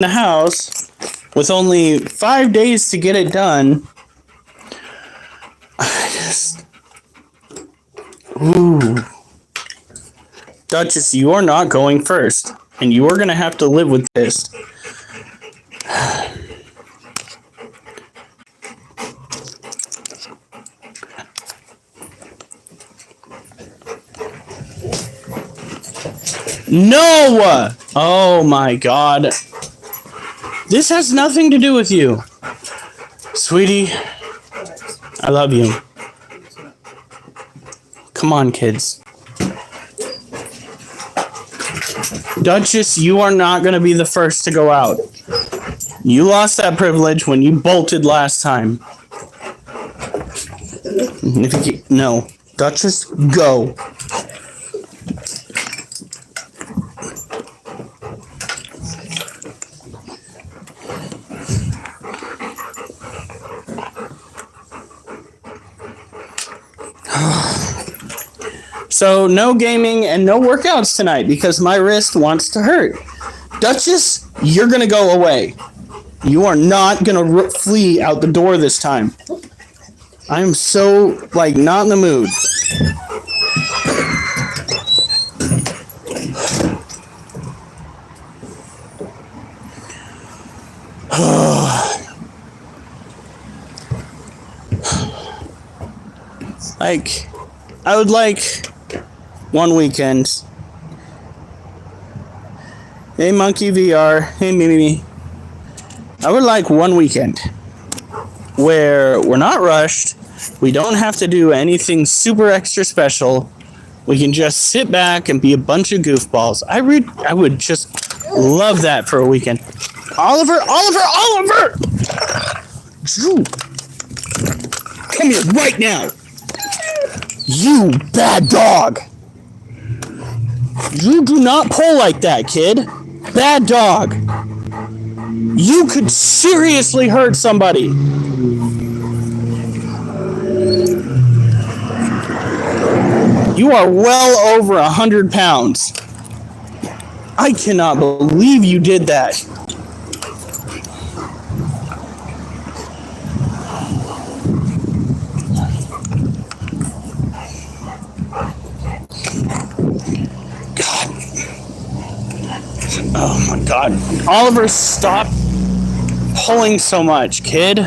the house with only 5 days to get it done. Ooh. Duchess, you are not going first, and you are going to have to live with this. No! Oh my god. This has nothing to do with you. Sweetie, I love you. Come on, kids. Duchess, you are not going to be the first to go out. You lost that privilege when you bolted last time. No. Duchess, go. So no gaming and no workouts tonight because my wrist wants to hurt. Duchess, you're going to go away. You are not going to flee out the door this time. I am so, not in the mood. I would like one weekend. Hey, Monkey VR. Hey, Mimi. I would like one weekend where we're not rushed. We don't have to do anything super extra special. We can just sit back and be a bunch of goofballs. I would just love that for a weekend. Oliver! Drew! Come here right now! You bad dog! You do not pull like that, kid. Bad dog. You could seriously hurt somebody. You are well over 100 pounds. I cannot believe you did that. Oh my god. Oliver, stop pulling so much, kid.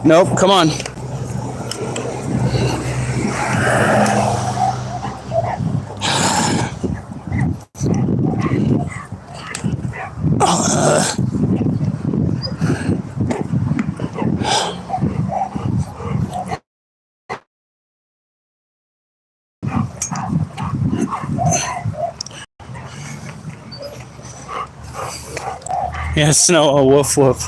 Nope, come on. Yes, no, woof woof.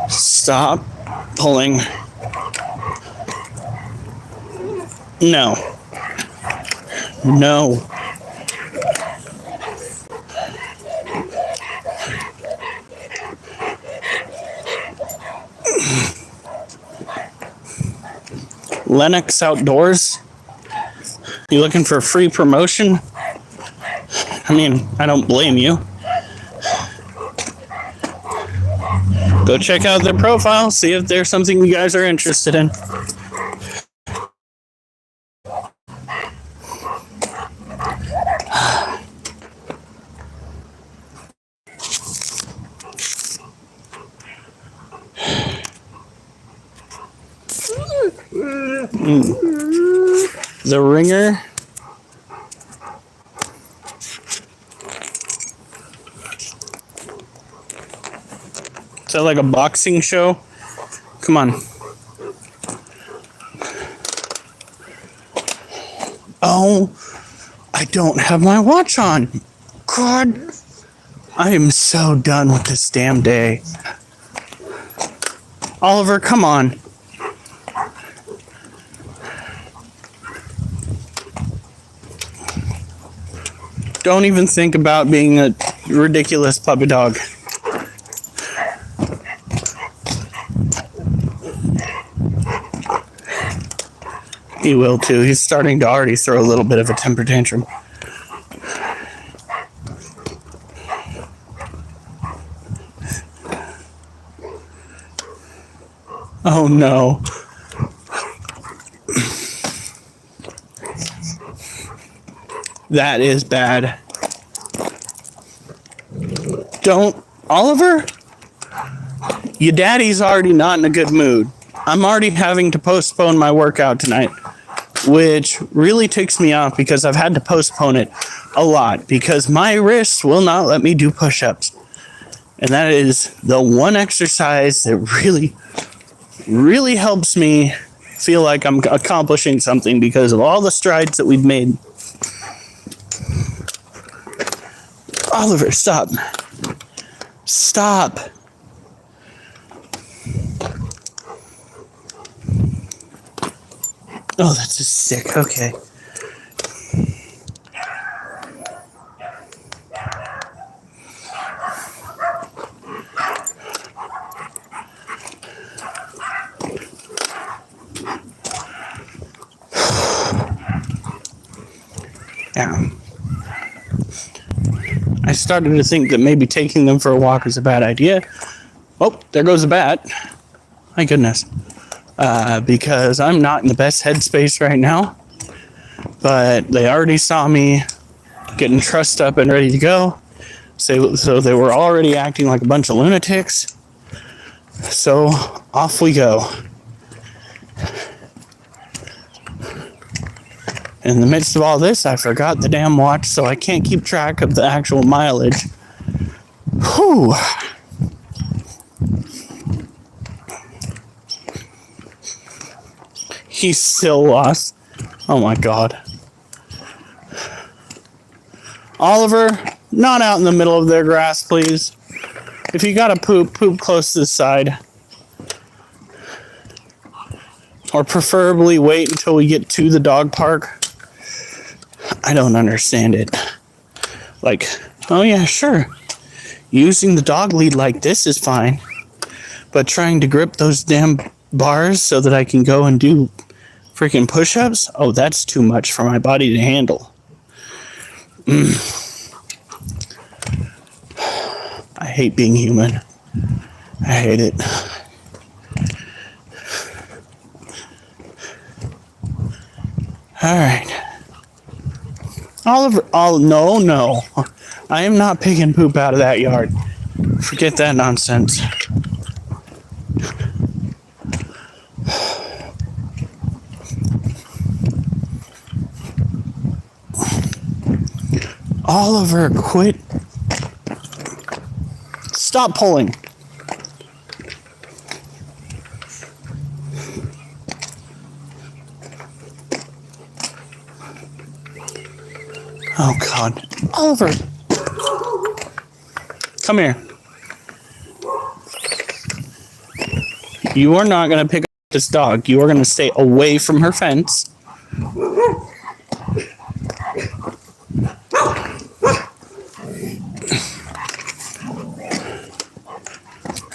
Stop pulling. No. No. Lennox Outdoors? You looking for free promotion? I mean, I don't blame you. Go check out their profile, see if there's something you guys are interested in. The Ringer. Is that like a boxing show? Come on. Oh, I don't have my watch on. God, I am so done with this damn day. Oliver, come on. Don't even think about being a ridiculous puppy dog. He will too. He's starting to already throw a little bit of a temper tantrum. Oh no. That is bad. Don't, Oliver? Your daddy's already not in a good mood. I'm already having to postpone my workout tonight, which really ticks me off because I've had to postpone it a lot because my wrists will not let me do push-ups. And that is the one exercise that really helps me feel like I'm accomplishing something because of all the strides that we've made. Oliver, stop. Stop. Oh, that's just sick. Okay. Yeah. I started to think that maybe taking them for a walk is a bad idea. Oh, there goes a bat. My goodness. Because I'm not in the best headspace right now. But they already saw me getting trussed up and ready to go. So they were already acting like a bunch of lunatics. So off we go. In the midst of all this, I forgot the damn watch, so I can't keep track of the actual mileage. Whew. He's still lost. Oh my god. Oliver, not out in the middle of their grass, please. If you gotta poop, poop close to the side. Or preferably wait until we get to the dog park. I don't understand it. Like, oh yeah, sure. Using the dog lead like this is fine. But trying to grip those damn bars so that I can go and do freaking push-ups? Oh, that's too much for my body to handle. I hate being human. I hate it. Alright. Oliver, oh, no. I am not picking poop out of that yard. Forget that nonsense. Oliver, quit. Stop pulling. Oh, God. Oliver. Come here. You are not going to pick up this dog. You are going to stay away from her fence.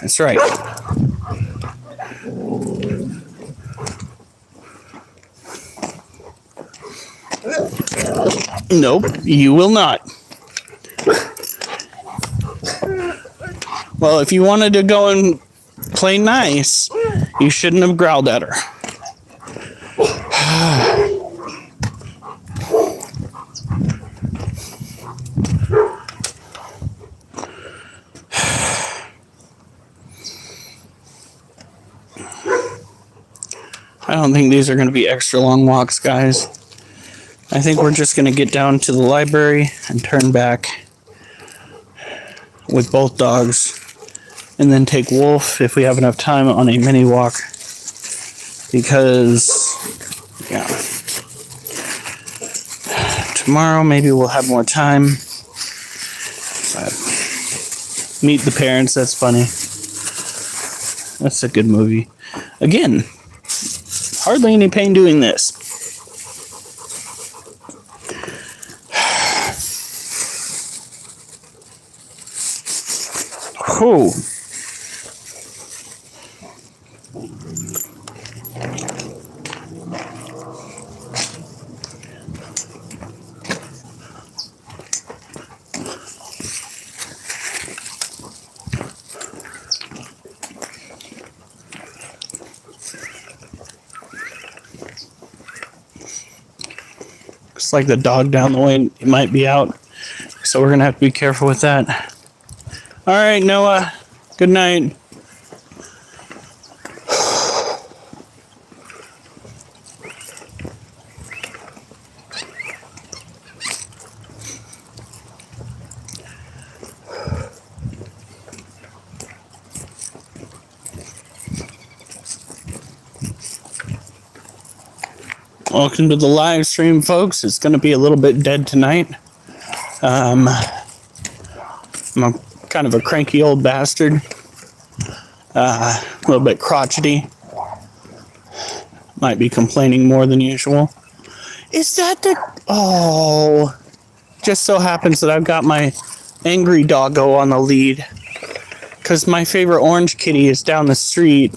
That's right. Nope, you will not. Well, if you wanted to go and play nice, you shouldn't have growled at her. I don't think these are going to be extra long walks, guys. I think we're just going to get down to the library and turn back with both dogs. And then take Wolf, if we have enough time, on a mini walk. Because, yeah. Tomorrow, maybe we'll have more time. Meet the Parents, that's funny. That's a good movie. Again, hardly any pain doing this. Whew. Looks like the dog down the way might be out. So we're going to have to be careful with that. All right, Noah. Good night. Welcome to the live stream, folks. It's going to be a little bit dead tonight. I'm kind of a cranky old bastard. A little bit crotchety. Might be complaining more than usual. Is that the... Oh. Just so happens that I've got my angry doggo on the lead. Because my favorite orange kitty is down the street.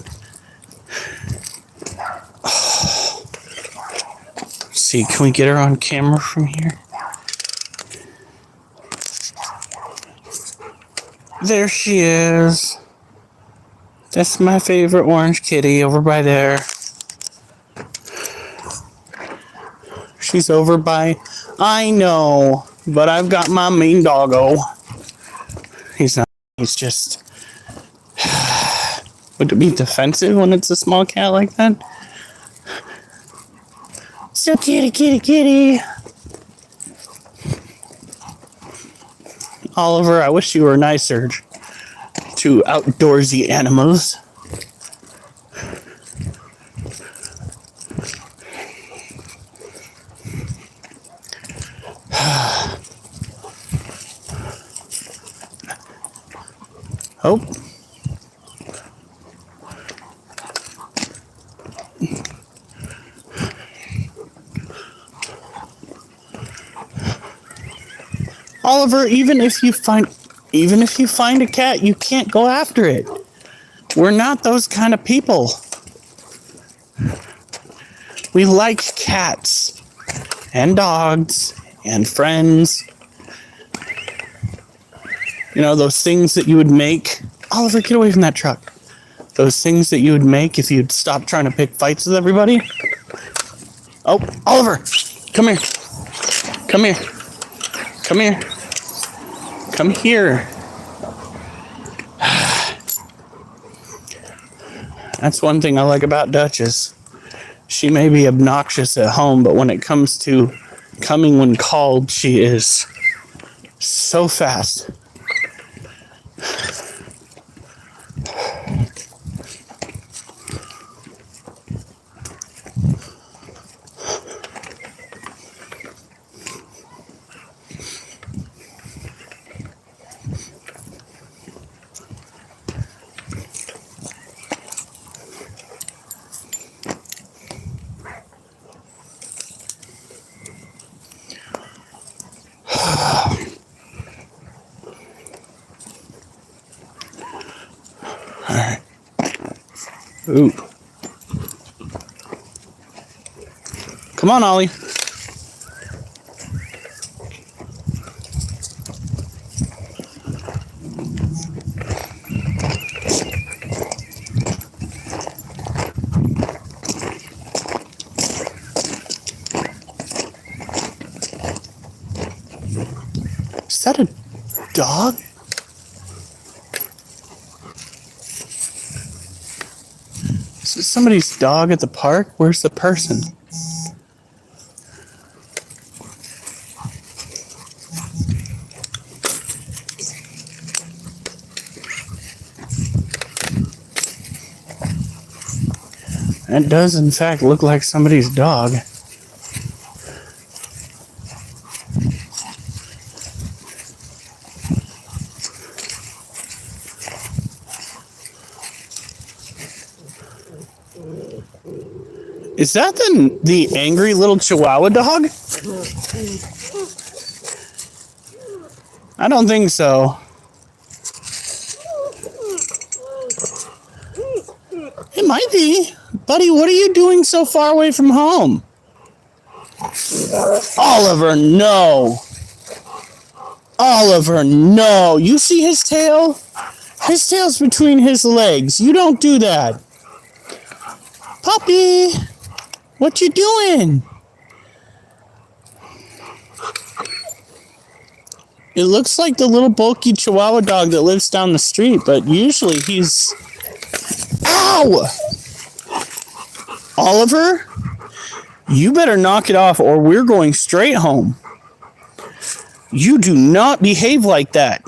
See, can we get her on camera from here? There she is. That's my favorite orange kitty over by there. She's over by... I know, but I've got my mean doggo. He's not... He's just... Would it be defensive when it's a small cat like that? So kitty, kitty, kitty. Oliver, I wish you were nicer to outdoorsy animals. Oh. Oliver, even if you find a cat, you can't go after it. We're not those kind of people. We like cats and dogs and friends. You know, those things that you would make. Oliver, get away from that truck. Those things that you would make if you'd stop trying to pick fights with everybody. Oh, Oliver, come here. Come here. Come here. Come here. That's one thing I like about Duchess. She may be obnoxious at home, but when it comes to coming when called, she is so fast. Alright. Ooh. Come on, Ollie. Is that a dog? Is it somebody's dog at the park? Where's the person? That does, in fact, look like somebody's dog. Is that the angry little Chihuahua dog? I don't think so. It might be. Buddy, what are you doing so far away from home? Oliver, no. Oliver, no. You see his tail? His tail's between his legs. You don't do that. Puppy, what you doing? It looks like the little bulky Chihuahua dog that lives down the street, but usually he's... Ow! Oliver, you better knock it off or we're going straight home. You do not behave like that.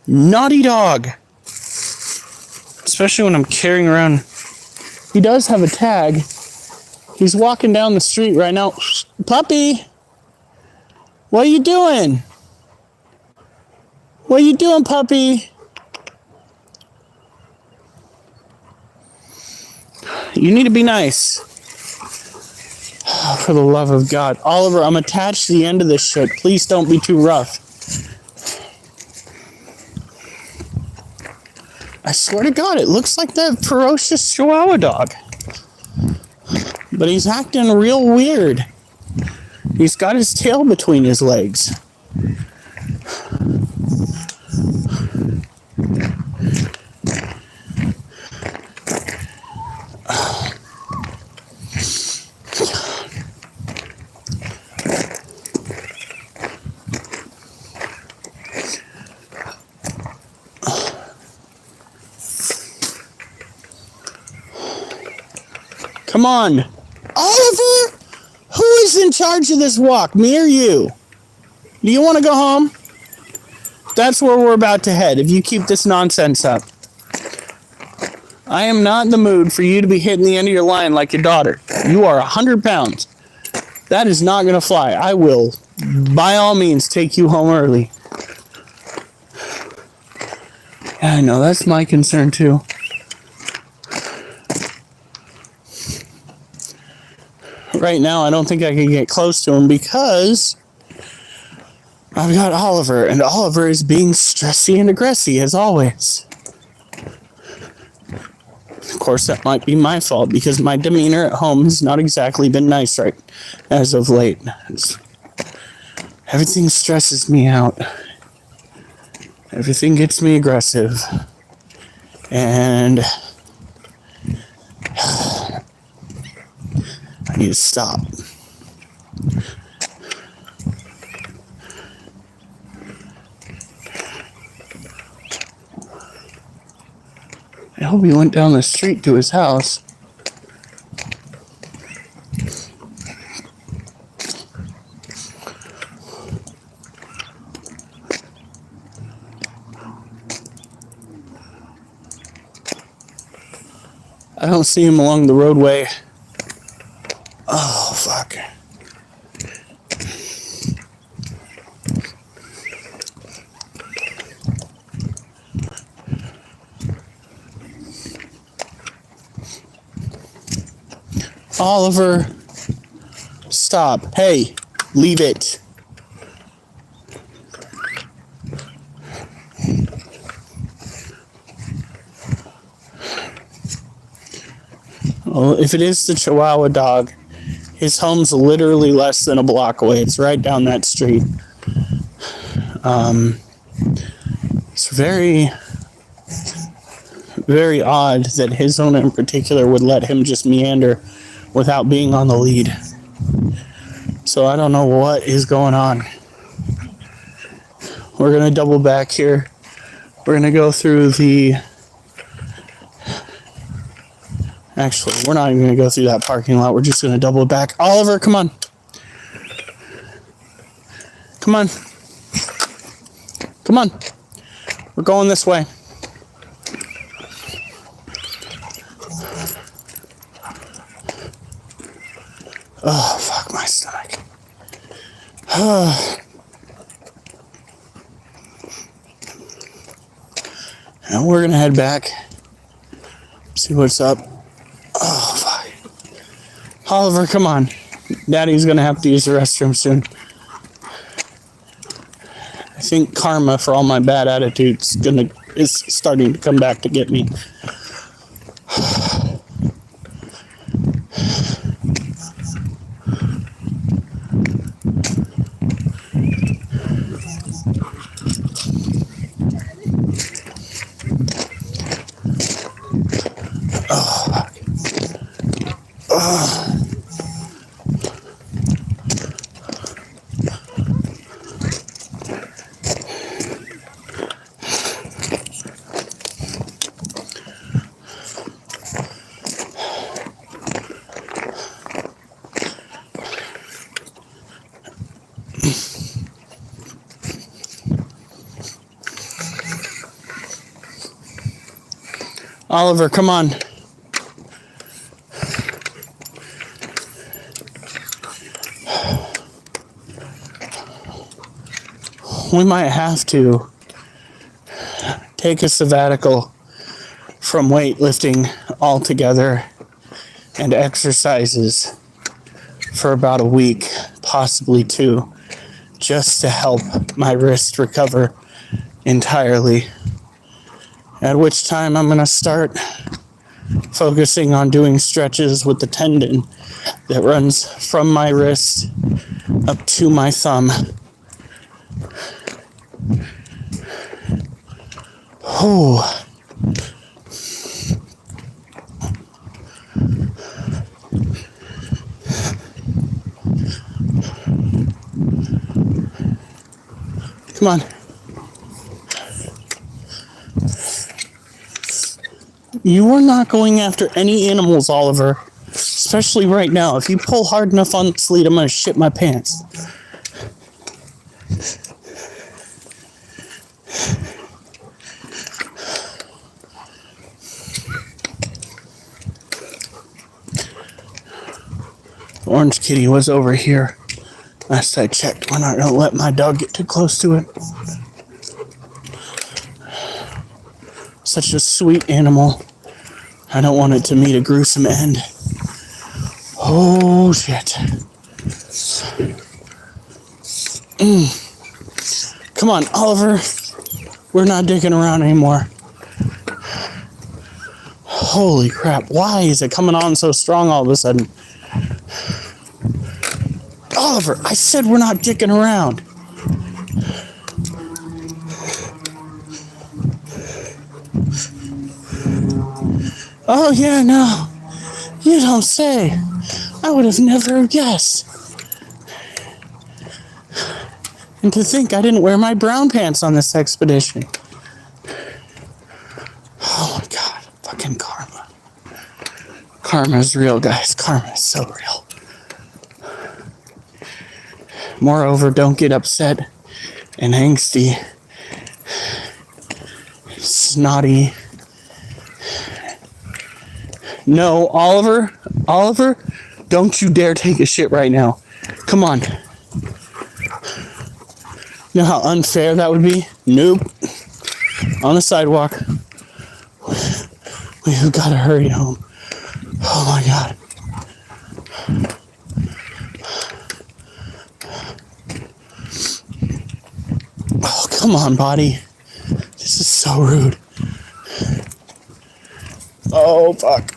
Naughty dog. Especially when I'm carrying around... He does have a tag. He's walking down the street right now. Puppy! What are you doing? What are you doing, puppy? You need to be nice. For the love of God. Oliver, I'm attached to the end of this shit. Please don't be too rough. I swear to God, it looks like that ferocious Chihuahua dog. But he's acting real weird. He's got his tail between his legs. Come on. Oliver, who is in charge of this walk, me or you? Do you want to go home? That's where we're about to head if you keep this nonsense up. I am not in the mood for you to be hitting the end of your line like your daughter. You are 100 pounds. That is not going to fly. I will, by all means, take you home early. Yeah, I know, that's my concern too. Right now, I don't think I can get close to him because I've got Oliver, and Oliver is being stressy and aggressive as always. Of course, that might be my fault because my demeanor at home has not exactly been nice right as of late. Everything stresses me out. Everything gets me aggressive. And I need to stop. I hope he went down the street to his house. I don't see him along the roadway. Oh, fuck. Oliver, stop. Hey, leave it. Well, if it is the Chihuahua dog, his home's literally less than a block away. It's right down that street. It's very, very odd that his owner in particular would let him just meander without being on the lead. So I don't know what is going on. We're going to double back here. We're going to go through the... Actually, we're not even going to go through that parking lot. We're just going to double back. Oliver, come on. Come on. Come on. We're going this way. Oh, fuck my stomach. And we're going to head back. See what's up. Oh, fuck. Oliver, come on. Daddy's going to have to use the restroom soon. I think karma for all my bad attitudes is starting to come back to get me. Oliver, come on. We might have to take a sabbatical from weightlifting altogether and exercises for about a week, possibly 2, just to help my wrist recover entirely. At which time I'm going to start focusing on doing stretches with the tendon that runs from my wrist up to my thumb. Oh. Come on. You are not going after any animals, Oliver. Especially right now. If you pull hard enough on this lead, I'm going to shit my pants. Orange kitty was over here. Last I checked, we're not going to let my dog get too close to it. Such a sweet animal. I don't want it to meet a gruesome end. Oh, shit. Come on, Oliver. We're not dicking around anymore. Holy crap. Why is it coming on so strong all of a sudden? Oliver, I said we're not dicking around. Oh, yeah, no. You don't say. I would have never guessed. And to think I didn't wear my brown pants on this expedition. Oh, my God. Fucking karma. Karma is real, guys. Karma is so real. Moreover, don't get upset and angsty, snotty. No, Oliver, don't you dare take a shit right now. Come on. You know how unfair that would be? Nope. On the sidewalk. We've got to hurry home. Oh my God. Oh, come on, body. This is so rude. Oh, fuck.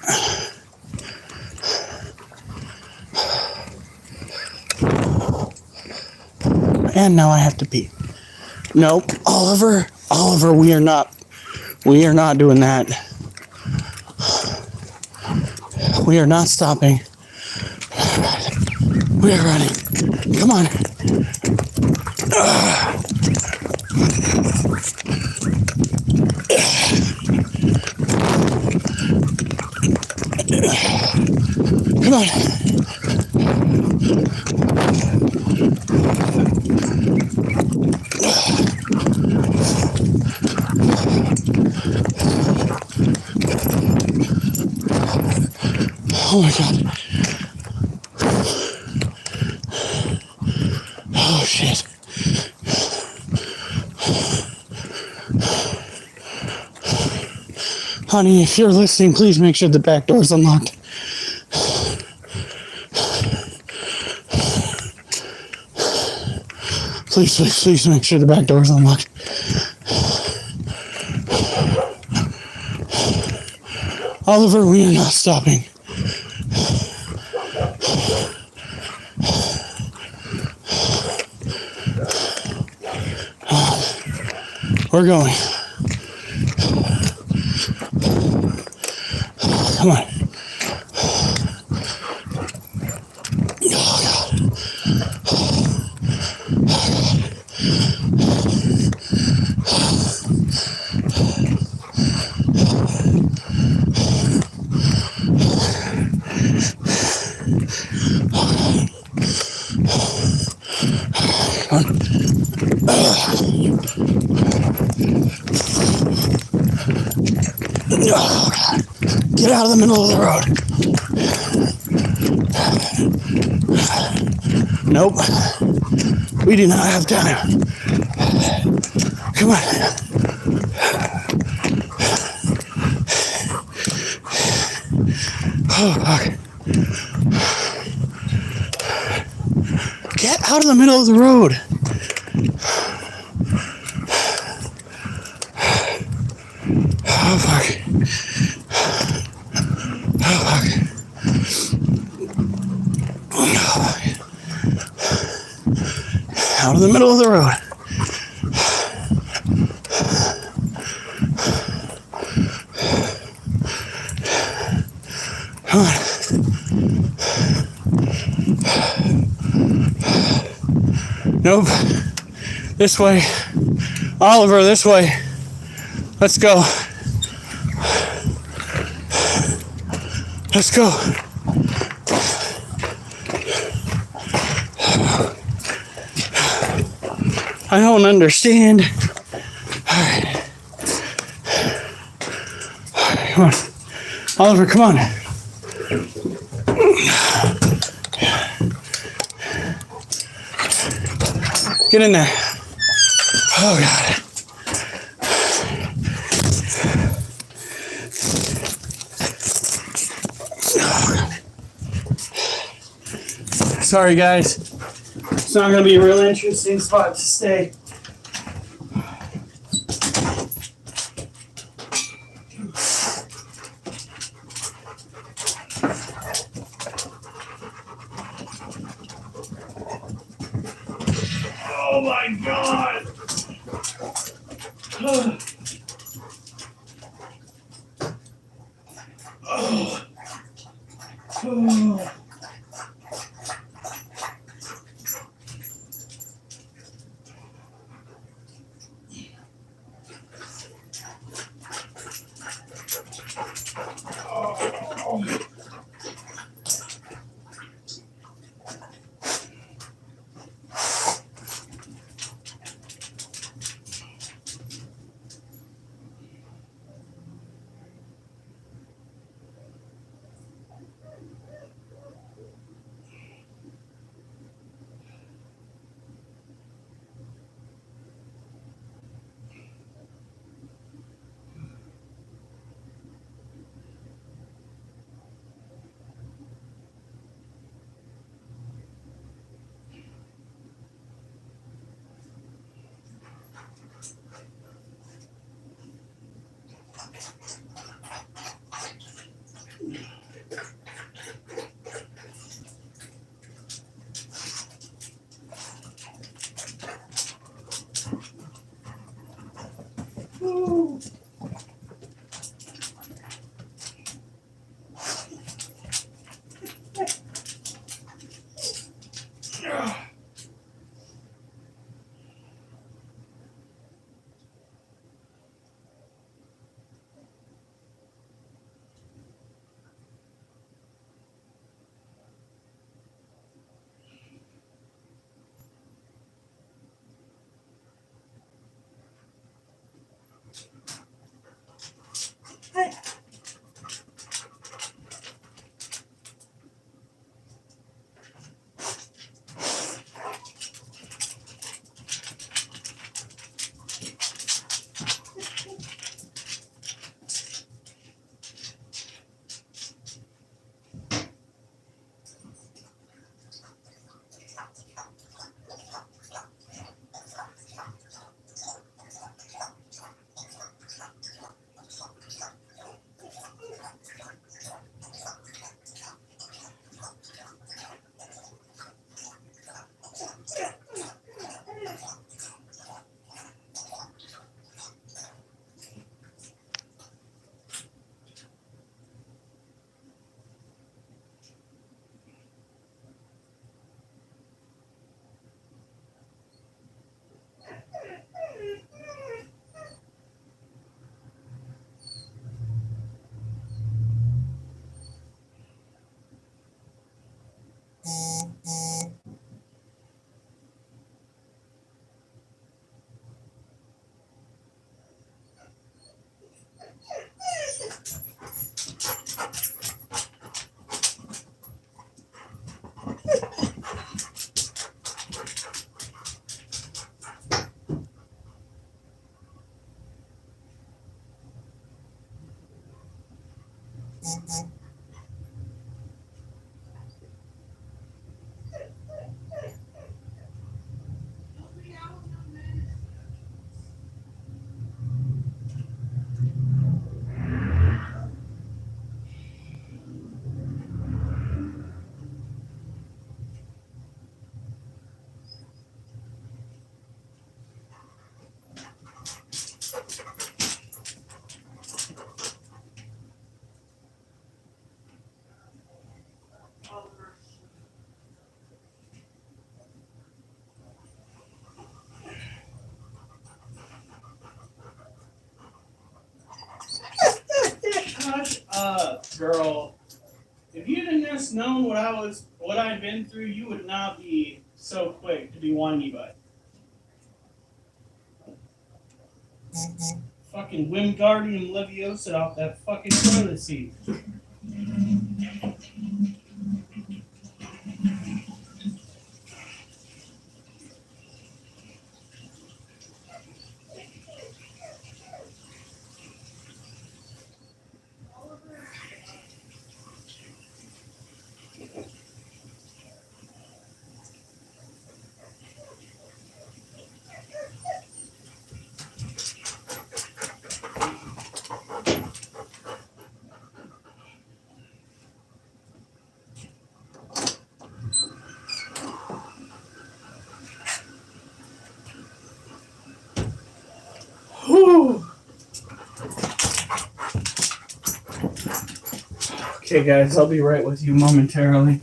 And now I have to pee. Nope. Oliver, we are not doing that. We are not stopping. We are running. Come on. Come on. Oh my God. Oh shit. Honey, if you're listening, please make sure the back door's unlocked. Please make sure the back door's unlocked. Oliver, we are not stopping. We're going. Come on. Oh, God. Oh, God. Get out of the middle of the road. Nope. We do not have time. Come on. Oh, fuck. Get out of the middle of the road. Oh, fuck. Oh, fuck. Out of the middle of the road. Come on. Nope. This way. Oliver, this way. Let's go. Let's go. I don't understand. Alright. Come on. Oliver, come on. Get in there. Oh, God. Sorry, guys. It's not going to be a real interesting spot to stay. Oh, my God. Oh. Oh. Oh. Hush up, girl. If you didn't just known what I'd been through, you would not be so quick to be whiny butt. Fucking Wimgardium Leviosa off that fucking toilet seat. Whew. Okay, guys, I'll be right with you momentarily.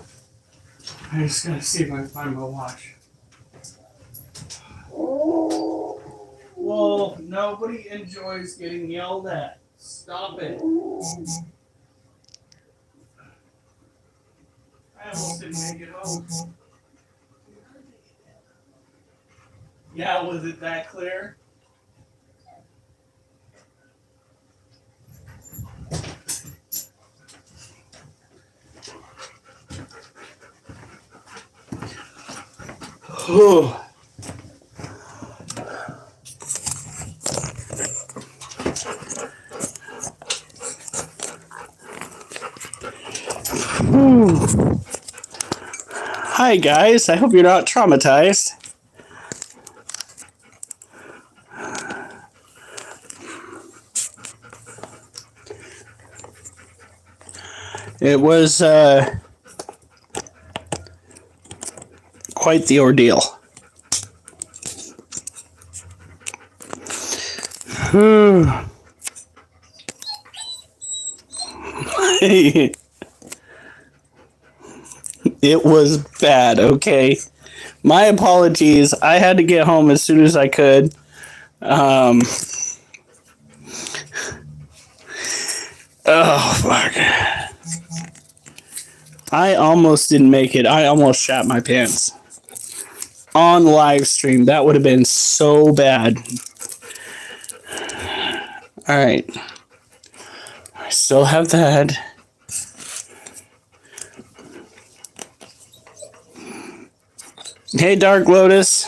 I just gotta see if I can find my watch. Well, nobody enjoys getting yelled at. Stop it. I almost didn't make it home. Yeah, was it that clear? Whew. Hi guys, I hope you're not traumatized. It was quite the ordeal. It was bad, okay? My apologies. I had to get home as soon as I could. Oh, fuck. I almost didn't make it. I almost shat my pants. On live stream. That would have been so bad. Alright. I still have that. Hey, Dark Lotus.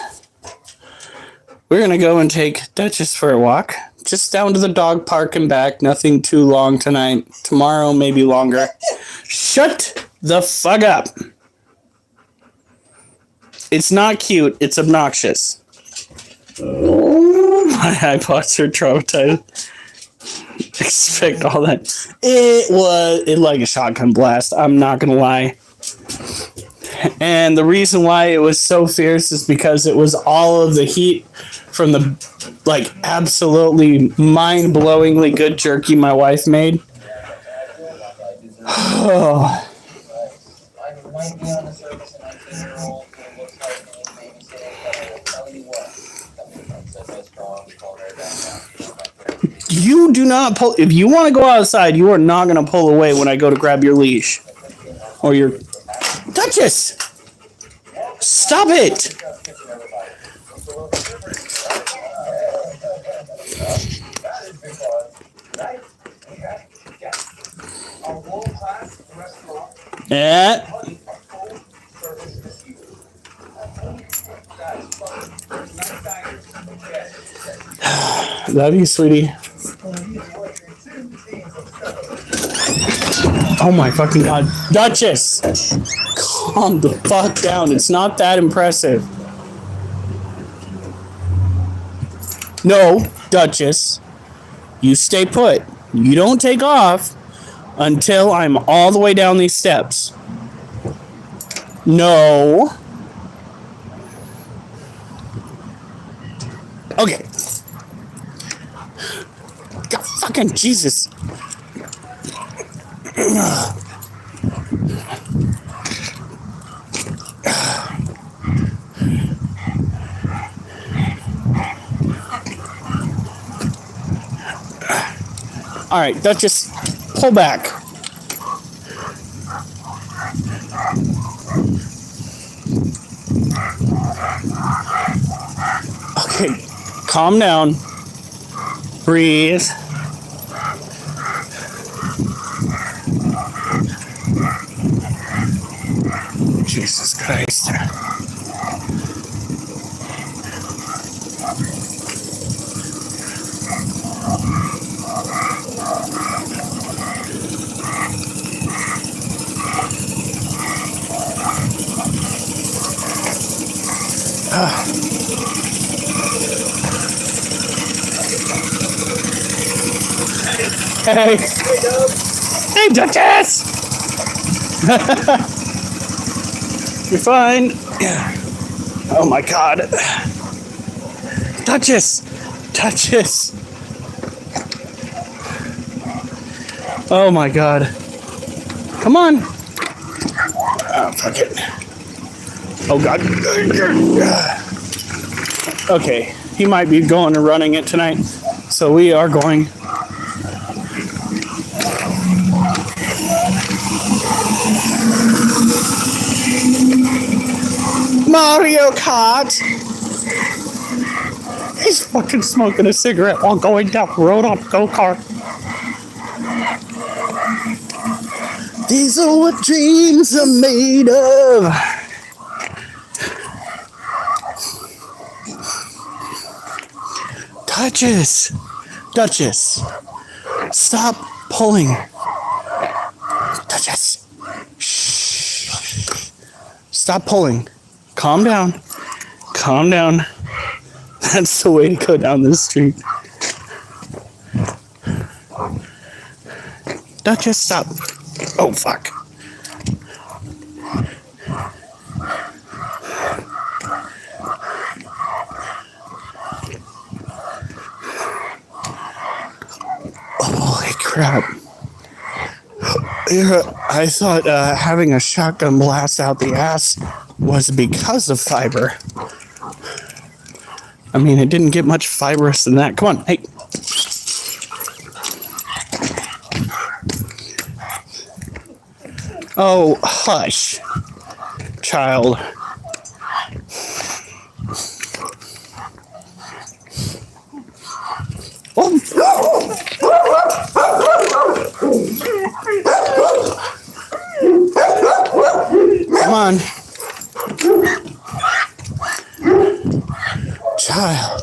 We're going to go and take Duchess for a walk. Just down to the dog park and back. Nothing too long tonight. Tomorrow, maybe longer. Shut the fuck up. It's not cute. It's obnoxious. My iPods are traumatized. Expect all that. It was like a shotgun blast. I'm not going to lie. And the reason why it was so fierce is because it was all of the heat from the, like, absolutely mind-blowingly good jerky my wife made. Oh. You do not pull. If you want to go outside, you are not going to pull away when I go to grab your leash. Or your... Duchess! Stop it! Yeah. Love you, sweetie. Oh my fucking god. Duchess! Calm the fuck down. It's not that impressive. No, Duchess. You stay put. You don't take off until I'm all the way down these steps. No. Okay. God fucking Jesus. All right, Duchess, pull back. Okay, calm down. Breathe. Jesus Christ. Hey. Hey, Duchess! You're fine. Oh my god. Duchess! Duchess! Oh my god. Come on! Oh, fuck it. Oh god. Okay, he might be going and running it tonight, so we are going. Mario Kart! He's fucking smoking a cigarette while going down the road on a go-kart. These are what dreams are made of. Duchess! Duchess! Stop pulling. Duchess! Shh. Stop pulling. Calm down. Calm down. That's the way to go down this street. Duchess, stop. Oh, fuck. Holy crap. I thought having a shotgun blast out the ass was because of fiber. I mean, it didn't get much fibrous than that. Come on, hey. Oh, hush, child. Oh. Come on. Child.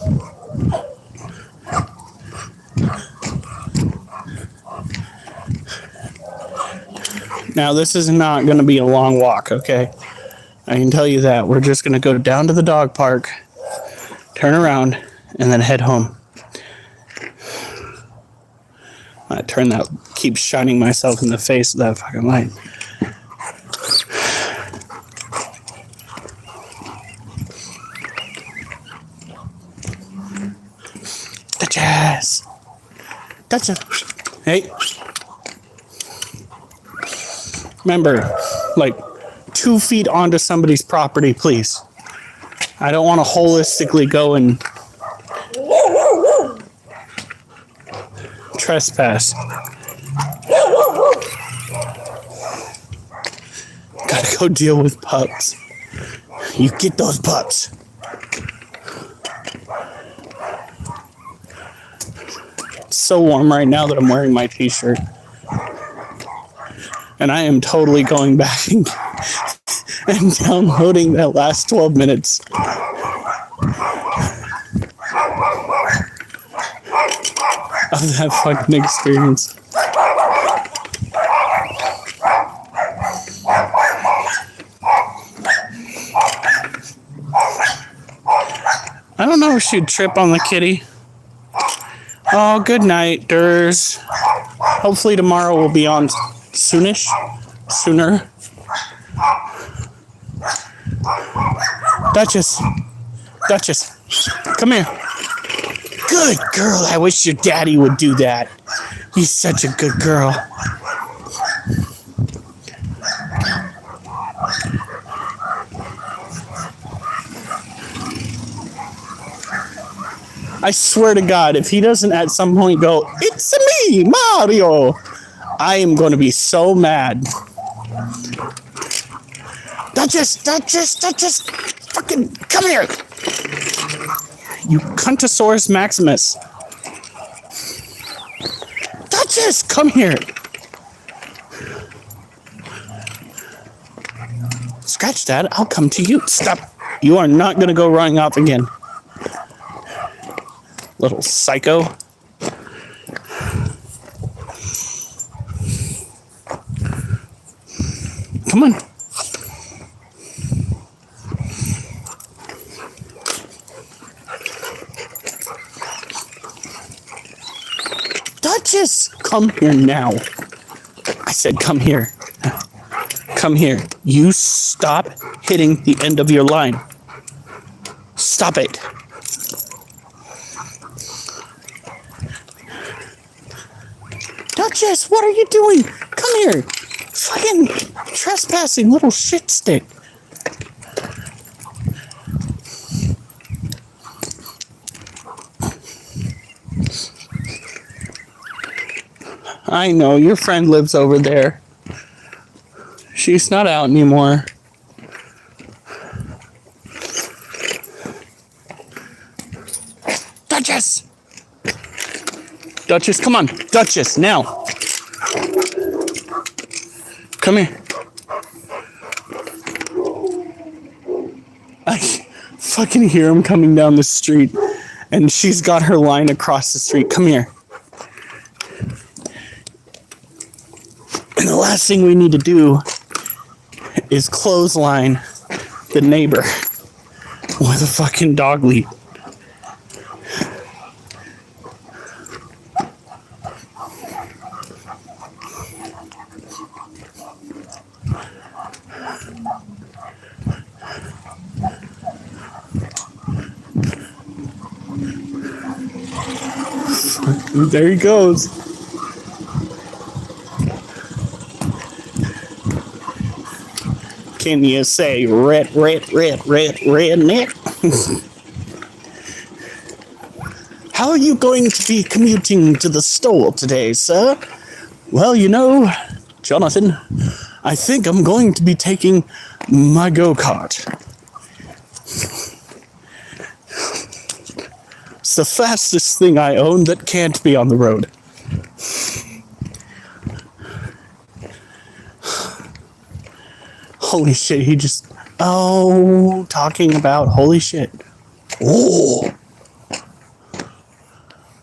Now, this is not going to be a long walk, okay? I can tell you that. We're just going to go down to the dog park, turn around, and then head home. I turn that, keep shining myself in the face with that fucking light. Duchess! Duchess! Hey! Remember, like 2 feet onto somebody's property, please. I don't want to holistically go and trespass. Gotta go deal with pups. You get those pups. It's so warm right now that I'm wearing my t-shirt. And I am totally going back and downloading that last 12 minutes. Of that fucking experience. don't know if she'd trip on the kitty. Oh, good night, Durs. Hopefully tomorrow we'll be on soonish. Sooner. Duchess. Duchess. Come here. Good girl. I wish your daddy would do that. He's such a good girl. I swear to God, if he doesn't at some point go, "It's me, Mario," I am going to be so mad. Duchess, fucking come here. You Cuntosaurus Maximus. Duchess, come here. Scratch that, I'll come to you. Stop. You are not going to go running off again. Little psycho. Come on. Duchess, come here now. I said come here. Come here. You stop hitting the end of your line. Stop it. Duchess, what are you doing? Come here. Fucking trespassing little shit stick. I know, your friend lives over there. She's not out anymore. Duchess! Duchess, come on. Duchess, now. Come here. I fucking hear him coming down the street, and she's got her line across the street. Come here. And the last thing we need to do is clothesline the neighbor with a fucking dog lead. There he goes. Can you say redneck? How are you going to be commuting to the store today, sir? Well, you know, Jonathan, I think I'm going to be taking my go-kart. It's the fastest thing I own that can't be on the road. Holy shit, he just... Oh, talking about holy shit. Oh!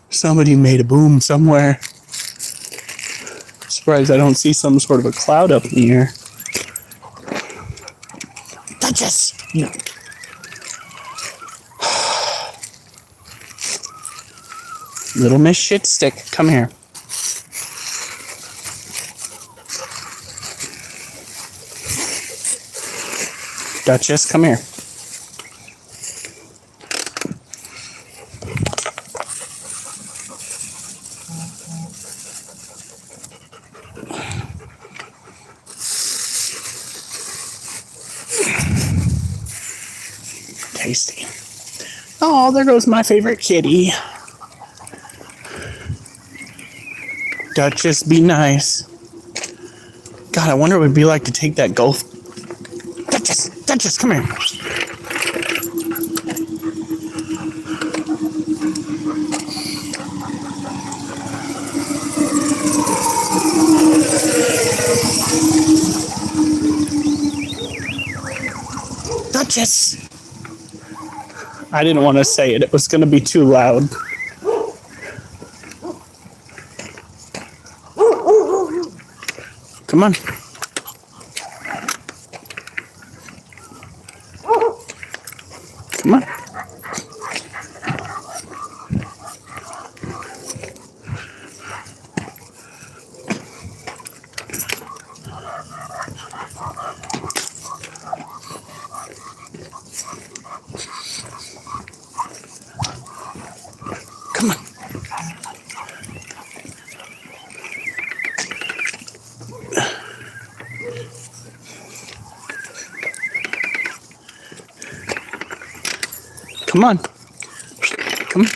Somebody made a boom somewhere. Surprised I don't see some sort of a cloud up in the air. Duchess! No. Little Miss Shitstick, come here. Duchess, come here. Tasty. Oh, there goes my favorite kitty. Duchess, be nice. God, I wonder what it would be like to take that golf. Duchess, come here. Duchess! I didn't want to say it. It was going to be too loud. Come on. Come on. Come on. Come on.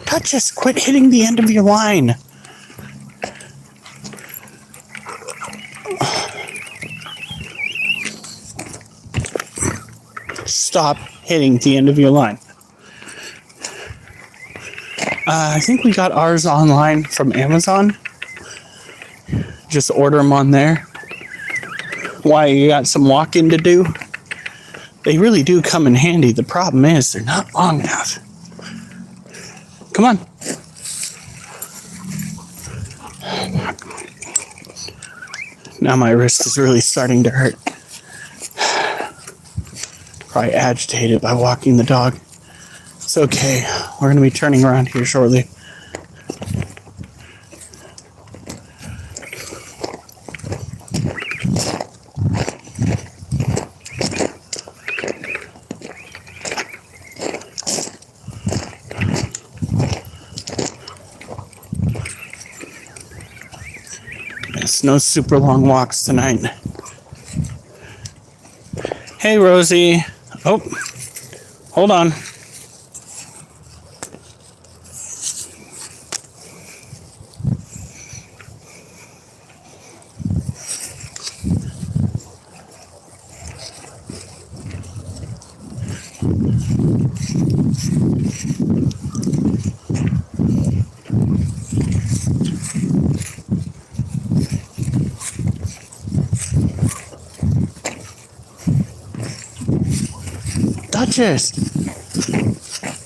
Duchess, quit hitting the end of your line. Stop hitting the end of your line. I think we got ours online from Amazon. Just order them on there. Why, you got some walking to do? They really do come in handy. The problem is they're not long enough. Come on. Now my wrist is really starting to hurt. Probably agitated by walking the dog. It's okay. We're going to be turning around here shortly. It's no super long walks tonight. Hey, Rosie. Oh, hold on.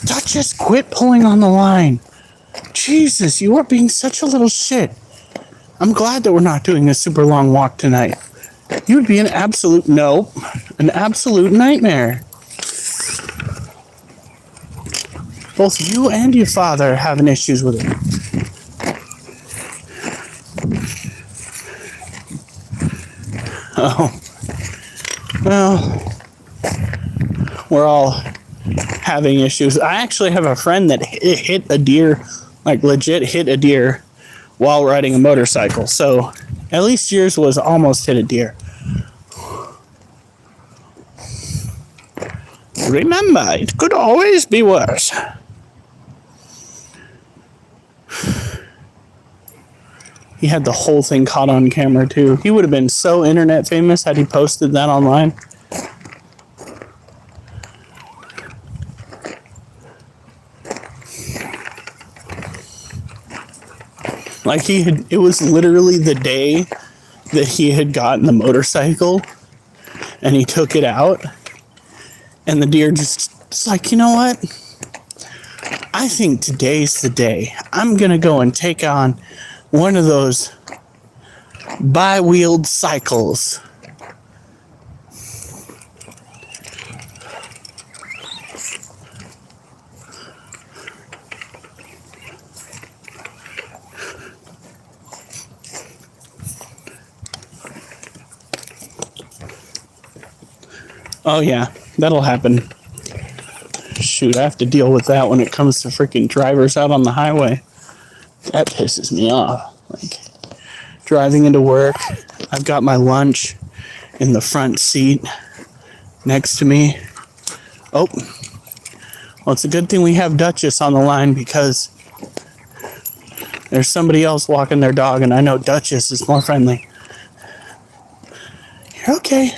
Duchess, quit pulling on the line. Jesus, you are being such a little shit. I'm glad that we're not doing a super long walk tonight. You would be an absolute nightmare. Both you and your father are having issues with it. Oh. Well, we're all having issues. I actually have a friend that hit a deer, like legit hit a deer while riding a motorcycle. So at least yours was almost hit a deer. Remember, it could always be worse. He had the whole thing caught on camera too. He would have been so internet famous had he posted that online. Like it was literally the day that he had gotten the motorcycle and he took it out and the deer just like, you know what? I think today's the day. I'm going to go and take on one of those bi-wheeled cycles. Oh yeah, that'll happen. Shoot, I have to deal with that when it comes to freaking drivers out on the highway. That pisses me off. Like, driving into work, I've got my lunch in the front seat next to me. Oh, well, it's a good thing we have Duchess on the line because there's somebody else walking their dog, and I know Duchess is more friendly. You're okay.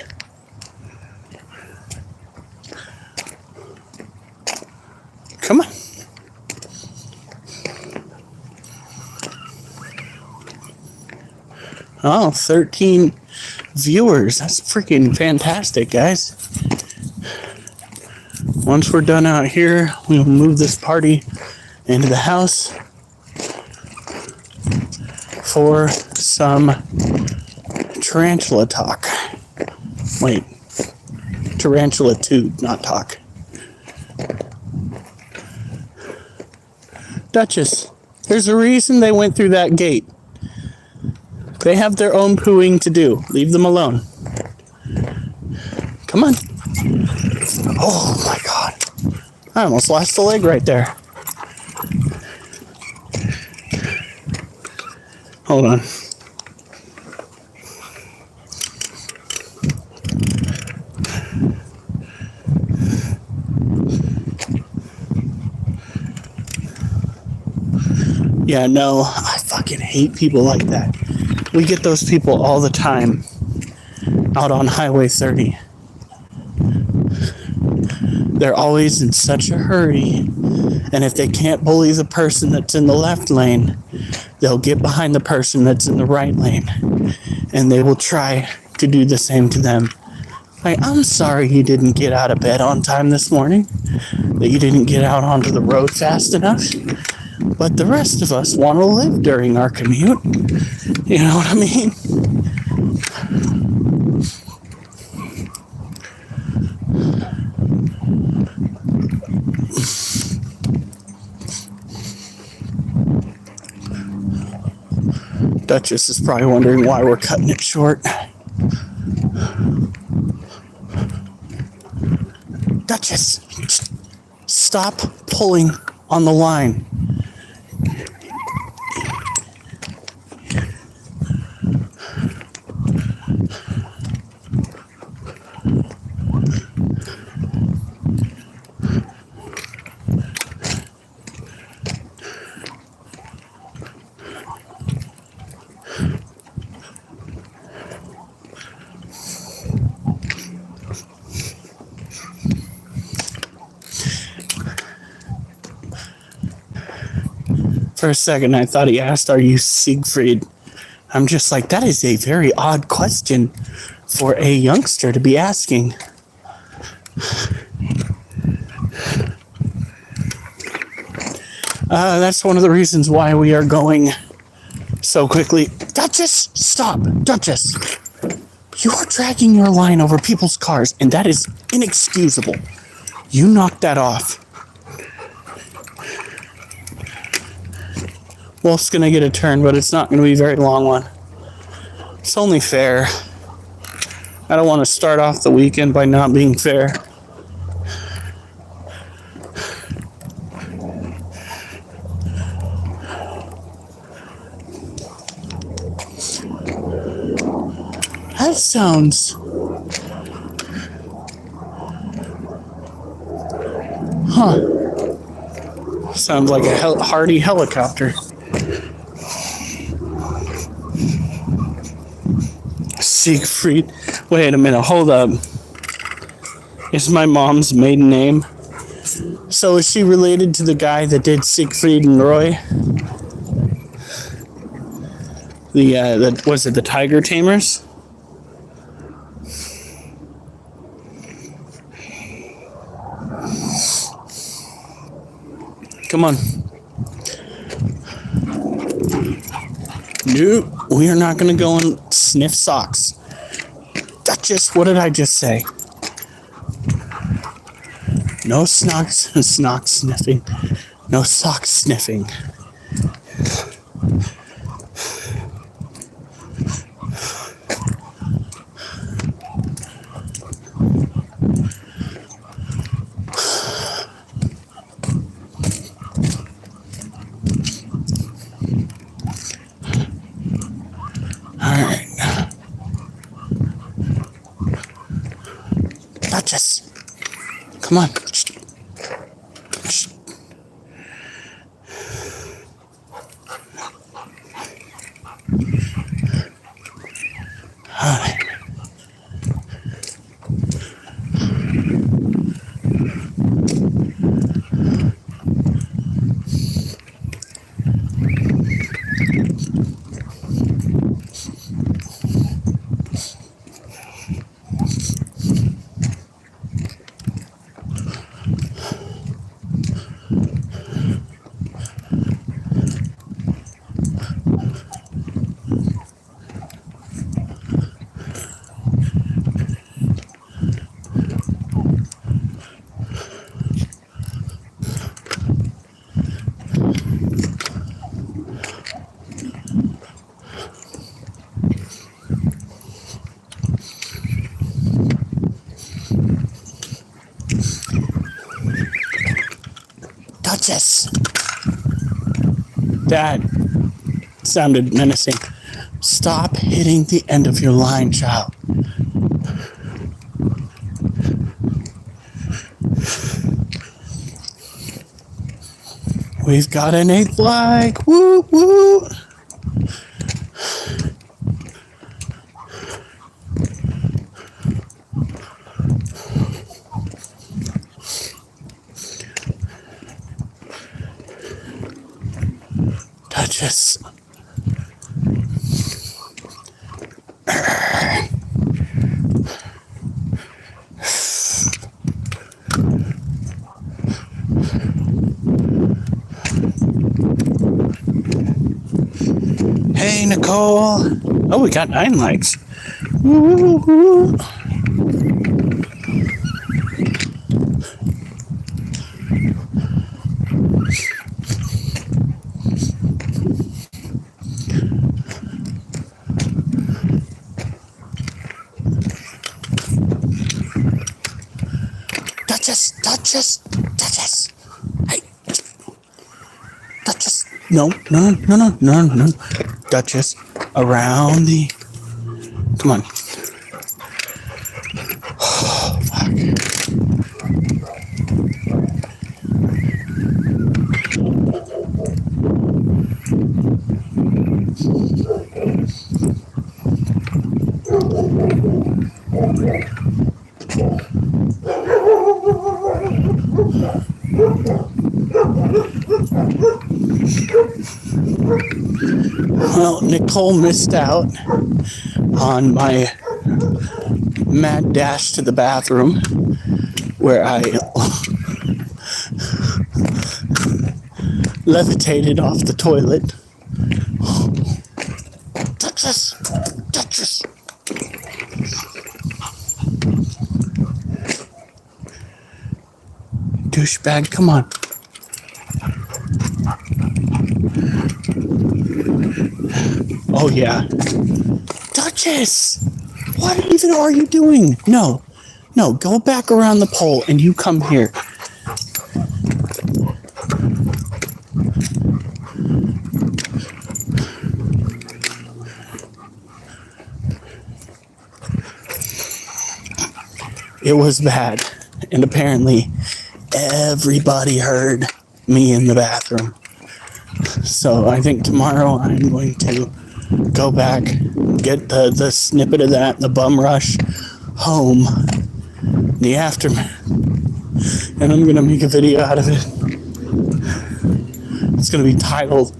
Come on. Oh, 13 viewers. That's freaking fantastic, guys. Once we're done out here, we'll move this party into the house for some tarantula talk. Wait, tarantula tube, not talk. Duchess, there's a reason they went through that gate. They have their own pooing to do. Leave them alone. Come on. Oh my god. I almost lost a leg right there. Hold on. Yeah, no, I fucking hate people like that. We get those people all the time out on Highway 30. They're always in such a hurry, and if they can't bully the person that's in the left lane, they'll get behind the person that's in the right lane, and they will try to do the same to them. Like, I'm sorry you didn't get out of bed on time this morning, that you didn't get out onto the road fast enough, but the rest of us want to live during our commute. You know what I mean? Duchess is probably wondering why we're cutting it short. Duchess, stop pulling on the line. For a second, I thought he asked, "Are you Siegfried?" I'm just like, that is a very odd question for a youngster to be asking. That's one of the reasons why we are going so quickly. Duchess, stop! Duchess! You are dragging your line over people's cars, and that is inexcusable. You knocked that off. Wolf's gonna get a turn, but it's not gonna be a very long one. It's only fair. I don't want to start off the weekend by not being fair. That sounds... Sounds like a Hardy helicopter. Siegfried. Wait a minute, hold up. It's my mom's maiden name. So is she related to the guy that did Siegfried and Roy? Was it the Tiger Tamers? Come on. Nope, we are not going to go and sniff socks. Duchess, what did I just say? No snock sniffing. No sock sniffing. Duchess, come on. That sounded menacing. Stop hitting the end of your line, child. We've got an 8th like. Woo, woo. Duchess. Hey, Nicole. Oh, we got 9 likes. Woo-hoo-hoo. Duchess. Hey. Duchess. No. Duchess. Around the... Come on. Oh, fuck. Well, Nicole missed out on my mad dash to the bathroom where I levitated off the toilet. Duchess! Douchebag, come on. Oh, yeah. Duchess! What even are you doing? No, go back around the pole and you come here. It was bad, and apparently everybody heard me in the bathroom. So I think tomorrow I'm going to go back, get the snippet of that, the bum rush, home, the aftermath, and I'm going to make a video out of it. It's going to be titled,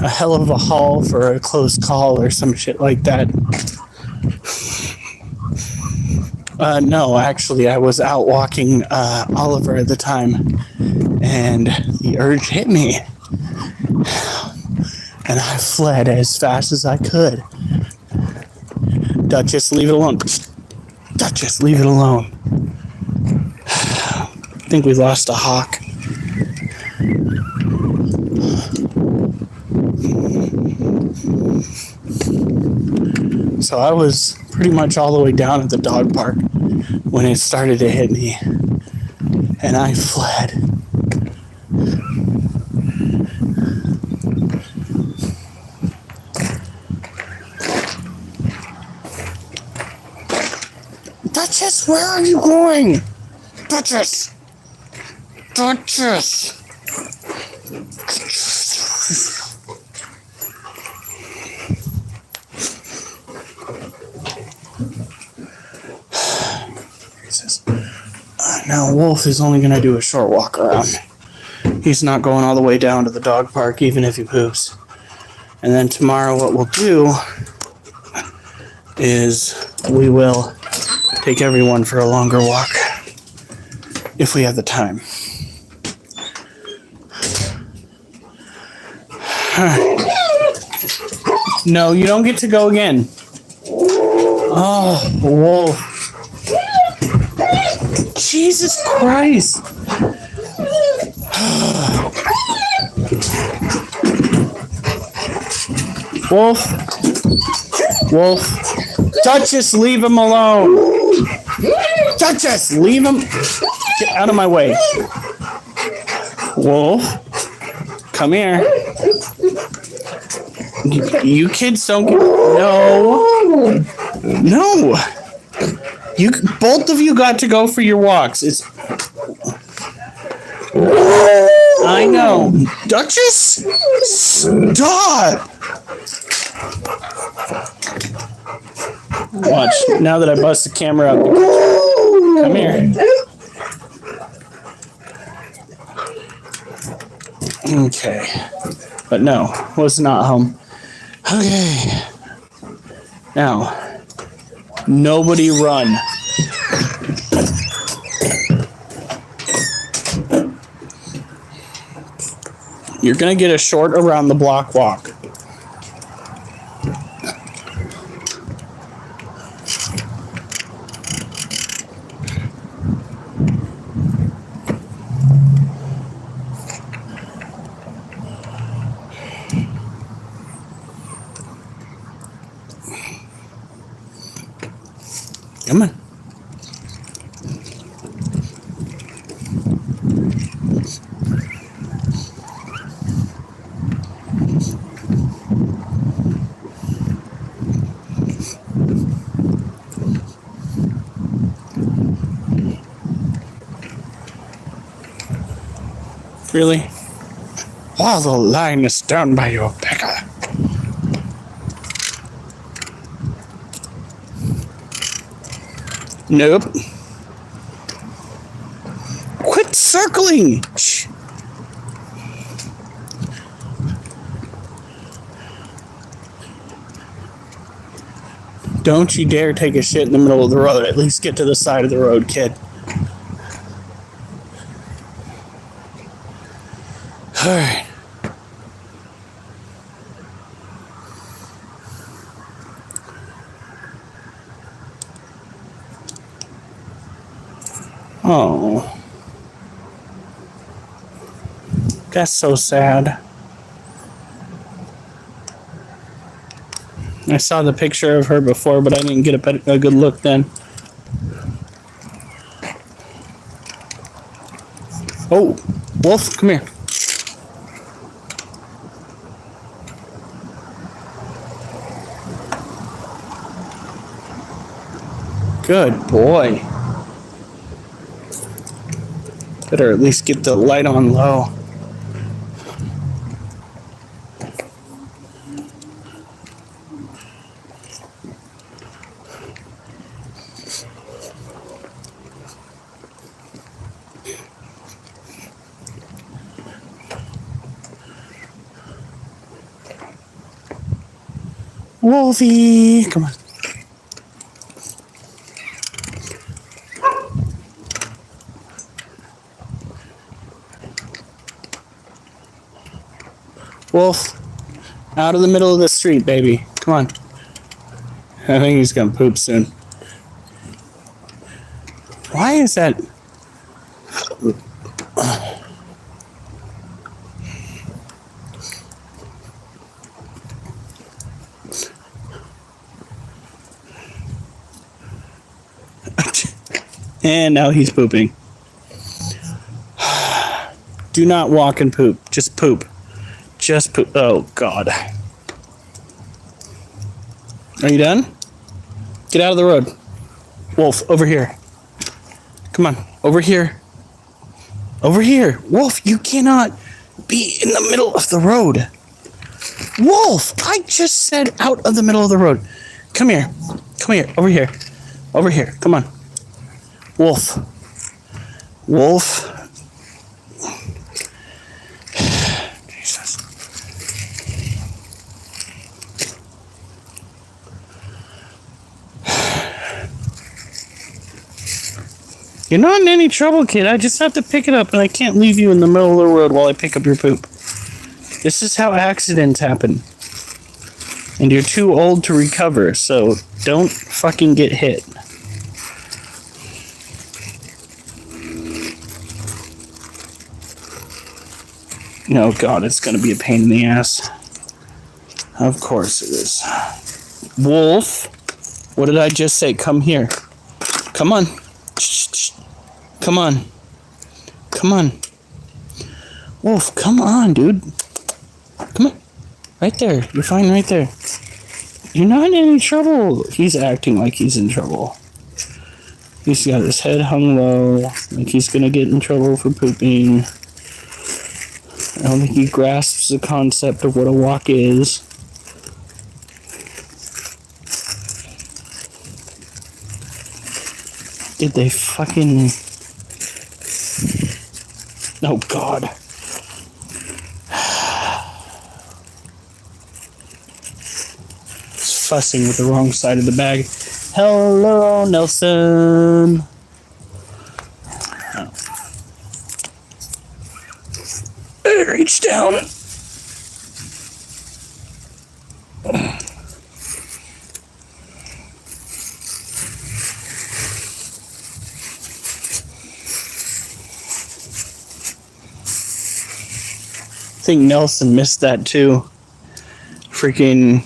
A Hell of a Haul for a Close Call or some shit like that. No, actually, I was out walking Oliver at the time, and the urge hit me, and I fled as fast as I could. Duchess, leave it alone. Duchess, leave it alone. I think we lost a hawk. So I was pretty much all the way down at the dog park when it started to hit me, and I fled. Duchess, where are you going? Duchess! Now Wolf is only going to do a short walk around. He's not going all the way down to the dog park, even if he poops. And then tomorrow what we'll do is we will take everyone for a longer walk, if we have the time. No, you don't get to go again. Oh, Wolf. Jesus Christ. Wolf. Duchess, leave him alone. Duchess, leave him. Get out of my way. Wolf, come here. You kids don't get... No. No. You both of you got to go for your walks. It's... I know. Duchess? Stop. Watch. Now that I bust the camera out. Come here. Okay. But no, was not home. Okay. Now, nobody run. You're gonna get a short around the block walk. Come on. Really? While the line is down by your pecker. Nope. Quit circling! Shh. Don't you dare take a shit in the middle of the road. At least get to the side of the road, kid. Alright. Oh. That's so sad. I saw the picture of her before, but I didn't get a good look then. Oh, Wolf, come here. Good boy. Better at least get the light on low. Wolfie, come on. Wolf, out of the middle of the street, baby. Come on. I think he's gonna poop soon. Why is that? And now he's pooping. Do not walk and poop. Just poop. Just poop. Oh, God. Are you done? Get out of the road. Wolf, over here. Come on. Over here. Over here. Wolf, you cannot be in the middle of the road. Wolf, I just said out of the middle of the road. Come here. Come here. Over here. Over here. Come on. Wolf. Wolf. Jesus. You're not in any trouble, kid. I just have to pick it up, and I can't leave you in the middle of the road while I pick up your poop. This is how accidents happen. And you're too old to recover, so don't fucking get hit. Oh, God, it's going to be a pain in the ass. Of course it is. Wolf, what did I just say? Come here. Come on. Come on. Come on. Wolf, come on, dude. Come on. Right there. You're fine right there. You're not in any trouble. He's acting like he's in trouble. He's got his head hung low, like he's gonna get in trouble for pooping. I don't think he grasps the concept of what a walk is. Did they fucking... Oh, God. He's fussing with the wrong side of the bag. Hello, Nelson. Oh. Reach down. I think Nelson missed that too. Freaking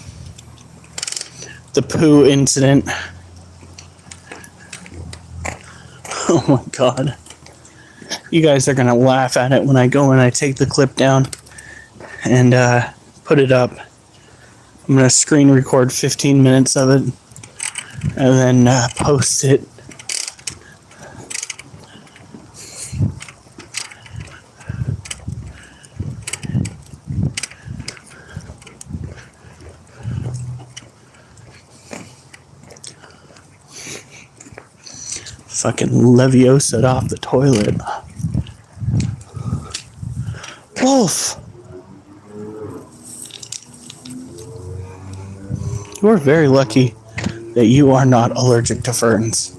the poo incident. Oh my God. You guys are gonna laugh at it when I go and I take the clip down and put it up. I'm gonna screen record 15 minutes of it and then post it. Fucking Leviosa off the toilet. Wolf! You are very lucky that you are not allergic to ferns.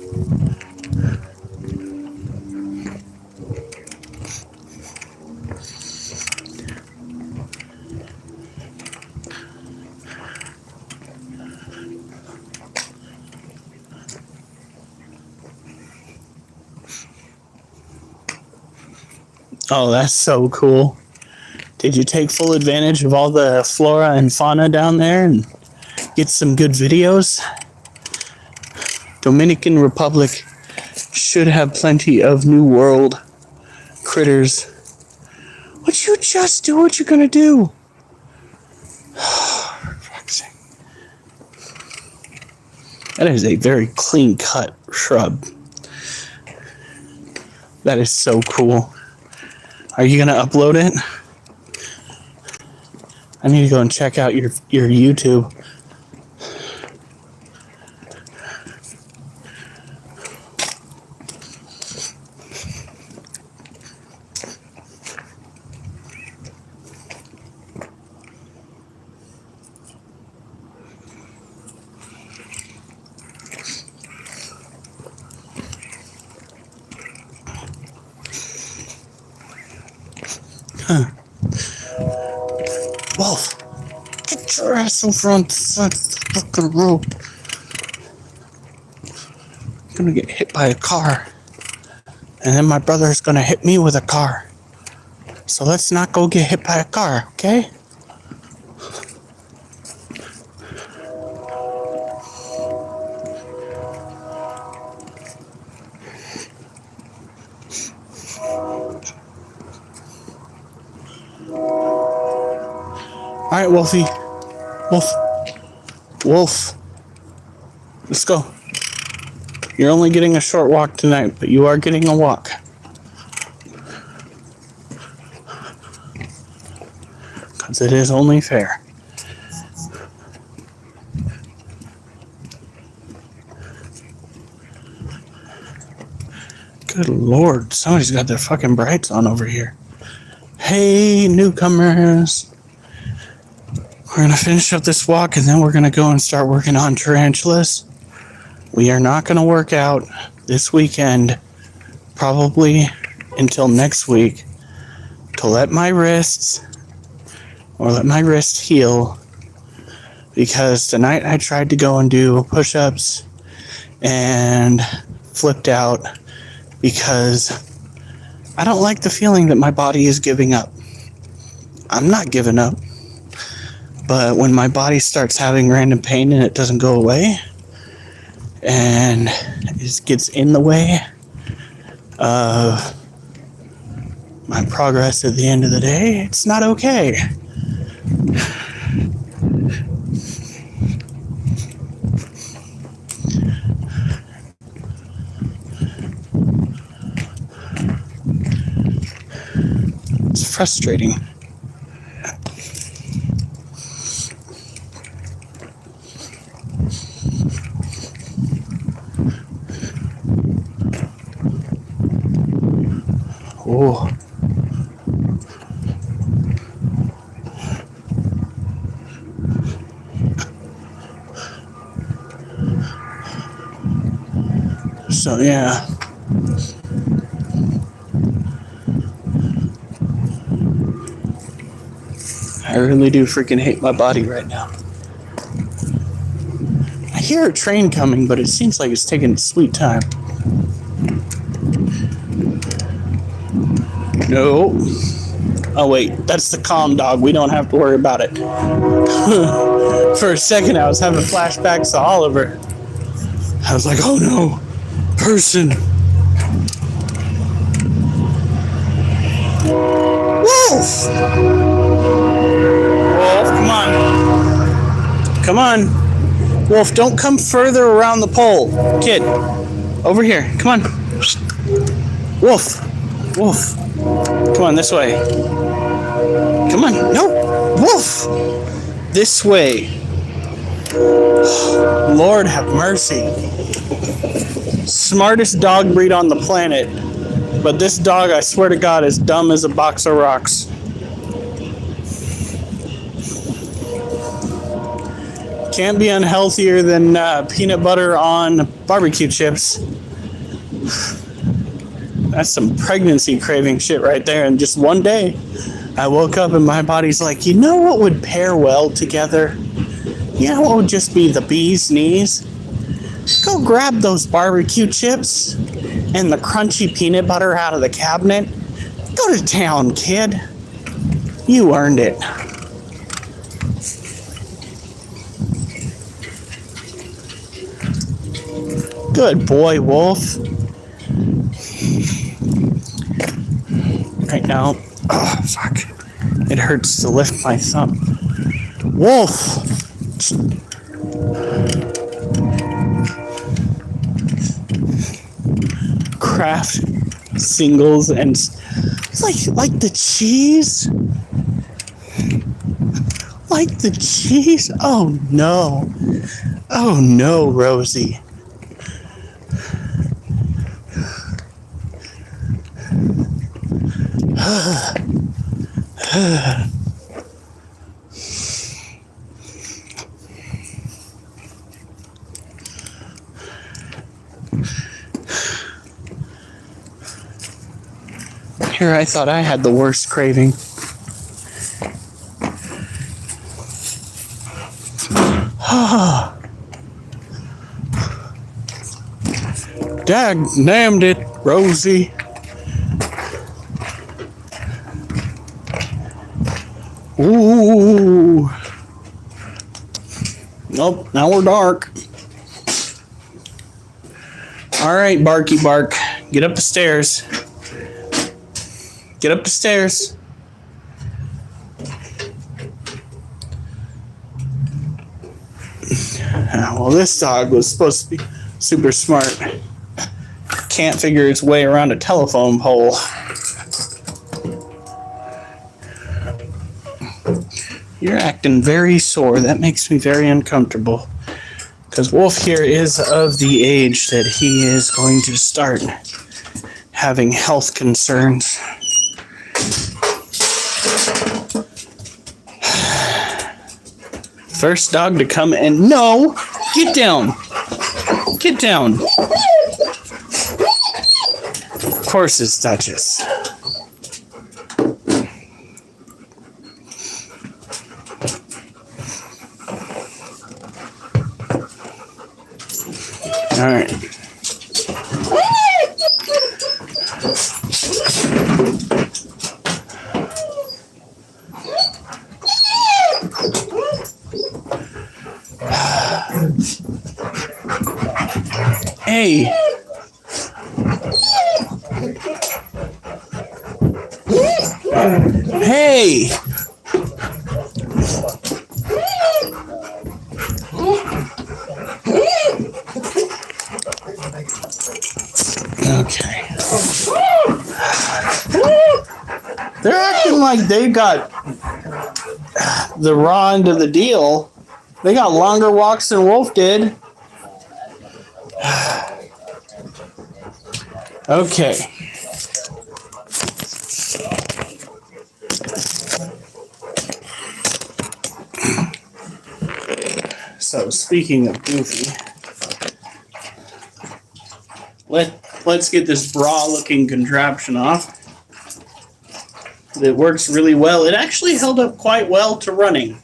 Oh, that's so cool. Did you take full advantage of all the flora and fauna down there and get some good videos? Dominican Republic should have plenty of New World critters. What'd you just do? What you gonna do? That is a very clean cut shrub. That is so cool. Are you gonna upload it? I need to go and check out your YouTube. Huh. Wolf, get your ass over on the side of the fucking road. I'm gonna get hit by a car. And then my brother's gonna hit me with a car. So let's not go get hit by a car, okay? Alright, Wolfie. Wolf. Let's go. You're only getting a short walk tonight, but you are getting a walk. Because it is only fair. Good Lord, somebody's got their fucking brights on over here. Hey, newcomers. We're going to finish up this walk and then we're going to go and start working on tarantulas. We are not going to work out this weekend, probably until next week, to let my wrists heal, because tonight I tried to go and do push-ups and flipped out because I don't like the feeling that my body is giving up. I'm not giving up, but when my body starts having random pain and it doesn't go away, and it gets in the way, My progress at the end of the day, it's not okay. It's frustrating. Oh. So, yeah. I really do freaking hate my body right now. I hear a train coming, but it seems like it's taking its sweet time. No. Oh, wait. That's the calm dog. We don't have to worry about it. For a second, I was having flashbacks to Oliver. I was like, oh no. Person. Wolf! Wolf, come on. Come on. Wolf, don't come further around the pole. Kid, over here. Come on. Wolf. Wolf. Come on, this way. Come on. No. Wolf. This way. Lord have mercy. Smartest dog breed on the planet. But this dog, I swear to God, is dumb as a box of rocks. Can't be unhealthier than peanut butter on barbecue chips. That's some pregnancy craving shit right there. And just one day, I woke up and my body's like, you know what would pair well together? You know what would just be the bee's knees? Go grab those barbecue chips and the crunchy peanut butter out of the cabinet. Go to town, kid. You earned it. Good boy, Wolf. Right now, oh, fuck. It hurts to lift my thumb. Wolf! Kraft singles and like the cheese. Like the cheese. Oh no. Oh no, Rosie. Here I thought I had the worst craving. Dag damned it, Rosie. Ooh. Nope, now we're dark. All right, Barky Bark, get up the stairs. Get up the stairs. Well, this dog was supposed to be super smart. Can't figure its way around a telephone pole. You're acting very sore. That makes me very uncomfortable. Because Wolf here is of the age that he is going to start having health concerns. First dog to come and no! Get down! Get down! Of course it's Duchess. Alright. Hey. Hey! Okay. They're acting like they got the raw end of the deal. They got longer walks than Wolf did. Okay. So speaking of Goofy, let's get this bra-looking contraption off. That works really well. It actually held up quite well to running.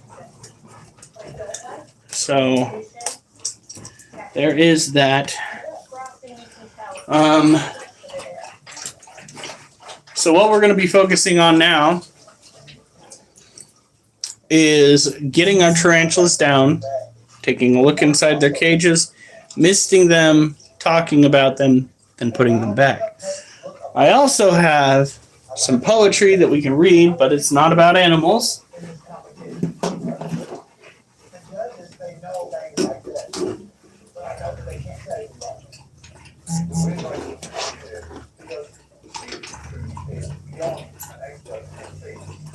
So there is that. So what we're going to be focusing on now is getting our tarantulas down, taking a look inside their cages, misting them, talking about them, then putting them back. I also have some poetry that we can read, but it's not about animals.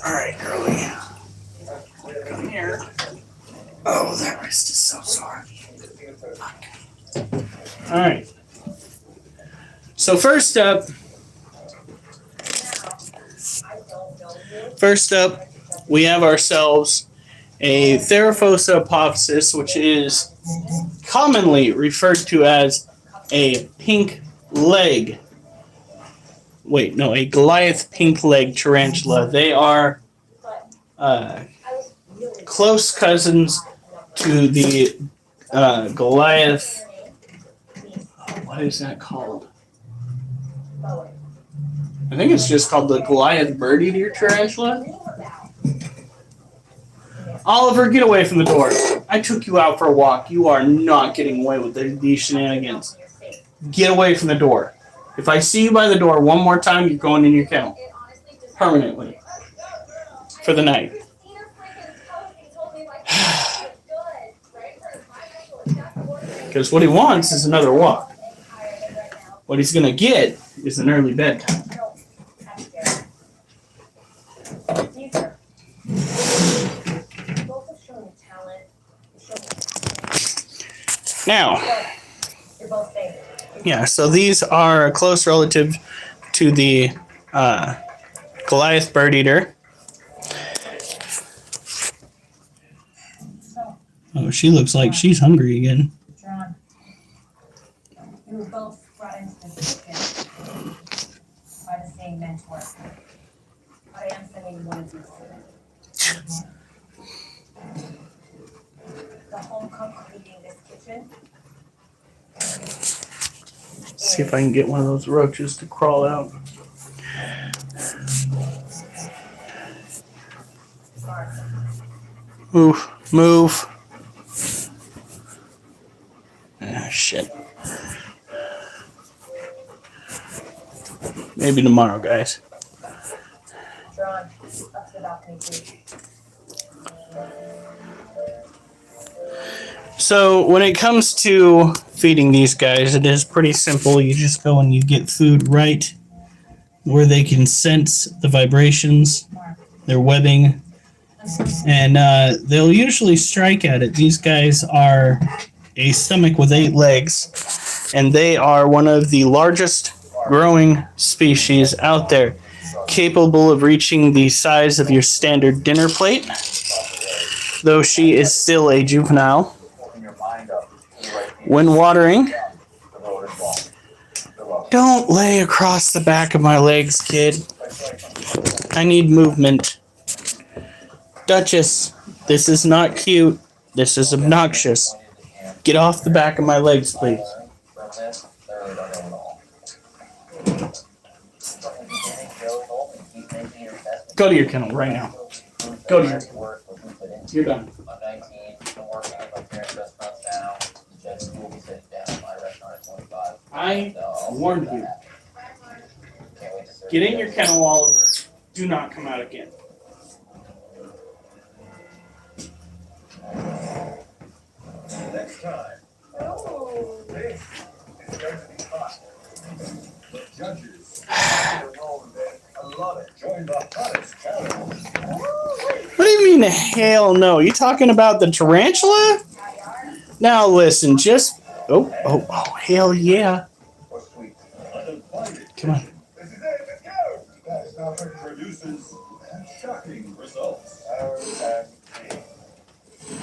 All right, girlie. Come here. Oh, that wrist is so sore. All right. So first up, we have ourselves a Theraphosa apophysis, which is commonly referred to as a pink leg. Wait, no, a Goliath pink leg tarantula. They are close cousins to the Goliath. What is that called? I think it's just called the Goliath bird-eater tarantula. Oliver, get away from the door. I took you out for a walk. You are not getting away with these shenanigans. Get away from the door. If I see you by the door one more time, you're going in your kennel. Permanently. For the night. Because what he wants is another walk. What he's going to get is an early bedtime. Now, yeah, so these are a close relative to the Goliath bird eater. Oh, she looks like she's hungry again. John, you were both brought into the kitchen by the same mentor. I am sending one of you to the home cook cleaning this kitchen. See if I can get one of those roaches to crawl out. Move. Ah, shit. Maybe tomorrow, guys. John, up to the balcony, please. So when it comes to feeding these guys, it is pretty simple. You just go and you get food right where they can sense the vibrations, their webbing, and they'll usually strike at it. These guys are a stomach with 8 legs, and they are one of the largest growing species out there, capable of reaching the size of your standard dinner plate, though she is still a juvenile. When watering, don't lay across the back of my legs, kid. I need movement. Duchess, this is not cute. This is obnoxious. Get off the back of my legs, please. Go to your kennel right now. Go to your kennel. You're done. I warned you. Get in your kennel, Oliver. do not come out again. Next time. Oh. This is going to be fun. The judges. I love it. Join the hottest challenge. What do you mean, hell no? You talking about the tarantula? Now listen, just... Oh, hell yeah. Or sweet. Undivided. Come on. This is it. Let's go. That is now produces shocking results.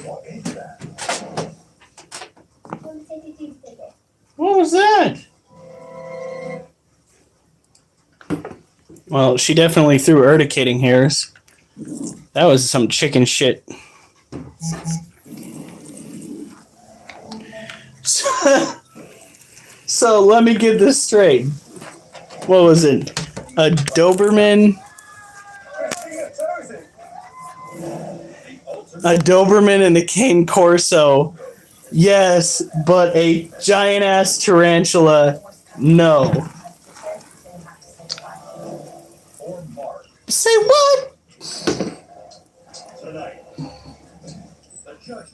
What is that? What was that? Well, she definitely threw urticating hairs. That was some chicken shit. So let me get this straight. What was it? A Doberman? A Doberman and a Cane Corso. Yes, but a giant ass tarantula. No. Say what? Tonight, the judges.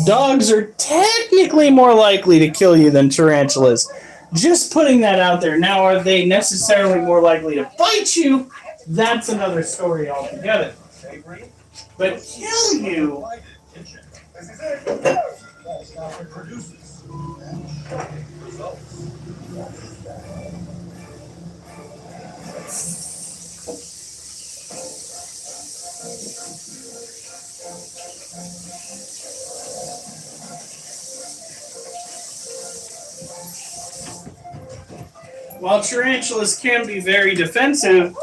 Dogs are technically more likely to kill you than tarantulas. Just putting that out there. Now, are they necessarily more likely to bite you? That's another story altogether. But kill you? This is it. That's now it produces shocking results. While tarantulas can be very defensive,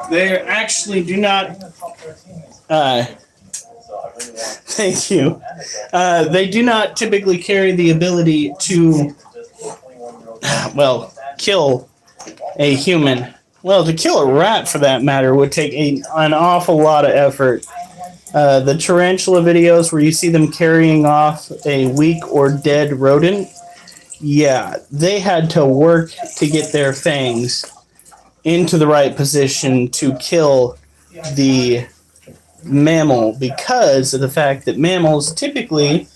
they actually do not. Thank you. They do not typically carry the ability to, well, kill a human. Well, to kill a rat, for that matter, would take an awful lot of effort. The tarantula videos where you see them carrying off a weak or dead rodent, yeah, they had to work to get their fangs into the right position to kill the mammal, because of the fact that mammals typically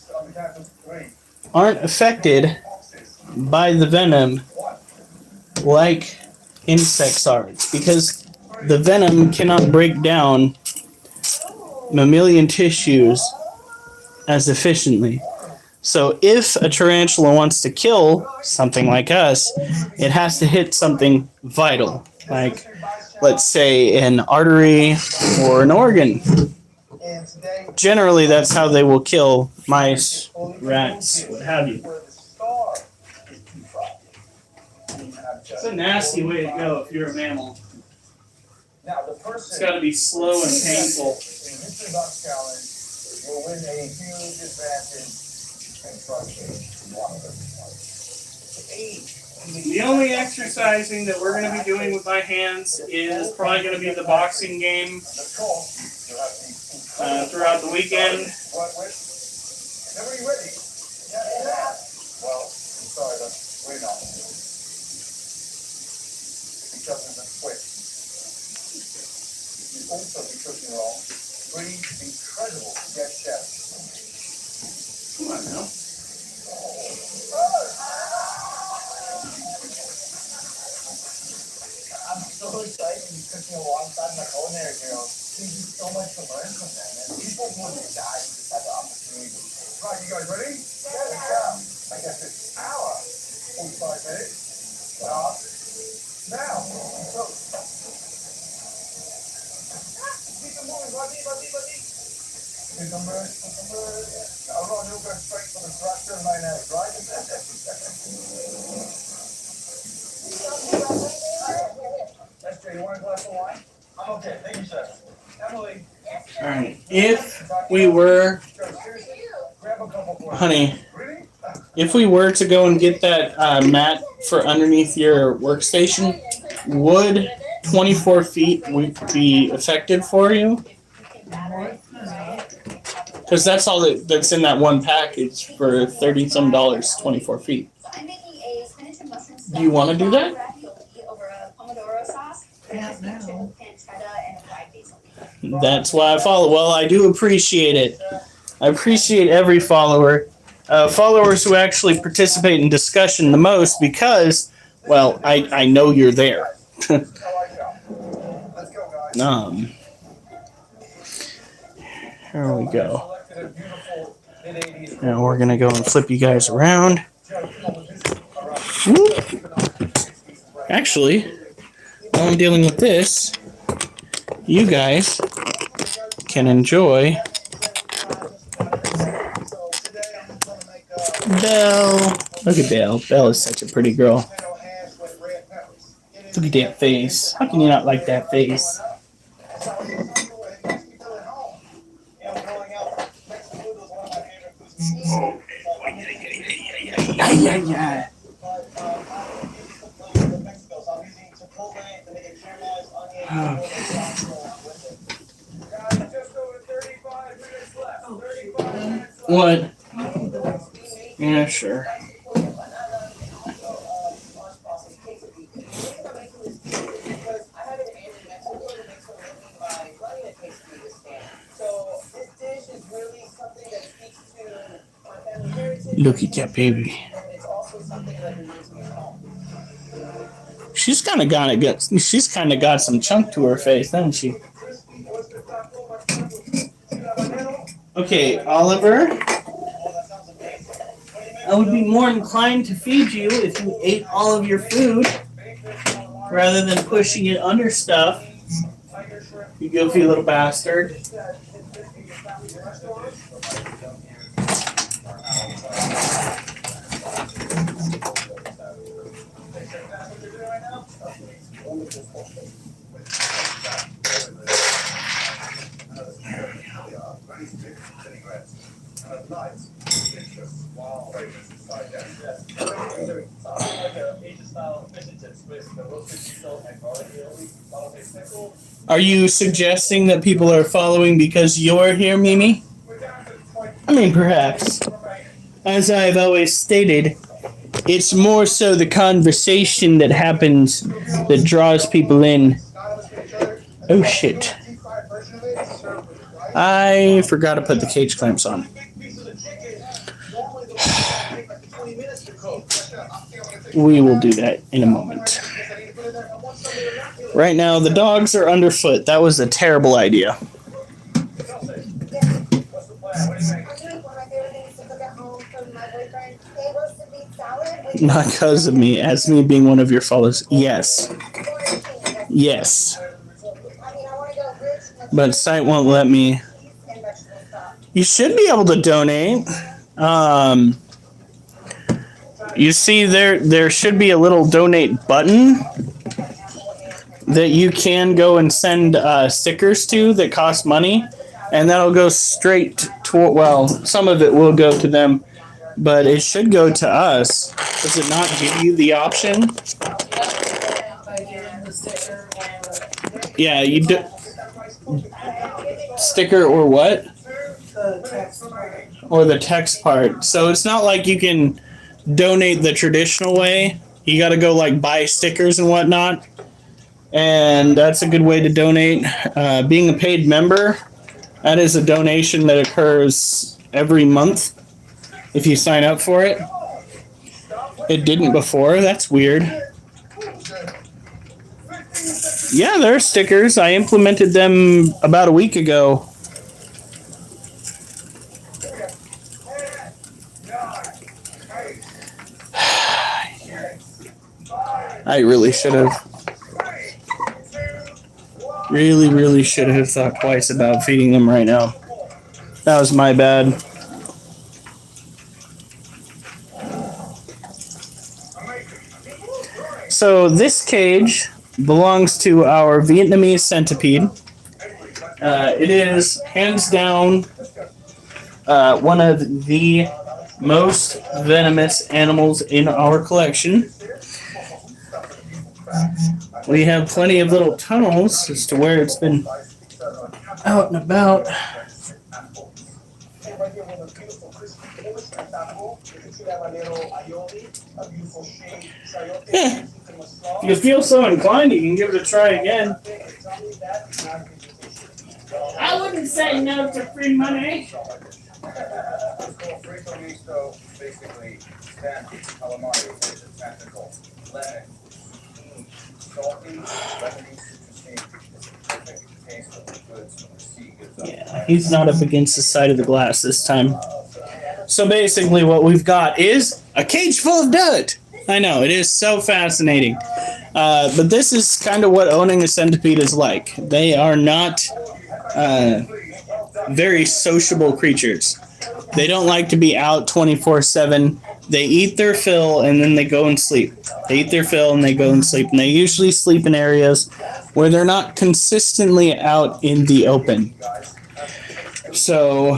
aren't affected by the venom like insects are, because the venom cannot break down mammalian tissues as efficiently. So if a tarantula wants to kill something like us, it has to hit something vital, like, let's say, an artery or an organ. Generally, that's how they will kill mice, rats, what have you. It's a nasty way to go if you're a mammal. It's got to be slow and painful. Will win a huge advantage and trust me, one of them. The only exercising that we're going to be doing with my hands is probably going to be the boxing game throughout the weekend. Never you ready? Yeah. Well, I'm sorry, but we're not. Because of the twist. You also be cooking wrong. 3 incredible guest chefs. Come on now. I'm so excited to be cooking alongside my culinary heroes. There's just so much to learn from them, and people want to die to just have the opportunity. Right, you guys ready? Yeah. I guess it's hour, 45 minutes. Now, so. Cucumber. I'll run over straight from the tractor and mayonnaise, right? SJ, you want a glass of wine? I'm okay, thank you, sir. Emily. All right. If we were, honey, if we were to go and get that mat for underneath your workstation, would 24 feet be effective for you? Because that's all that's in that one package for $30-some, 24 feet. Do you want to do that? Pomodoro sauce, just mention pancetta and fried basil. That's why I follow. Well, I do appreciate it. I appreciate every follower. Followers who actually participate in discussion the most because, well, I know you're there. Here we go. Now we're going to go and flip you guys around. Whoop. Actually, while I'm dealing with this, you guys can enjoy Belle. Look at Belle. Belle is such a pretty girl. Look at that face. How can you not like that face? Yeah. What? Yeah, sure. Look at that baby. She's kind of got some chunk to her face, doesn't she? Okay, Oliver. I would be more inclined to feed you if you ate all of your food rather than pushing it under stuff. You goofy little bastard. Are you suggesting that people are following because you're here, Mimi? I mean, perhaps. As I've always stated, it's more so the conversation that happens that draws people in. Oh, shit. I forgot to put the cage clamps on. We will do that in a moment. Right now, the dogs are underfoot. That was a terrible idea. Not because of me, as me being one of your followers. Yes. Yes. But site won't let me. You should be able to donate. You see there should be a little donate button that you can go and send stickers to that cost money, and that'll go straight to, well, some of it will go to them, but it should go to us. Does it not give you the option? Yeah, you do. Sticker or what? Or the text part. So it's not like you can donate the traditional way. You got to go like buy stickers and whatnot. And that's a good way to donate. Being a paid member, that is a donation that occurs every month if you sign up for it. It didn't before. That's weird. Yeah, there are stickers. I implemented them about a week ago. I really should have. Really should have thought twice about feeding them right now. That was my bad. So this cage belongs to our Vietnamese centipede. It is hands down one of the most venomous animals in our collection. We have plenty of little tunnels as to where it's been out and about. Yeah. If you feel so inclined, you can give it a try again. I wouldn't say no to free money. Basically, calamari is a technical lemon, salty, lemony, citrusy. It's a perfect taste of the goods from the sea. Yeah, he's not up against the side of the glass this time. So basically, what we've got is a cage full of dirt. I know, it is so fascinating. But this is kind of what owning a centipede is like. They are not very sociable creatures. They don't like to be out 24/7. They eat their fill and then they go and sleep. They eat their fill and they go and sleep. And they usually sleep in areas where they're not consistently out in the open. So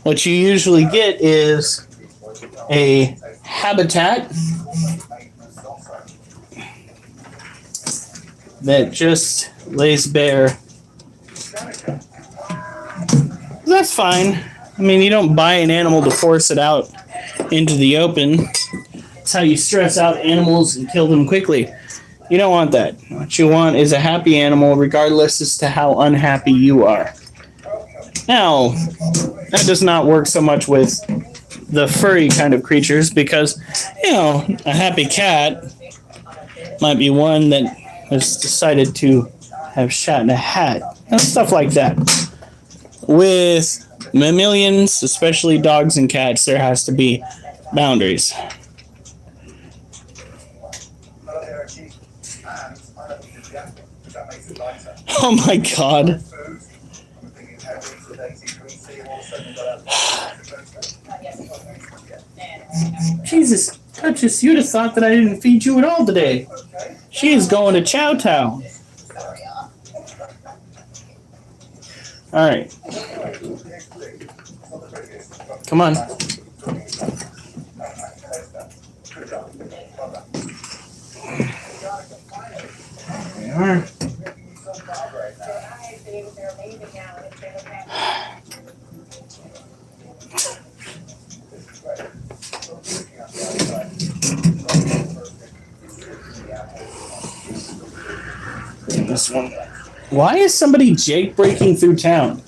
what you usually get is a habitat that just lays bare. That's fine. I mean, you don't buy an animal to force it out into the open. That's how you stress out animals and kill them quickly. You don't want that. What you want is a happy animal, regardless as to how unhappy you are. Now, that does not work so much with the furry kind of creatures because, a happy cat might be one that has decided to have shat in a hat and stuff like that. With mammalians, especially dogs and cats, there has to be boundaries. Oh my god. Jesus, Duchess, you'd have thought that I didn't feed you at all today. She is going to Chow Town. Alright. Come on. There we are. This one. Why is somebody Jake breaking through town?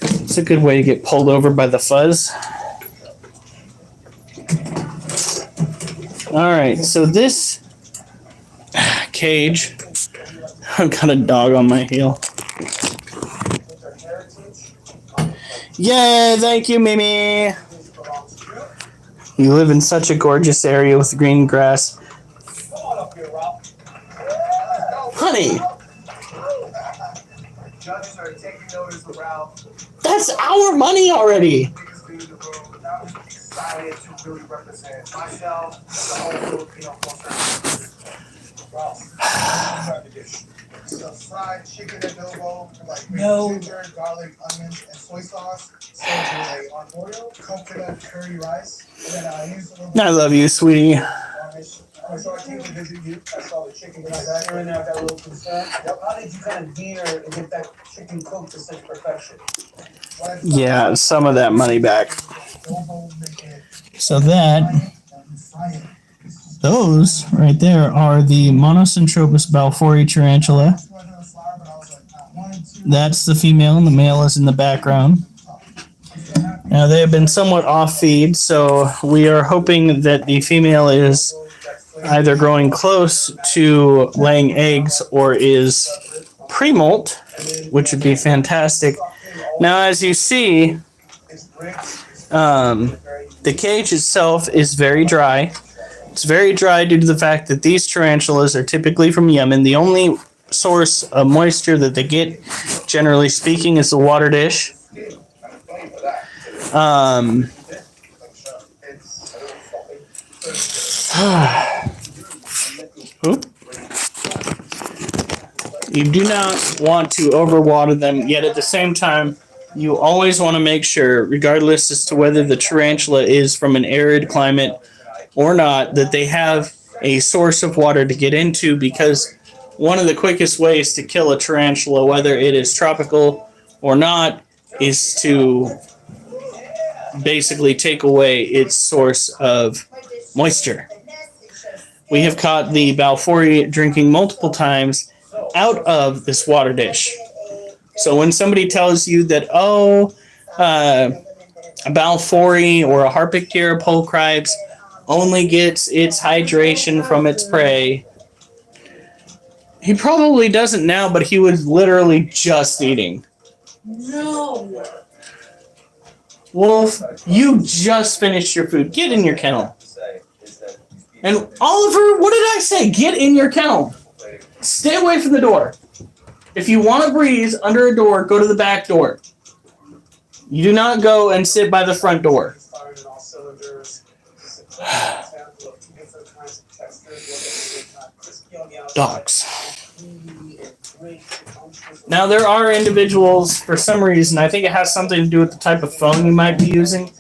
It's a good way to get pulled over by the fuzz. Alright, so this cage. I've got a dog on my heel. Yay, thank you, Mimi. You live in such a gorgeous area with green grass. Honey! That's our money already! Fried chicken adobo, No. ginger, garlic, onions, and soy sauce. On Oreo, coconut curry rice. And then I use a little bit I love you, sweetie. So I came to visit you. I saw the chicken that I had. And I got a little concerned. Yep. How did you kind of veer and get that chicken cooked to such perfection? Yeah, some of that money back. So those right there are the Monocentropus balfouri tarantula. That's the female and the male is in the background. Now they have been somewhat off feed, so we are hoping that the female is either growing close to laying eggs or is pre-molt, which would be fantastic. Now, as you see, the cage itself is very dry. It's very dry due to the fact that these tarantulas are typically from Yemen. The only source of moisture that they get, generally speaking, is the water dish. You do not want to overwater them, yet at the same time, you always want to make sure, regardless as to whether the tarantula is from an arid climate or not, that they have a source of water to get into, because one of the quickest ways to kill a tarantula, whether it is tropical or not, is to basically take away its source of moisture. We have caught the Balfouri drinking multiple times out of this water dish. So when somebody tells you that, a Balfouri or a Harpictera pulchripes only gets its hydration from its prey, he probably doesn't now, but he was literally just eating. No. Wolf, you just finished your food. Get in your kennel. And Oliver, what did I say? Get in your kennel. Stay away from the door. If you want to breathe under a door, go to the back door. You do not go and sit by the front door. Dogs. Now, there are individuals, for some reason, I think it has something to do with the type of phone you might be using,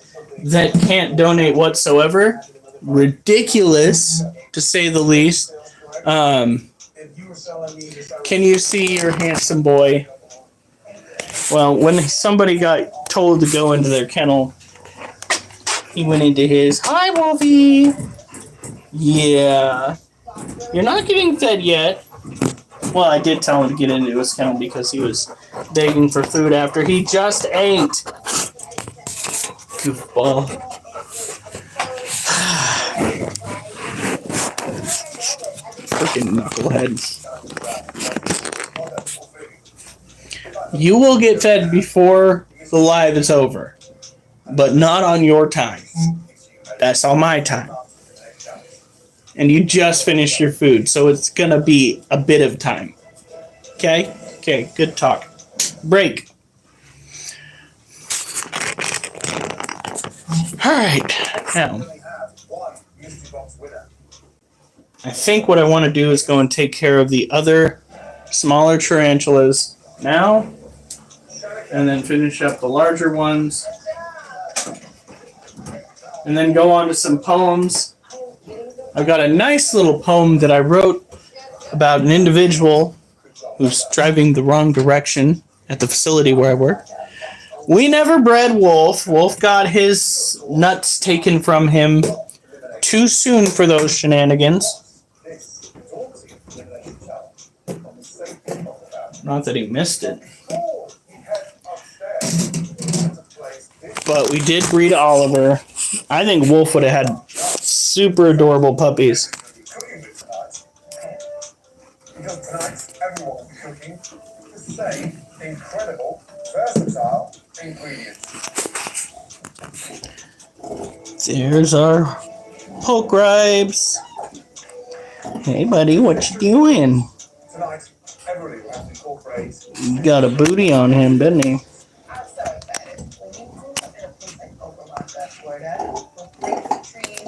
that can't donate whatsoever. Ridiculous, to say the least. Can you see your handsome boy? Well, when somebody got told to go into their kennel, he went into his. Hi, Wolfie. Yeah. You're not getting fed yet. Well, I did tell him to get into his kennel because he was begging for food after he just ate. Goofball. Freaking knuckleheads. You will get fed before the live is over, but not on your time. That's on my time. And you just finished your food, so it's going to be a bit of time. Okay? Okay, good talk. Break. Alright, now, I think what I want to do is go and take care of the other smaller tarantulas now, and then finish up the larger ones, and then go on to some poems. I've got a nice little poem that I wrote about an individual who's driving the wrong direction at the facility where I work. We never bred Wolf. Wolf got his nuts taken from him too soon for those shenanigans. Not that he missed it. But we did breed Oliver. I think Wolf would have had super adorable puppies. Because tonight, everyone will be cooking the same incredible, versatile ingredients. There's our pork ribs. Hey, buddy, what you doing? Tonight, everybody will have to incorporate. You got a booty on him, didn't he? I'm so excited. When we grew up in a place like Okalaka, Florida, with grapefruit trees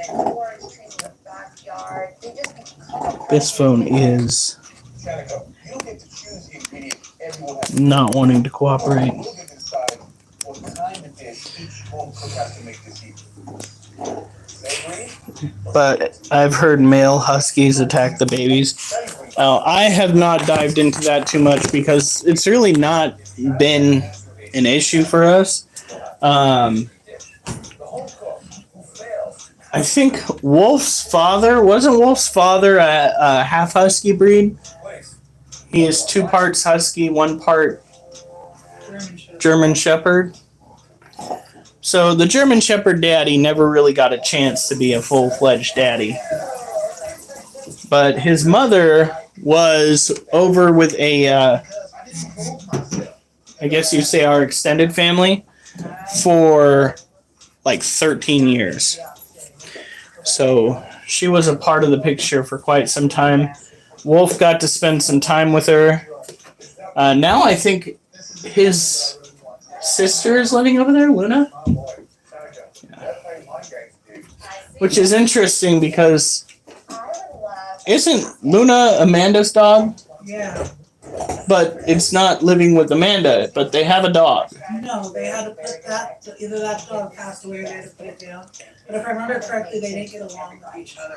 and orange trees in the backyard, they just become This phone is Shanika, you get to choose the ingredient everyone has. not wanting to cooperate. You'll get to decide what kind of dish each home cook has to make this evening. Savory? But I've heard male huskies attack the babies. I have not dived into that too much because it's really not been an issue for us. I think wasn't Wolf's father a half husky breed? He is 2 parts husky, 1 part German Shepherd. So the German Shepherd daddy never really got a chance to be a full-fledged daddy. But his mother was over with I guess you'd say our extended family, for like 13 years. So she was a part of the picture for quite some time. Wolf got to spend some time with her. Now I think his sister is living over there, Luna? Yeah. Which is interesting because isn't Luna Amanda's dog? Yeah. But it's not living with Amanda, but they have a dog. No, they had to put that, either that dog passed away or they had to put it down. But if I remember correctly, they didn't get along with each other.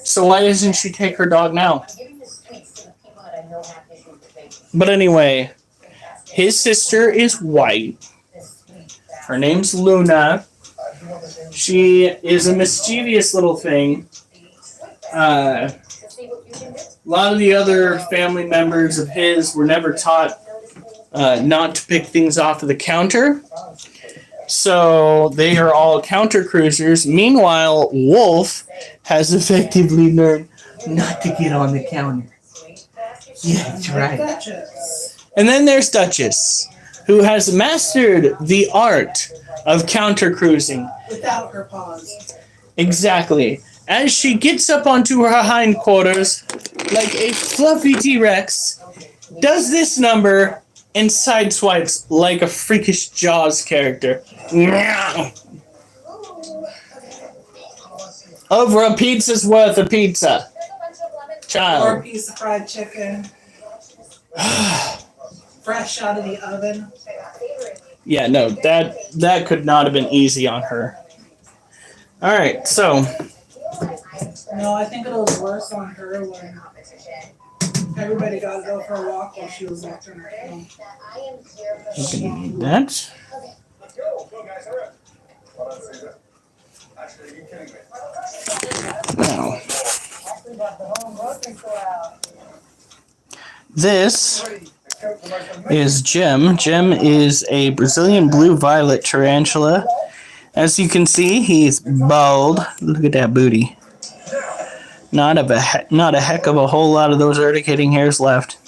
So why doesn't she take her dog now? giving the sweets to the people that I know have issues with babies. But anyway, His sister is white. Her name's Luna. She is a mischievous little thing. A lot of the other family members of his were never taught not to pick things off of the counter. So they are all counter cruisers. Meanwhile, Wolf has effectively learned not to get on the counter. Yeah, that's right. Duchess. And then there's Duchess, who has mastered the art of counter cruising. Without her paws. Exactly. As she gets up onto her hindquarters like a fluffy T-Rex, does this number and sideswipes like a freakish Jaws character. Over a pizza's worth of pizza. Or a Child. piece of fried chicken. Fresh out of the oven. Yeah, no, that could not have been easy on her. Alright, so No, I think it was worse on her when everybody got to go for a walk while she was watching her film. I'm gonna need that. Go, guys, hurry up. Hold on, Caesar. Actually, are you kidding me? Now, this is Jim. Jim is a Brazilian blue violet tarantula. As you can see, he's bald. Look at that booty. Not a heck of a whole lot of those urticating hairs left.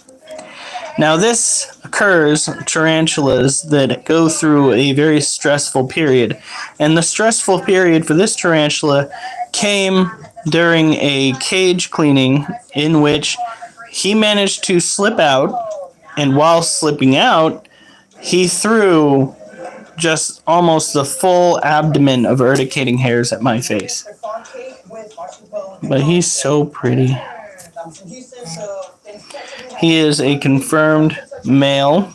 Now this occurs tarantulas that go through a very stressful period. And the stressful period for this tarantula came during a cage cleaning in which he managed to slip out, and while slipping out, he threw just almost the full abdomen of urticating hairs at my face. But he's so pretty. He is a confirmed male.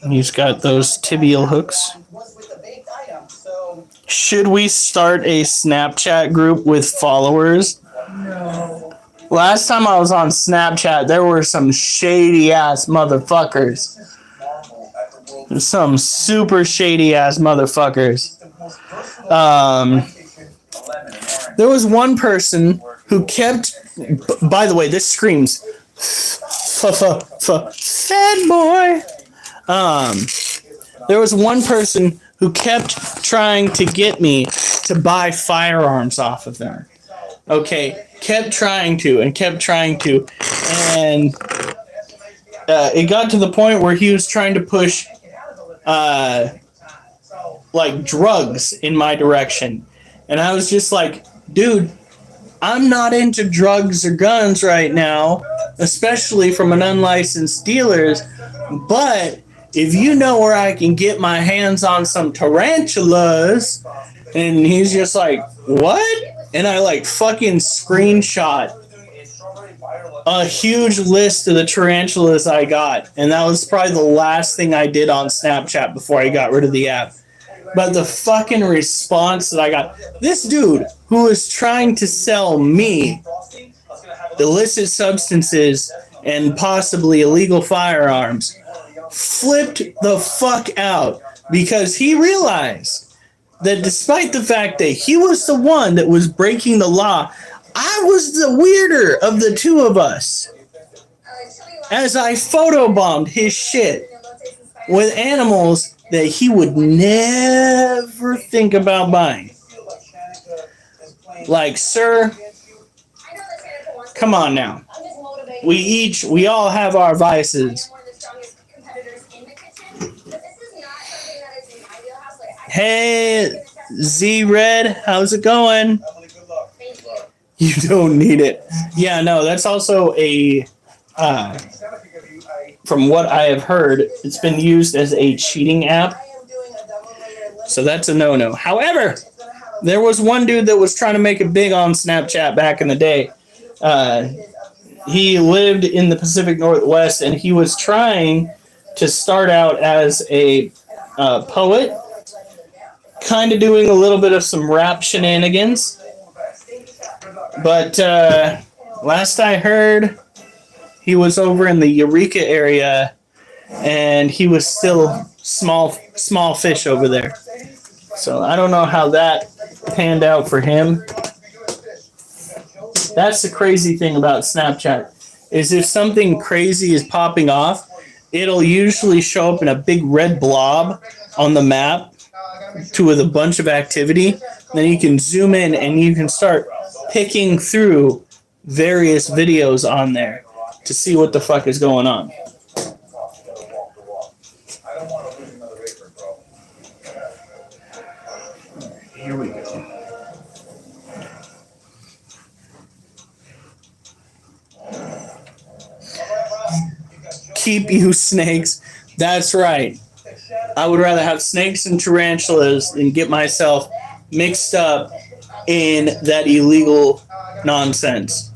He's got those tibial hooks. Should we start a Snapchat group with followers? No. Last time I was on Snapchat, there were some shady ass motherfuckers. Some super shady ass motherfuckers. There was one person who kept. By the way, this screams fat boy. There was one person who kept trying to get me to buy firearms off of them. Okay, kept trying to, and it got to the point where he was trying to push like drugs in my direction, and I was just like, dude, I'm not into drugs or guns right now, especially from an unlicensed dealers, but if you know where I can get my hands on some tarantulas. And he's just like, what? And I like fucking screenshot a huge list of the tarantulas I got. And that was probably the last thing I did on Snapchat before I got rid of the app. But the fucking response that I got, this dude who was trying to sell me illicit substances and possibly illegal firearms flipped the fuck out because he realized that despite the fact that he was the one that was breaking the law, I was the weirder of the two of us. As I photobombed his shit with animals that he would never think about buying. Like, sir, come on now. We all have our vices. Hey, Z-Red, how's it going? You don't need it. Yeah, no, that's also a, from what I have heard, it's been used as a cheating app. So that's a no-no. However, there was one dude that was trying to make it big on Snapchat back in the day. He lived in the Pacific Northwest, and he was trying to start out as a poet, kind of doing a little bit of some rap shenanigans. But last I heard, he was over in the Eureka area, and he was still small fish over there. So I don't know how that panned out for him. That's the crazy thing about Snapchat, is if something crazy is popping off, it'll usually show up in a big red blob on the map with a bunch of activity. Then you can zoom in and you can start picking through various videos on there to see what the fuck is going on. Here we go. Keep you snakes. That's right. I would rather have snakes and tarantulas than get myself mixed up in that illegal nonsense.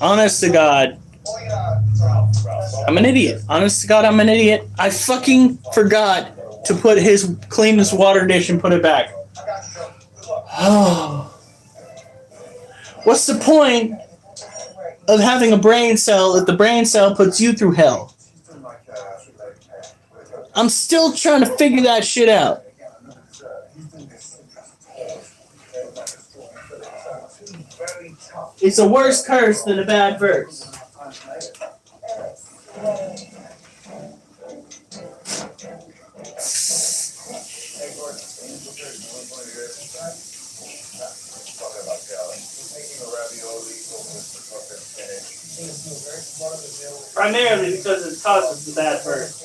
Honest to God, I'm an idiot. Honest to God, I'm an idiot. I fucking forgot to clean his water dish and put it back. Oh. What's the point of having a brain cell if the brain cell puts you through hell? I'm still trying to figure that shit out. It's a worse curse than a bad verse. Primarily because it causes the bad verse.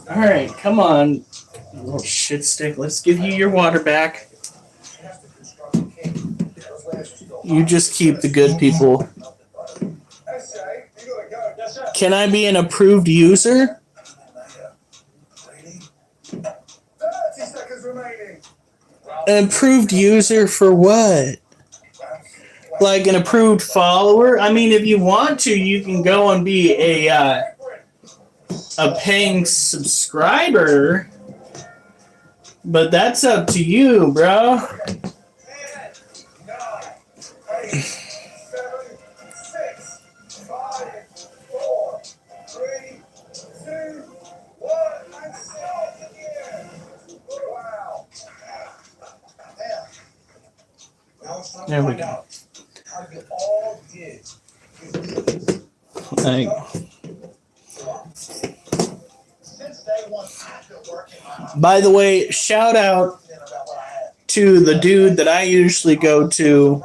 Alright, come on, little shit stick. Let's give you your water back. You just keep the good people. Can I be an approved user? An approved user for what? Like an approved follower? I mean, if you want to, you can go and be a paying subscriber, but that's up to you, bro. There we go. Like, by the way, shout out to the dude that I usually go to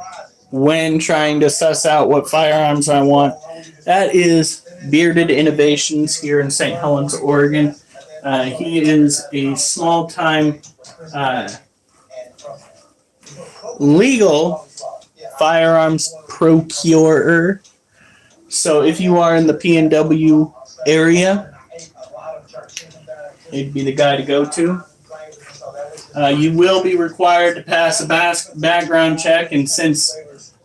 when trying to suss out what firearms I want. That is Bearded Innovations here in St. Helens, Oregon. He is a small-time legal firearms procurer. So if you are in the PNW area, he'd be the guy to go to. You will be required to pass a background check, and since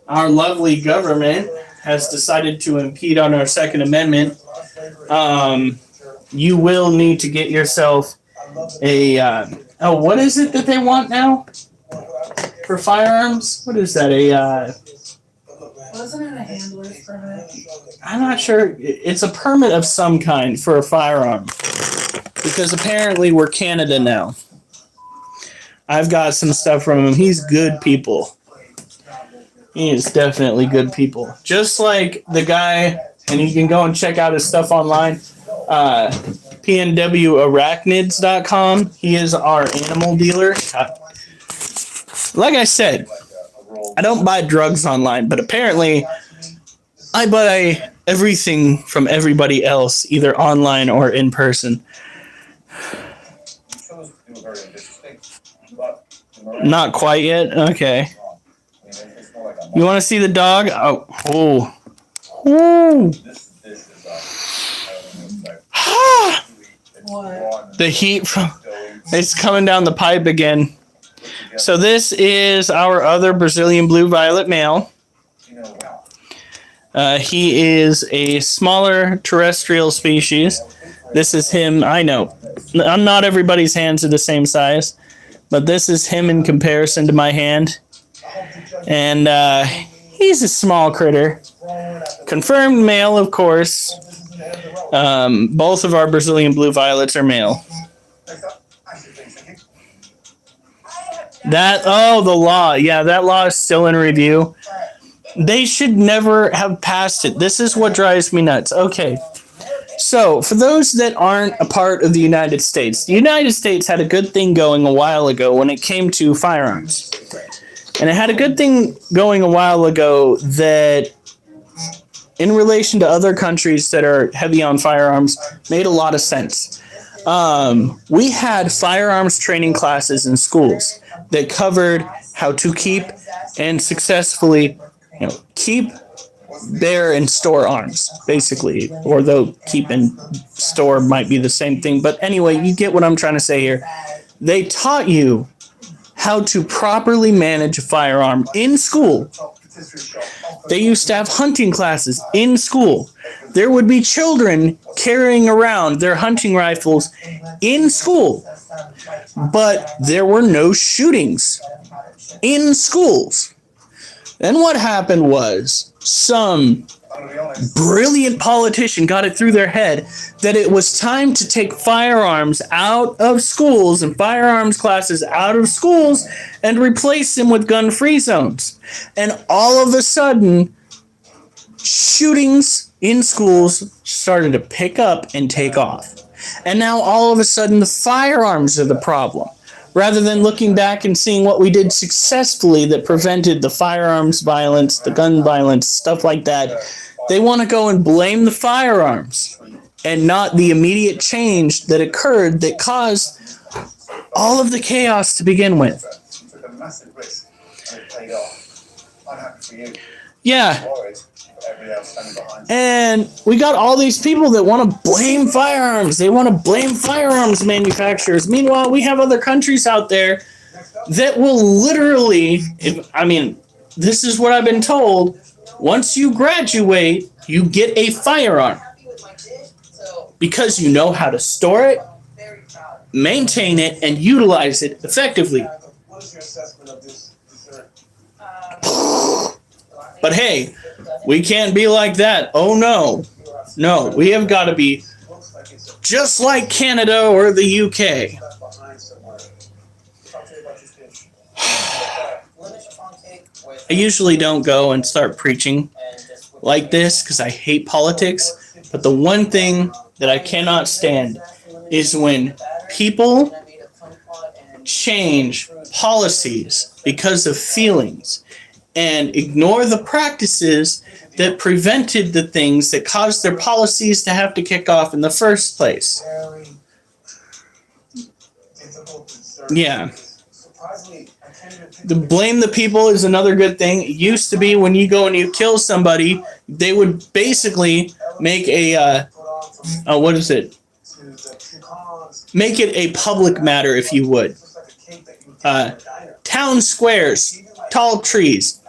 our lovely government has decided to impede on our Second Amendment, you will need to get yourself a what is it that they want now for firearms? What is that? Wasn't it a handler's permit? I'm not sure. It's a permit of some kind for a firearm, because apparently we're Canada now. I've got some stuff from him. He's good people. He is definitely good people. Just like the guy, and you can go and check out his stuff online, pnwarachnids.com. He is our animal dealer. Like I said, I don't buy drugs online, but apparently I buy everything from everybody else, either online or in person. Not quite yet? Okay. You want to see the dog? Oh. What? The heat from it's coming down the pipe again. So this is our other Brazilian blue violet male. He is a smaller terrestrial species. This is him. I know. Not everybody's hands are the same size, but this is him in comparison to my hand. And he's a small critter. Confirmed male, of course. Both of our Brazilian blue violets are male. The law. Yeah, that law is still in review. They should never have passed it. This is what drives me nuts. Okay. So, for those that aren't a part of the United States had a good thing going a while ago when it came to firearms. And it had a good thing going a while ago that, in relation to other countries that are heavy on firearms, made a lot of sense. We had firearms training classes in schools that covered how to keep and successfully, keep, bear, and store arms, basically. Or though keep and store might be the same thing. But anyway, you get what I'm trying to say here. They taught you how to properly manage a firearm in school. They used to have hunting classes in school. There would be children carrying around their hunting rifles in school. But there were no shootings in schools. Then what happened was some brilliant politician got it through their head that it was time to take firearms out of schools and firearms classes out of schools and replace them with gun-free zones. And all of a sudden, shootings in schools started to pick up and take off. And now all of a sudden, the firearms are the problem. Rather than looking back and seeing what we did successfully that prevented the firearms violence, the gun violence, stuff like that, they want to go and blame the firearms and not the immediate change that occurred that caused all of the chaos to begin with. Yeah. And we got all these people that want to blame firearms. They want to blame firearms manufacturers. Meanwhile, we have other countries out there that will literally, this is what I've been told, once you graduate, you get a firearm because you know how to store it, maintain it, and utilize it effectively. But hey, we can't be like that. Oh no. No, we have got to be just like Canada or the UK. I usually don't go and start preaching like this because I hate politics. But the one thing that I cannot stand is when people change policies because of feelings and ignore the practices that prevented the things that caused their policies to have to kick off in the first place. Yeah. To blame the people is another good thing. It used to be when you go and you kill somebody, they would basically make make it a public matter, if you would. Town squares, tall trees,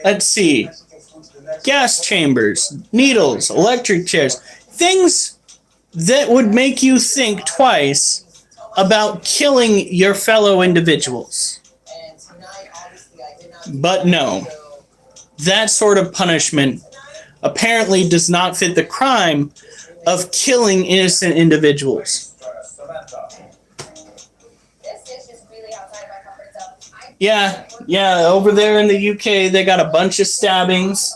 let's see, gas chambers, needles, electric chairs, things that would make you think twice about killing your fellow individuals. But no, that sort of punishment apparently does not fit the crime of killing innocent individuals. Yeah, over there in the UK, they got a bunch of stabbings.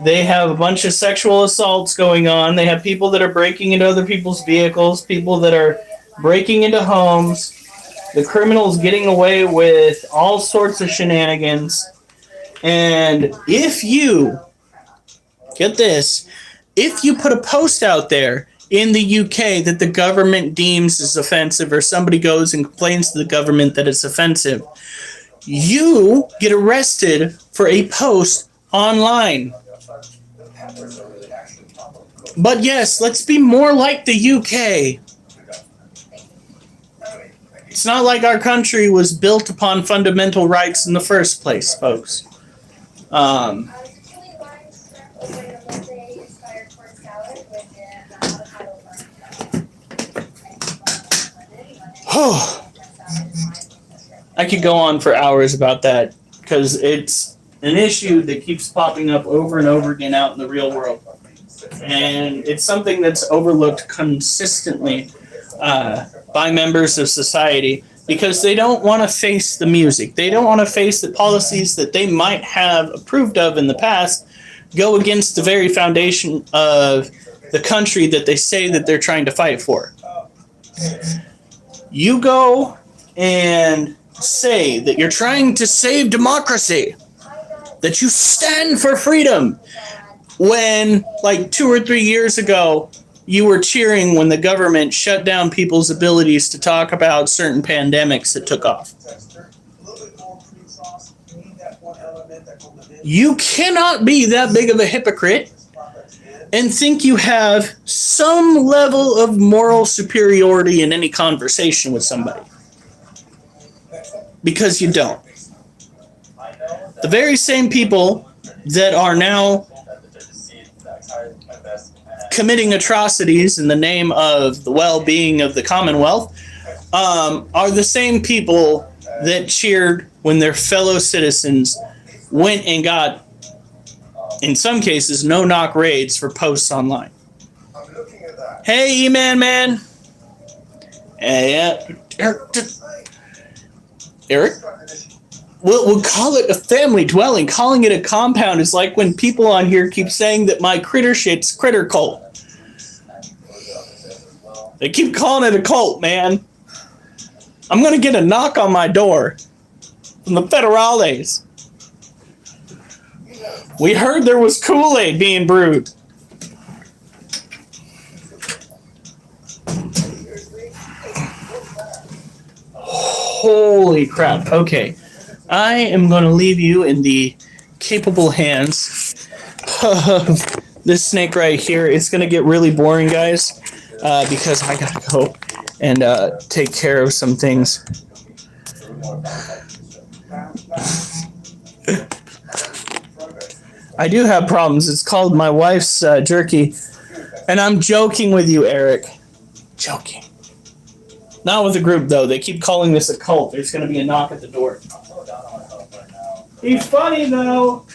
They have a bunch of sexual assaults going on. They have people that are breaking into other people's vehicles, people that are breaking into homes. The criminals getting away with all sorts of shenanigans. And if you, get this, if you put a post out there in the UK that the government deems is offensive, or somebody goes and complains to the government that it's offensive, you get arrested for a post online. But yes, let's be more like the UK. It's not like our country was built upon fundamental rights in the first place, folks. I could go on for hours about that because it's an issue that keeps popping up over and over again out in the real world. And it's something that's overlooked consistently by members of society because they don't want to face the music. They don't want to face the policies that they might have approved of in the past go against the very foundation of the country that they say that they're trying to fight for. You go and say that you're trying to save democracy, that you stand for freedom, when, like 2 or 3 years ago, you were cheering when the government shut down people's abilities to talk about certain pandemics that took off. You cannot be that big of a hypocrite and think you have some level of moral superiority in any conversation with somebody. Because you don't. The very same people that are now committing atrocities in the name of the well-being of the Commonwealth are the same people that cheered when their fellow citizens went and got, in some cases, no-knock raids for posts online. Hey, E-Man Man. Eric? We'll call it a family dwelling. Calling it a compound is like when people on here keep saying that my critter shit's critter cult. They keep calling it a cult, man. I'm going to get a knock on my door from the federales. We heard there was Kool-Aid being brewed. Holy crap. Okay. I am going to leave you in the capable hands of this snake right here. It's going to get really boring, guys, because I got to go and take care of some things. I do have problems. It's called my wife's jerky. And I'm joking with you, Eric. Joking. Not with the group, though. They keep calling this a cult. There's going to be a knock at the door. He's funny, though.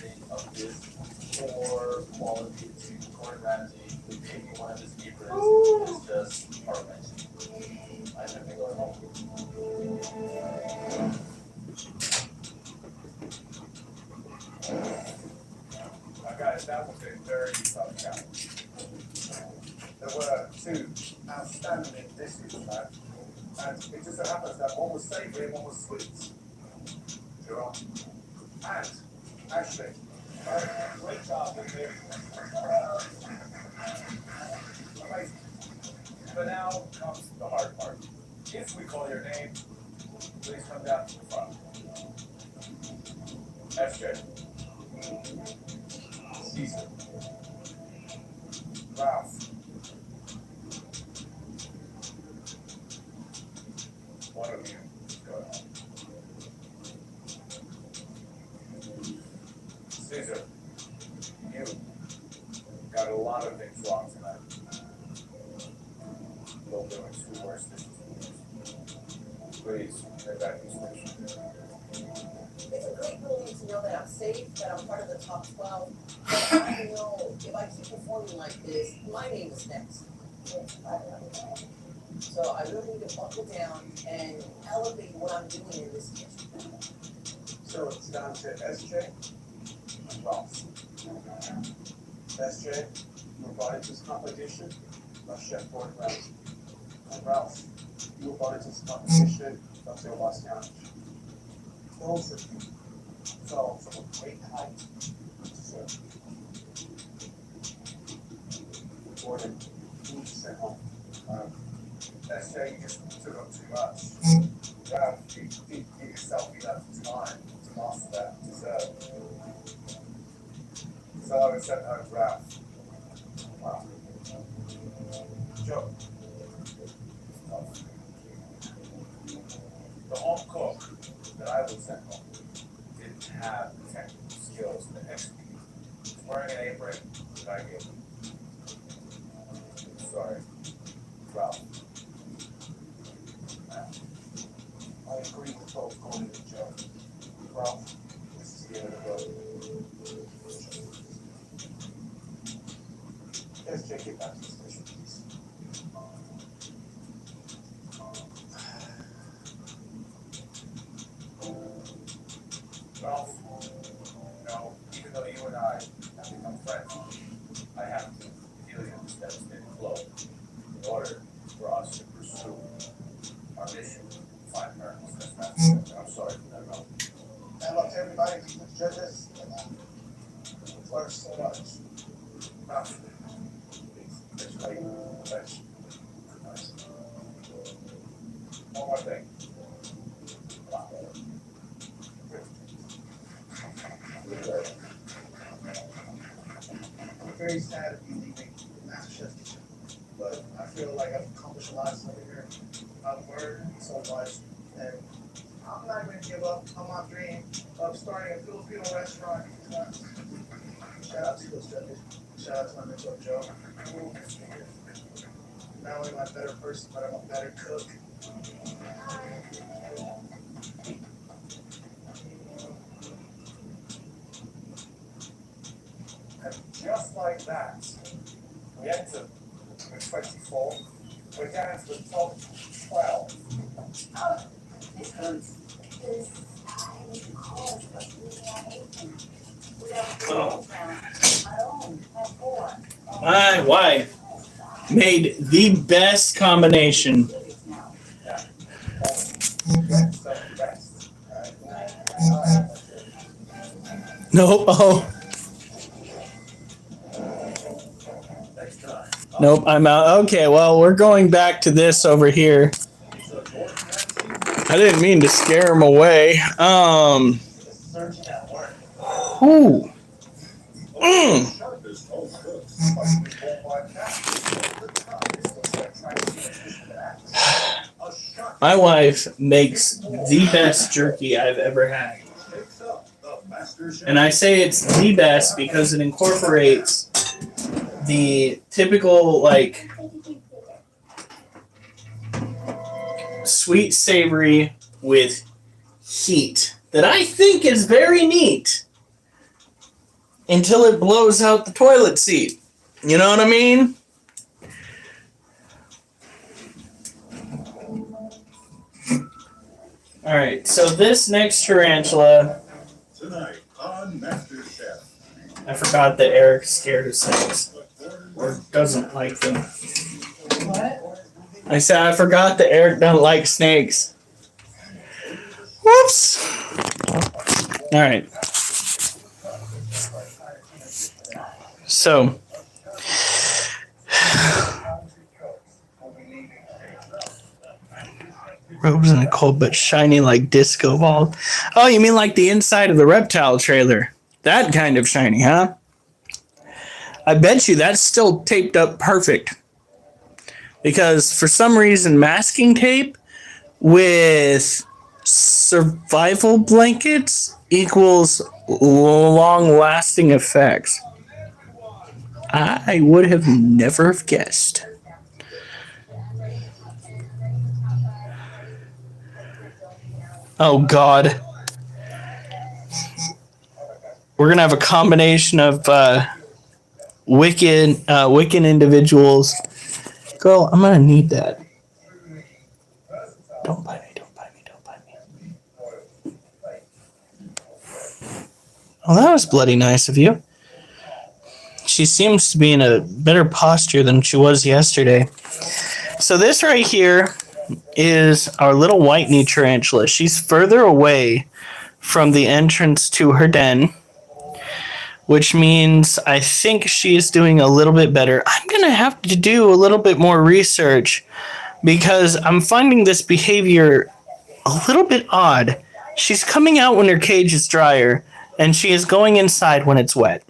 Guys, that was a very tough challenge. There were 2 outstanding dishes, man. And it just so happens that one was savory and one was sweet. Sure. And, actually, great job with you. Amazing. But now comes the hard part. If we call your name, please come down to the front. SJ. Caesar. Ralph. One of you, go ahead. Caesar, you got a lot of things wrong tonight. You're doing 2 worse dishes. Please, take back these dishes. It's a great relief to know that I'm safe, that I'm part of the top 12. But I know if I keep performing like this, my name is next. So I really need to buckle down and elevate what I'm doing in this kitchen. So it's down to SJ and Ralph. SJ, you were brought into this competition by Chef Gordon Ramsay. And Ralph, you were brought into this competition by Bill Bastianich. Both of you fell from a great height to serve. Gordon, you need to stay home. SJ, you just took up too much. You give yourself enough time to master that dessert. So I would send home Ralph. Wow. Joe. The home cook that I would send home didn't have the technical skills to execute. He was wearing an apron that I gave him. Sorry, Ralph. I agree with both Gordon and Yes, JK, back to the station, please. Well, even though you and I have become friends, I have to feel you instead of staying close in order for us to pursue our mission, find her. I'm sorry for that, Ralph. And look, everybody, judges, and we've learned so much. Ralph, please, let's wait. Let's. Nice. One more thing. I'm very sad of you leaving MasterChef Kitchen, but I feel like I've accomplished a lot over here. I've learned so much, and I'm not going to give up on my dream of starting a Filipino restaurant. Shout out to those judges. Shout out to my mentor, Joe. Not only am I a better person, but I'm a better cook. And just like that, we enter with 24. We're down to the top 12. Oh, this hurts. Because I called but we have 18. We have 4 rounds. My own have 4. My wife made the best combination. Nope. Oh. Nope, I'm out. Okay, well, we're going back to this over here. I didn't mean to scare him away. Whew. My wife makes the best jerky I've ever had. And I say it's the best because it incorporates the typical, like, sweet savory with heat that I think is very neat until it blows out the toilet seat. You know what I mean? Alright, so this next tarantula, Tonight on MasterChef. I forgot that Eric's scared of snakes. Or doesn't like them. What? I said I forgot that Eric doesn't like snakes. Whoops! Alright. So, robes in a cold but shiny like disco ball. Oh, you mean like the inside of the reptile trailer? That kind of shiny, huh? I bet you that's still taped up perfect. Because for some reason, masking tape with survival blankets equals long-lasting effects. I would have never have guessed. Oh, God. We're going to have a combination of Wiccan individuals. Girl, I'm going to need that. Don't bite me, don't bite me, don't bite me. Oh, that was bloody nice of you. She seems to be in a better posture than she was yesterday. So this right here is our little white knee tarantula. She's further away from the entrance to her den, which means I think she's doing a little bit better. I'm going to have to do a little bit more research because I'm finding this behavior a little bit odd. She's coming out when her cage is drier, and she is going inside when it's wet.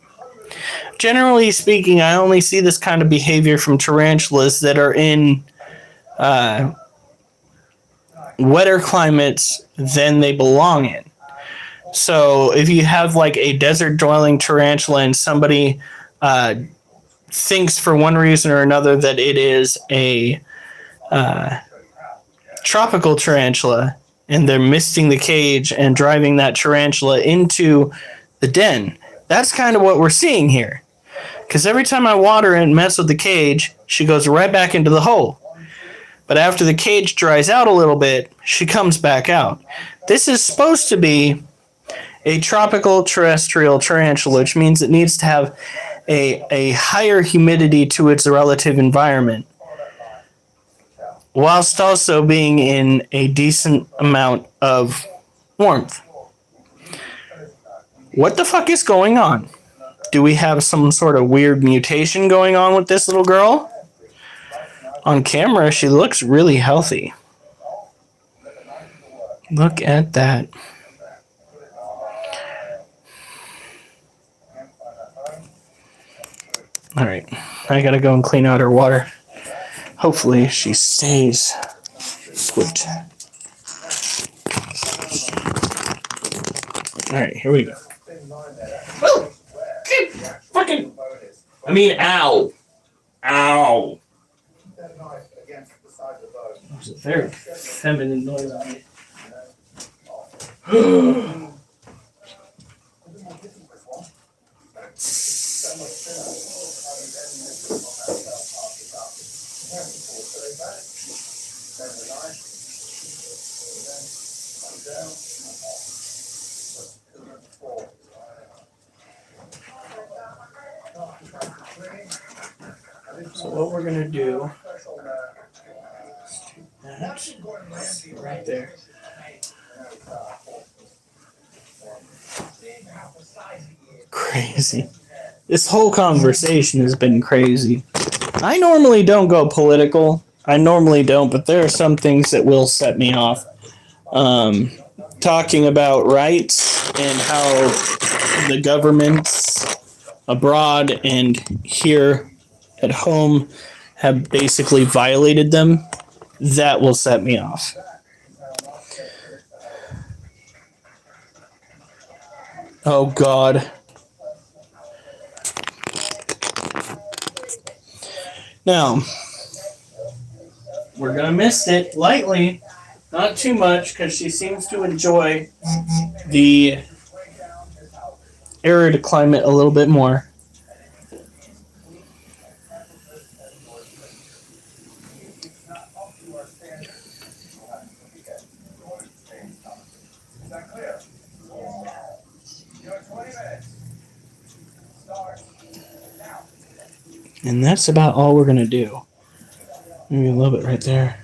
Generally speaking, I only see this kind of behavior from tarantulas that are in wetter climates than they belong in. So if you have like a desert dwelling tarantula and somebody thinks for one reason or another that it is a tropical tarantula and they're misting the cage and driving that tarantula into the den, that's kind of what we're seeing here. Because every time I water and mess with the cage, she goes right back into the hole. But after the cage dries out a little bit, she comes back out. This is supposed to be a tropical terrestrial tarantula, which means it needs to have a higher humidity to its relative environment, whilst also being in a decent amount of warmth. What the fuck is going on? Do we have some sort of weird mutation going on with this little girl? On camera, she looks really healthy. Look at that. Alright, I gotta go and clean out her water. Hopefully she stays put. Alright, here we go. Oh! Fucking... ow! Ow! That was a very feminine noise on it. So what we're gonna do is that right there. Crazy. This whole conversation has been crazy. I normally don't go political. I normally don't, but there are some things that will set me off. Talking about rights and how the governments abroad and here at home have basically violated them, that will set me off. Oh, God. Now, we're going to mist it lightly, not too much, because she seems to enjoy the arid climate a little bit more. And that's about all we're going to do. Maybe a little bit right there.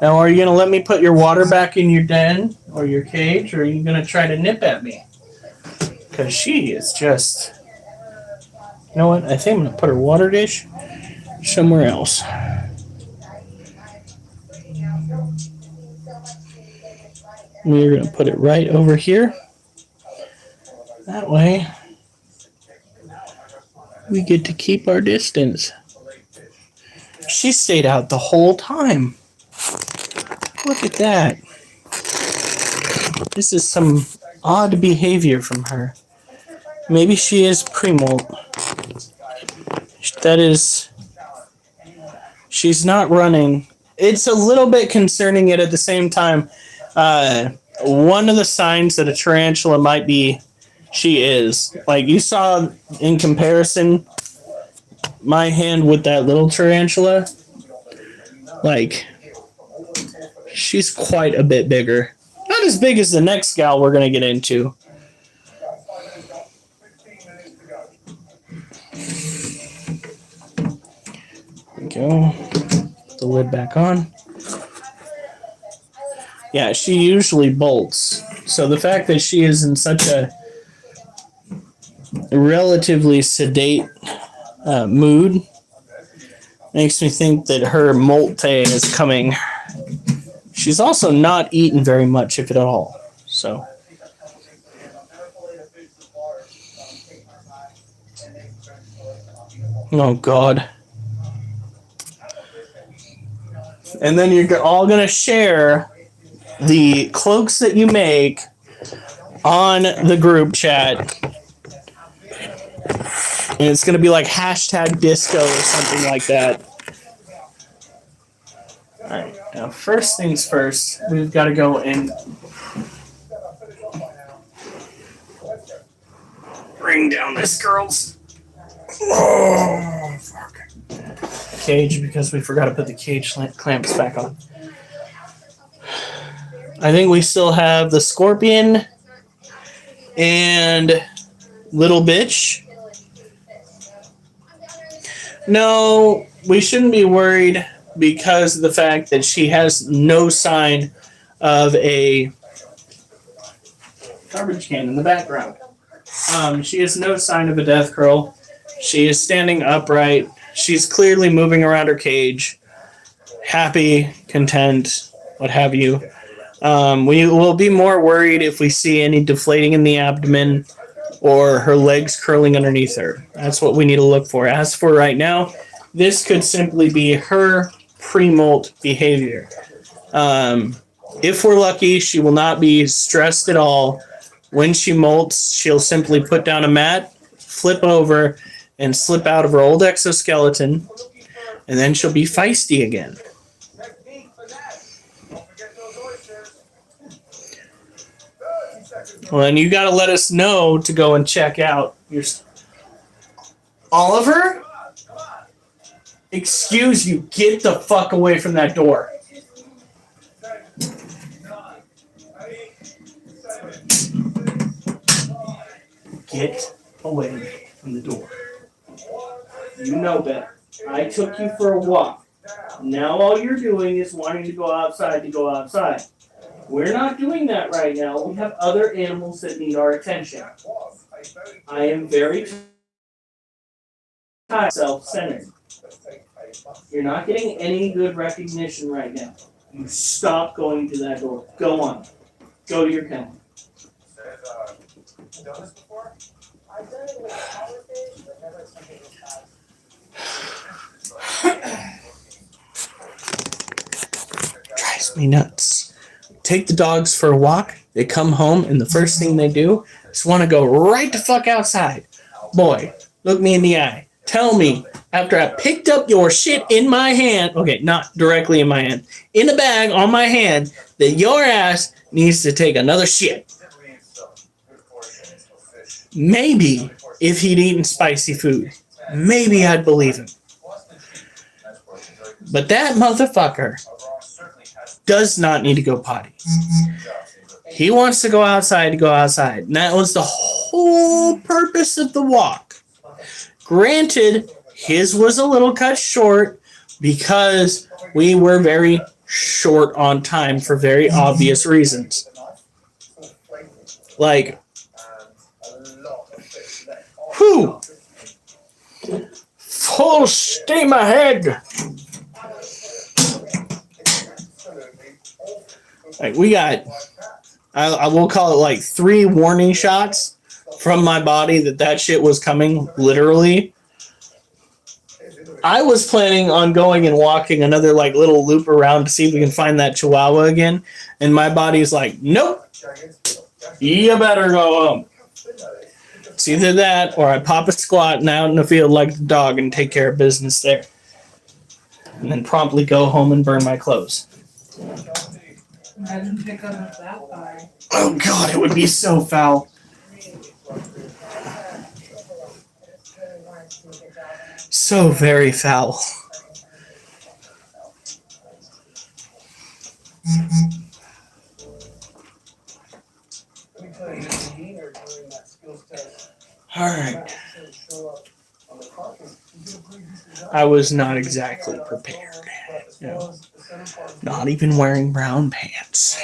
Now, are you going to let me put your water back in your den or your cage, or are you going to try to nip at me? Because she is just... You know what? I think I'm going to put her water dish somewhere else. We're going to put it right over here. That way, we get to keep our distance. She stayed out the whole time. Look at that. This is some odd behavior from her. Maybe she is pre-molt. That is... She's not running. It's a little bit concerning, yet at the same time, one of the signs that a tarantula might be, she is. Like, you saw in comparison my hand with that little tarantula. Like, she's quite a bit bigger. Not as big as the next gal we're going to get into. There we go. Put the lid back on. Yeah, she usually bolts. So the fact that she is in such a relatively sedate mood makes me think that her molte is coming. She's also not eaten very much, if at all. So. Oh, God. And then you're all going to share the cloaks that you make on the group chat. And it's going to be like hashtag disco or something like that. All right. Now, first things first, we've got to go and bring down this girl's Oh, fuck. Cage, because we forgot to put the cage clamps back on. I think we still have the scorpion and little bitch. No, we shouldn't be worried because of the fact that she has no sign of a garbage can in the background. She has no sign of a death curl. She is standing upright. She's clearly moving around her cage. Happy, content, what have you. We will be more worried if we see any deflating in the abdomen or her legs curling underneath her. That's what we need to look for. As for right now, this could simply be her pre-molt behavior. If we're lucky, she will not be stressed at all. When she molts, she'll simply put down a mat, flip over, and slip out of her old exoskeleton, and then she'll be feisty again. Well, then you got to let us know to go and check out your... Oliver? Excuse you, get the fuck away from that door. Get away from the door. You know better. I took you for a walk. Now all you're doing is wanting to go outside to go outside. We're not doing that right now. We have other animals that need our attention. I am very self-centered. You're not getting any good recognition right now. You stop going to that door. Go on. Go to your kennel. Done this before? I've done it with politics, but never something this size. Drives me nuts. Take the dogs for a walk. They come home, and the first thing they do is want to go right the fuck outside. Boy, look me in the eye. Tell me, after I picked up your shit in my hand, okay, not directly in my hand, in a bag on my hand, that your ass needs to take another shit. Maybe if he'd eaten spicy food, maybe I'd believe him. But that motherfucker does not need to go potty. He wants to go outside to go outside. And that was the whole purpose of the walk. Granted, his was a little cut short because we were very short on time for very obvious reasons. Like, whew, full steam ahead. Like, we got, I will call it like 3 warning shots from my body that shit was coming, literally. I was planning on going and walking another like little loop around to see if we can find that chihuahua again, and my body's like, nope, you better go home. It's either that or I pop a squat and out in the field like the dog and take care of business there, and then promptly go home and burn my clothes. Imagine pick up that guy. Oh god, it would be so foul. So very foul. Alright. I was not exactly prepared. You know, not even wearing brown pants.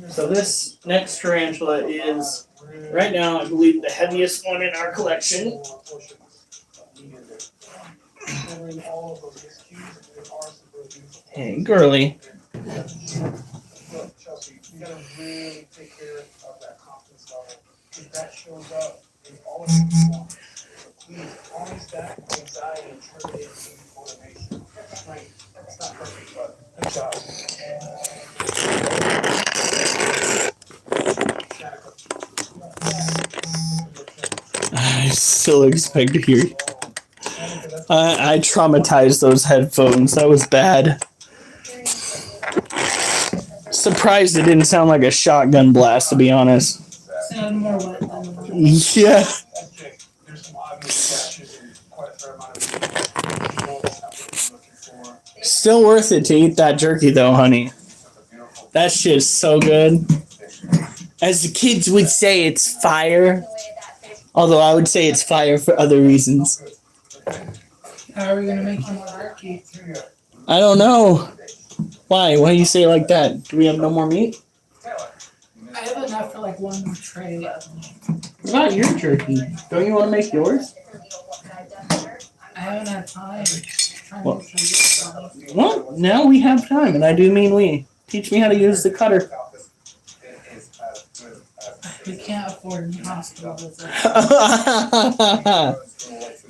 So this next tarantula is, right now, I believe the heaviest one in our collection. Hey, girly. Chelsea, you gotta really take care of that confidence level. If that shows up in all of you want. So please, always that anxiety and turn it into motivation. Right. It's not perfect, but good job. I still expect to hear you. I traumatized those headphones. That was bad. Surprised it didn't sound like a shotgun blast, to be honest. Sound more wet than Yeah. That's Jake. There's some obvious scratches and quite a fair amount of control. That's not what I'm looking for. Still worth it to eat that jerky though, honey. That shit's so good. As the kids would say, it's fire. Although I would say it's fire for other reasons. How are we gonna make you more jerky? I don't know. Why? Why do you say it like that? Do we have no more meat? I have enough for like one more tray. What about your jerky? Don't you want to make yours? I haven't had time. Well, well, now we have time, and I do mean we. Teach me how to use the cutter. We can't afford a new hospital visit.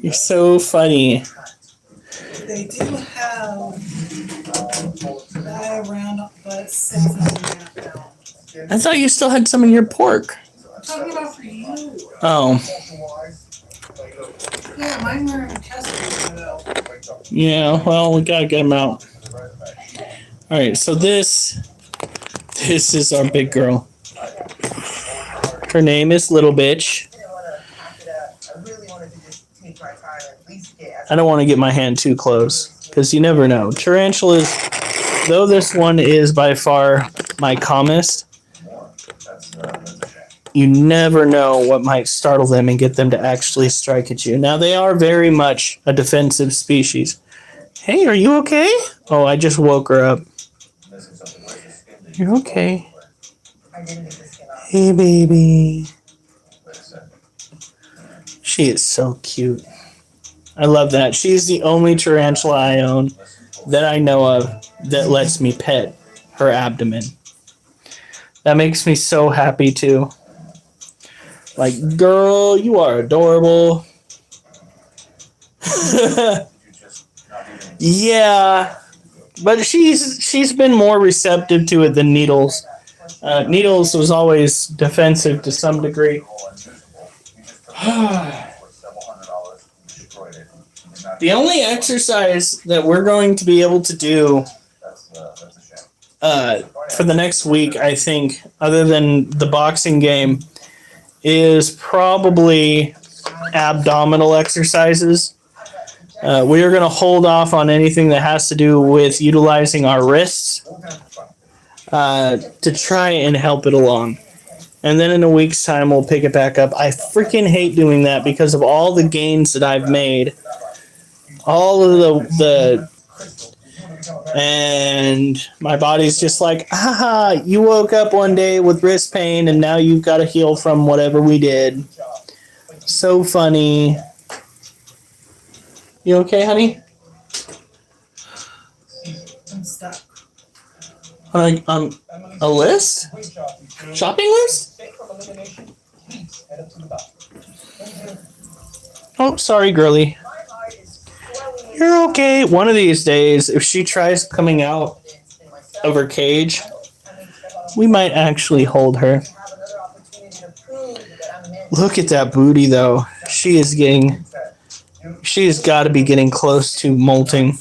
You're so funny. They do have that around, but it's 6.5 pounds. I thought you still had some in your pork. I'm talking about for you. Oh, Yeah, mine were in Chesterfield though. yeah. Well, we gotta get them out. All right. So this is our big girl. Her name is Little Bitch. I really wanted to just take my time and at least get. I don't want to get my hand too close because you never know. Tarantulas, though this one is by far my calmest, you never know what might startle them and get them to actually strike at you. Now, they are very much a defensive species. Hey, are you okay? Oh, I just woke her up. You're okay. Hey, baby. She is so cute. I love that. She's the only tarantula I own that I know of that lets me pet her abdomen. That makes me so happy too. Like, girl, you are adorable. Yeah, but she's been more receptive to it than Needles. Needles was always defensive to some degree. The only exercise that we're going to be able to do for the next week, I think, other than the boxing game, is probably abdominal exercises. We are going to hold off on anything that has to do with utilizing our wrists to try and help it along. And then in a week's time, we'll pick it back up. I freaking hate doing that because of all the gains that I've made. All of the and my body's just like, haha, you woke up one day with wrist pain and now you've got to heal from whatever we did. So funny. You okay, honey? I'm stuck. On a list? Shopping list? Oh, sorry, girly. You're okay. One of these days, if she tries coming out of her cage, we might actually hold her. Look at that booty, though. She's got to be getting close to molting.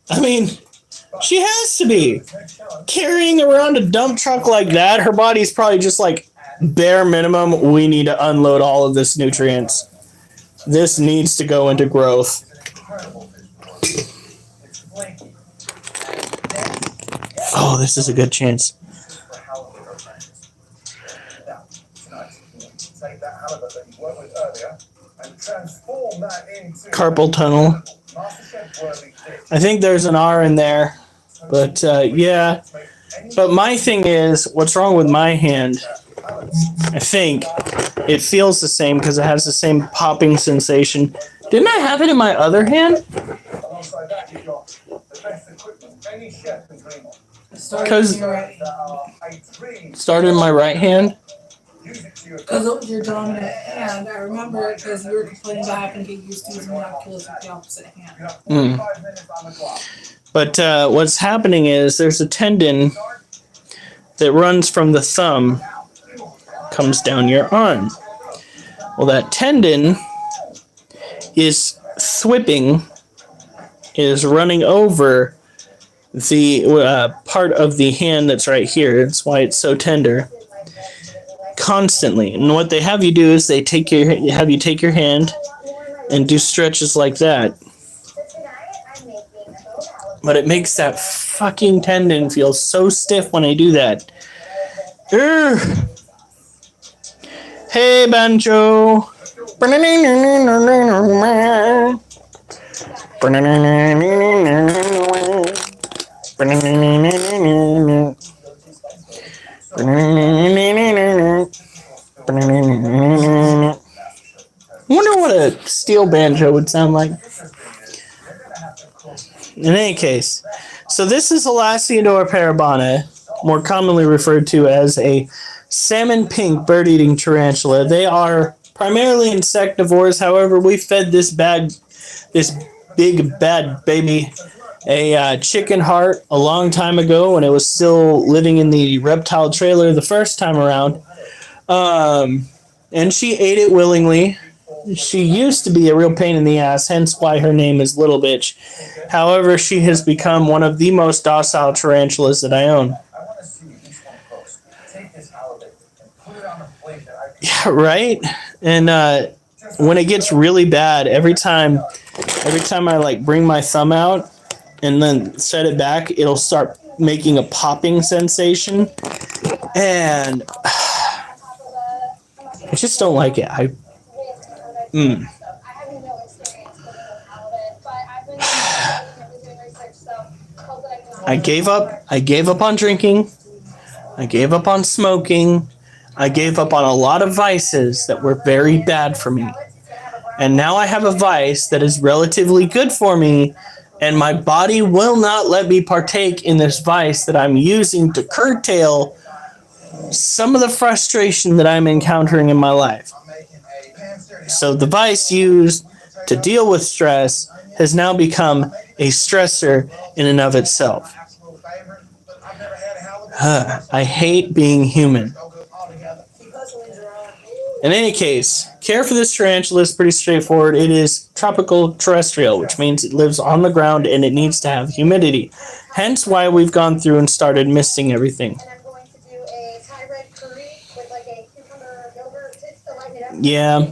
I mean, she has to be. Carrying around a dump truck like that, her body's probably just like, bare minimum, we need to unload all of this nutrients. This needs to go into growth. Oh, this is a good chance. Carpal tunnel. I think there's an R in there. But, yeah. But my thing is, what's wrong with my hand? I think it feels the same because it has the same popping sensation. Didn't I have it in my other hand? Because started in my right hand. Because it was your dominant hand. I remember it because you were complaining about having to get used to using binoculars with the opposite hand. But what's happening is there's a tendon that runs from the thumb, comes down your arm. Well, that tendon is thwipping, is running over the part of the hand that's right here. That's why it's so tender. constantly. And what they have you do is they have you take your hand and do stretches like that. But it makes that fucking tendon feel so stiff when I do that. Urgh. Hey, Banjo. Wonder what a steel banjo would sound like. In any case, so this is Elaciodora parabana, more commonly referred to as a salmon pink bird-eating tarantula. They are primarily insectivores. However, we fed this big bad baby a chicken heart a long time ago when it was still living in the reptile trailer the first time around. And she ate it willingly. She used to be a real pain in the ass, hence why her name is Little Bitch. However, she has become one of the most docile tarantulas that I own. Yeah, right? And when it gets really bad, every time I like bring my thumb out and then set it back, it'll start making a popping sensation. And I just don't like it. I gave up on drinking. I gave up on smoking. I gave up on a lot of vices that were very bad for me. And now I have a vice that is relatively good for me, and my body will not let me partake in this vice that I'm using to curtail some of the frustration that I'm encountering in my life. So the vice used to deal with stress has now become a stressor in and of itself. I hate being human. In any case, care for this tarantula is pretty straightforward. It is tropical terrestrial, which means it lives on the ground and it needs to have humidity. Hence why we've gone through and started misting everything. Yeah,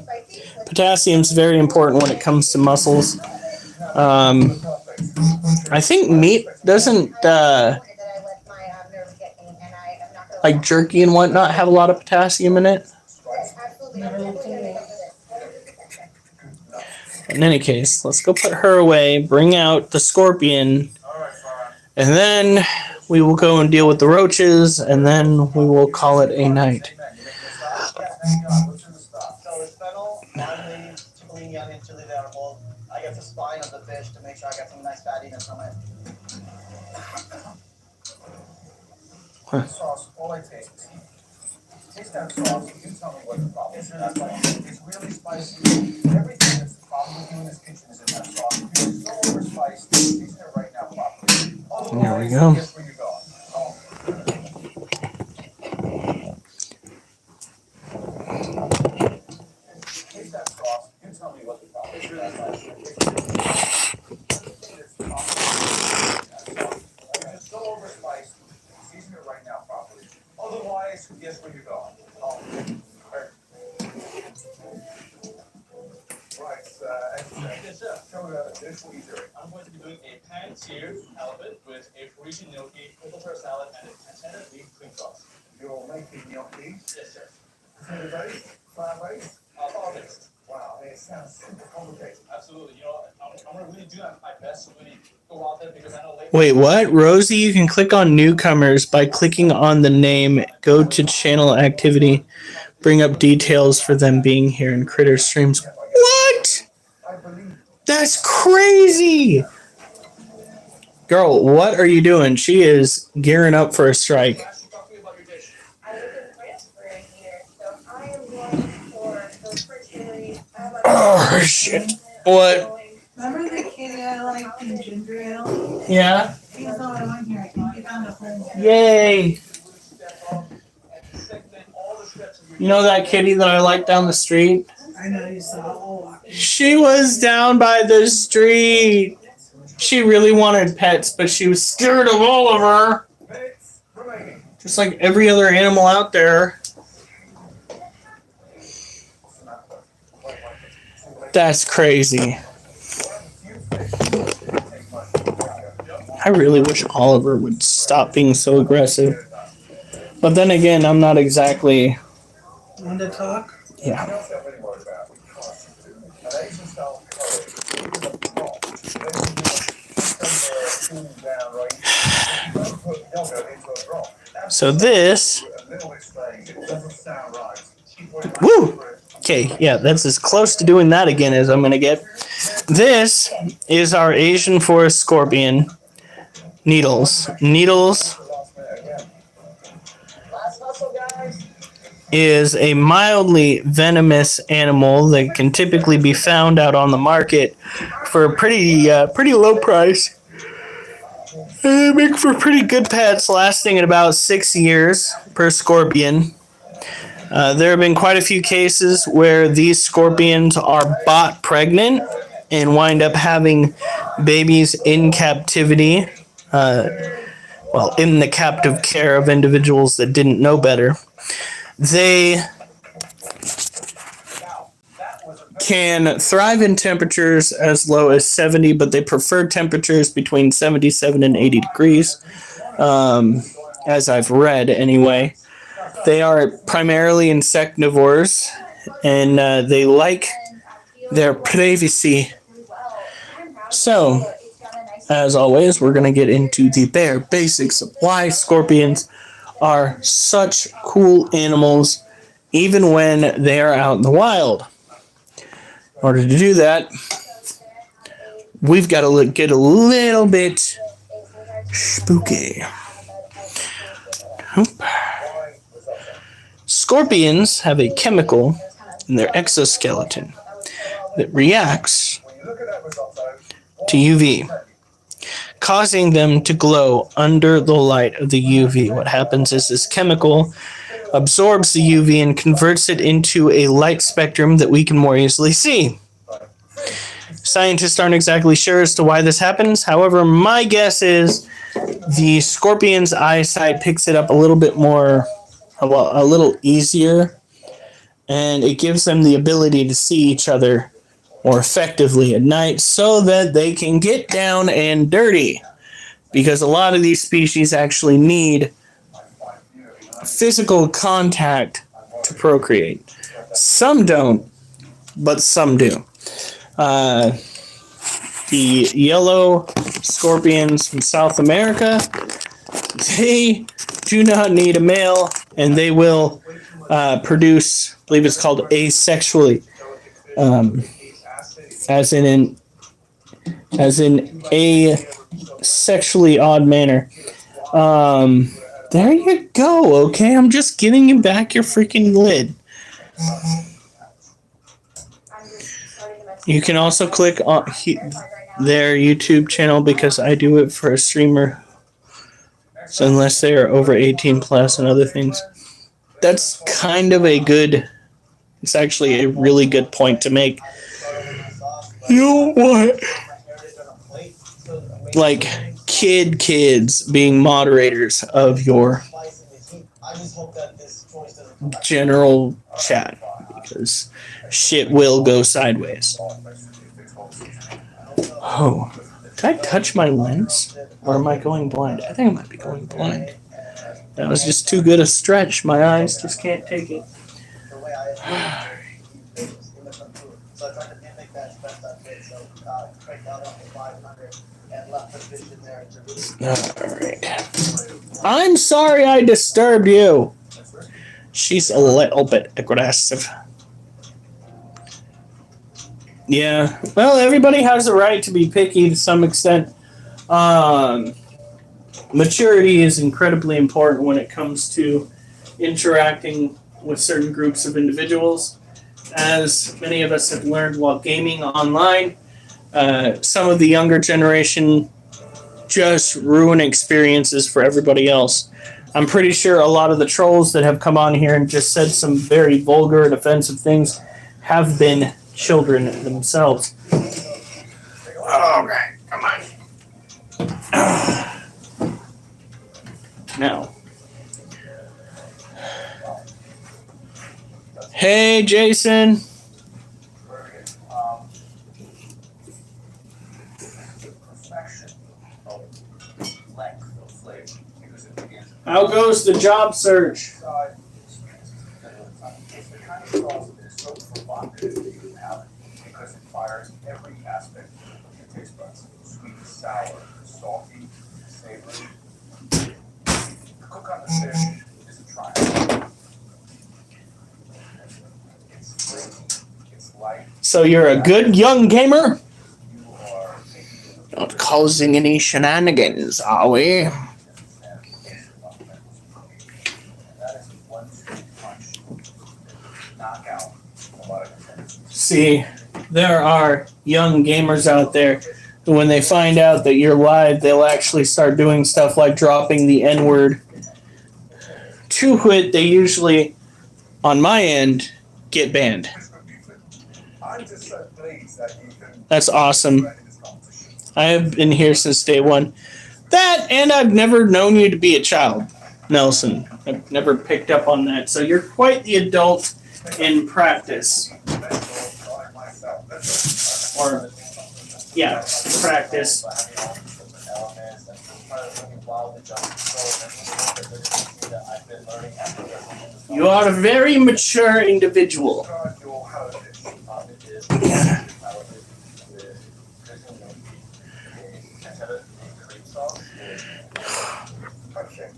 potassium's very important when it comes to muscles. I think meat doesn't, like jerky and whatnot, have a lot of potassium in it. In any case, let's go put her away, bring out the scorpion, and then we will go and deal with the roaches, and then we will call it a night. I got the spine of the fish to make sure I got some nice fattiness on it. Sauce, all I taste. Taste that sauce, you tell me what the problem is. That's why it's really spicy. Everything that's the problem with you in this kitchen is in that sauce. It's so overspiced. Taste it right now properly. There we go. Guess where you're going. Taste that sauce, you tell me what the problem is. That's why it's so overspiced. Season it right now properly. Otherwise, guess where you're going. Right, yes, sir. Show me that dish. What are you doing? I'm going to be doing a pan-seared halibut with a Parisian gnocchi, cold salad, and a pancetta beef cream sauce. You're making gnocchi? Yes, sir. Potato based? Flour based? Flour based. Wow, it sounds super complicated. Absolutely. You know, I'm going to really do my best to really go out there because I know lately. Wait, what? Rosie, you can click on newcomers by clicking on the name, go to channel activity, bring up details for them being here in Critter Streams. What? That's crazy! Girl, what are you doing? She is gearing up for a strike. Oh, shit. What? Remember the kitty I liked in ginger ale? Yeah? He's not on here. I think he found a home. Yay! You know that kitty that I like down the street? I know you saw. Oh, She was down by the street. She really wanted pets, but she was scared of Oliver. Just like every other animal out there. That's crazy. I really wish Oliver would stop being so aggressive. But then again, I'm not exactly. Want to talk? Yeah. So this. Woo! Okay, yeah, that's as close to doing that again as I'm going to get. This is our Asian forest scorpion. Needles. Needles is a mildly venomous animal that can typically be found out on the market for a pretty low price. They make for pretty good pets, lasting at about 6 years per scorpion. There have been quite a few cases where these scorpions are bought pregnant and wind up having babies in captivity. In the captive care of individuals that didn't know better. They can thrive in temperatures as low as 70, but they prefer temperatures between 77 and 80 degrees, as I've read anyway. They are primarily insectivores, and they like their privacy. So, as always, we're going to get into the bare basics of why scorpions are such cool animals, even when they are out in the wild. In order to do that, we've got to get a little bit spooky. Scorpions have a chemical in their exoskeleton that reacts to UV, causing them to glow under the light of the UV. What happens is this chemical absorbs the UV and converts it into a light spectrum that we can more easily see. Scientists aren't exactly sure as to why this happens. However, my guess is the scorpion's eyesight picks it up a little bit more, a little easier, and it gives them the ability to see each other more effectively at night so that they can get down and dirty. Because a lot of these species actually need physical contact to procreate. Some don't, but some do. The yellow scorpions from South America, they do not need a male, and they will produce, I believe it's called asexually, as in a sexually odd manner. There you go, okay? I'm just giving you back your freaking lid. You can also click on their YouTube channel because I do it for a streamer. So unless they are over 18 plus and other things. That's kind of it's actually a really good point to make. You know what? Like kids being moderators of your general chat, because shit will go sideways. Oh, did I touch my lens? Or am I going blind? I think I might be going blind. That was just too good a stretch. My eyes just can't take it. Alright. I'm sorry I disturbed you. She's a little bit aggressive. Yeah. Well, everybody has the right to be picky to some extent. Maturity is incredibly important when it comes to interacting with certain groups of individuals. As many of us have learned while gaming online, some of the younger generation just ruin experiences for everybody else. I'm pretty sure a lot of the trolls that have come on here and just said some very vulgar and offensive things have been children themselves. Alright, come on. Now. Hey, Jason. enslaved because it begins How goes the job search? inside it's the kind of sauce that is so provocative to your palate because it fires every aspect of your taste buds. Sweet, sour, salty, savory. To cook on the fish is a triumph. It's flaky, it's light, So you're a good young gamer? you are taking the Not causing any shenanigans, are we? and that is one sweet punch that knock out a lot of contenders. See, there are young gamers out there who, when they find out that you're live, they'll actually start doing stuff like dropping the N-word. To which they usually, on my end, get banned. I'm just so pleased that you can That's awesome. run in this competition. I have been here since day one. That, and I've never known you to be a child, Nelson. I've never picked up on that. So you're quite the adult in practice. Or, yeah, practice. You are a very mature individual.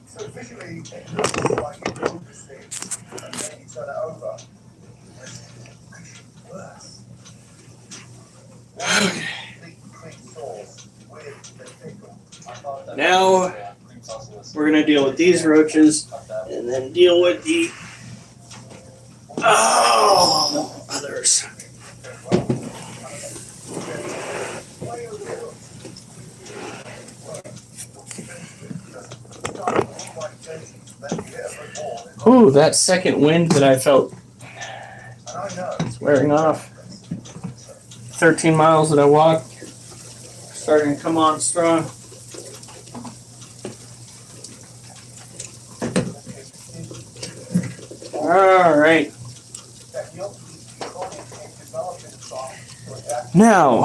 So visually, it looks like you do this thing, and then you turn it over. It's worse. Clean sauce with the pickle. Now, we're going to deal with these roaches and then deal with the others. Ooh, that second wind that I felt is wearing off. 13 miles that I walked, starting to come on strong. All right. Now,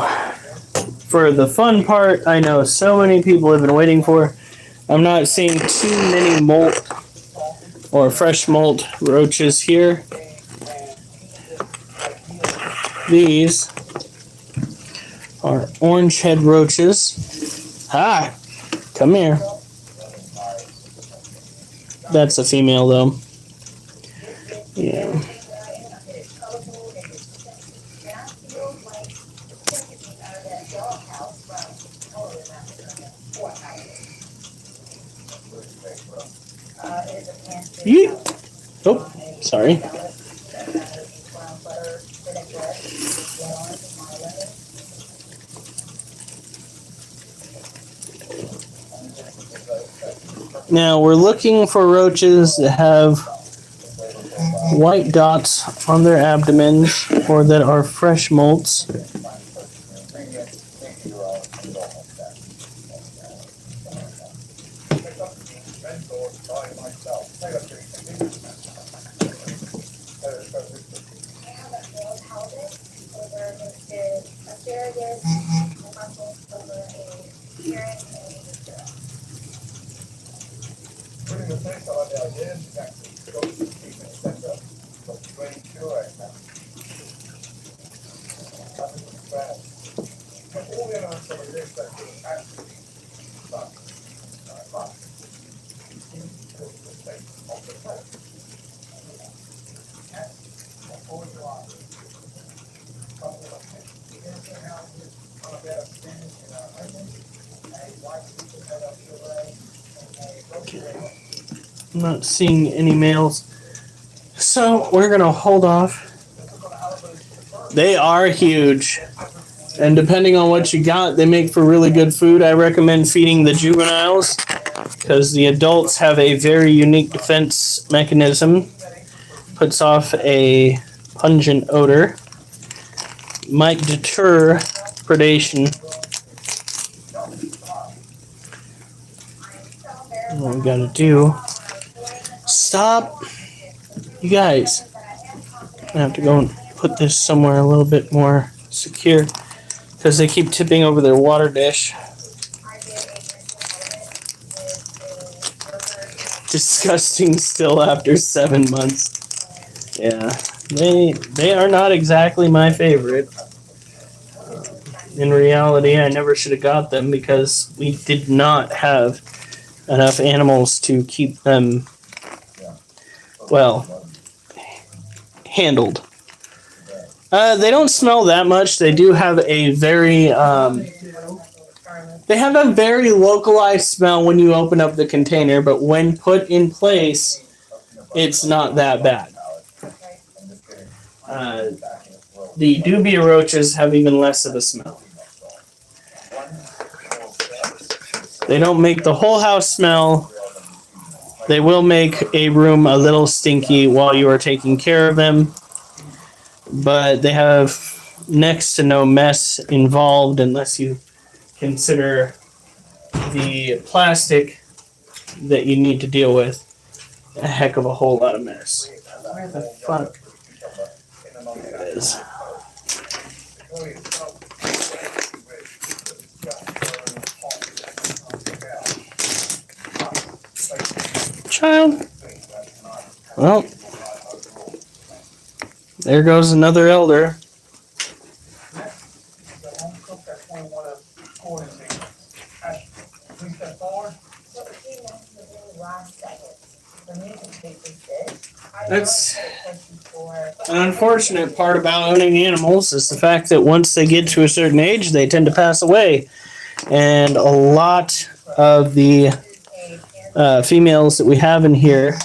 for the fun part, I know so many people have been waiting for. I'm not seeing too many molt or fresh molt roaches here. These are orange head roaches. Hi, come here. That's a female though. Yeah. Oh, sorry. Now we're looking for roaches that have white dots on their abdomens or that are fresh molts. Putting the face on the idea is actually go to the treatment center, but very pure now. Nothing was bad. But all the other ones on the list that could actually but put the face on the face. Yes, always alive. Couple of things. Innocent houses on a bed of spinach in our husband, a white piece of head up your leg, and a I'm not seeing any males. So we're going to hold off. They are huge. And depending on what you got, they make for really good food. I recommend feeding the juveniles because the adults have a very unique defense mechanism. Puts off a pungent odor. Might deter predation. What we gotta do. Stop. You guys. I have to go and put this somewhere a little bit more secure because they keep tipping over their water dish. disgusting still after 7 months. Yeah, they are not exactly my favorite. In reality, I never should have got them because we did not have enough animals to keep them, well, handled. They don't smell that much. They do have a very they have a very localized smell when you open up the container, but when put in place, it's not that bad. The dubia roaches have even less of a smell. They don't make the whole house smell. They will make a room a little stinky while you are taking care of them, but they have next to no mess involved unless you consider the plastic that you need to deal with. A heck of a whole lot of mess. Where the fuck is? Child. Well, there goes another elder. That's an unfortunate part about owning animals is the fact that once they get to a certain age, they tend to pass away. And a lot of the females that we have in here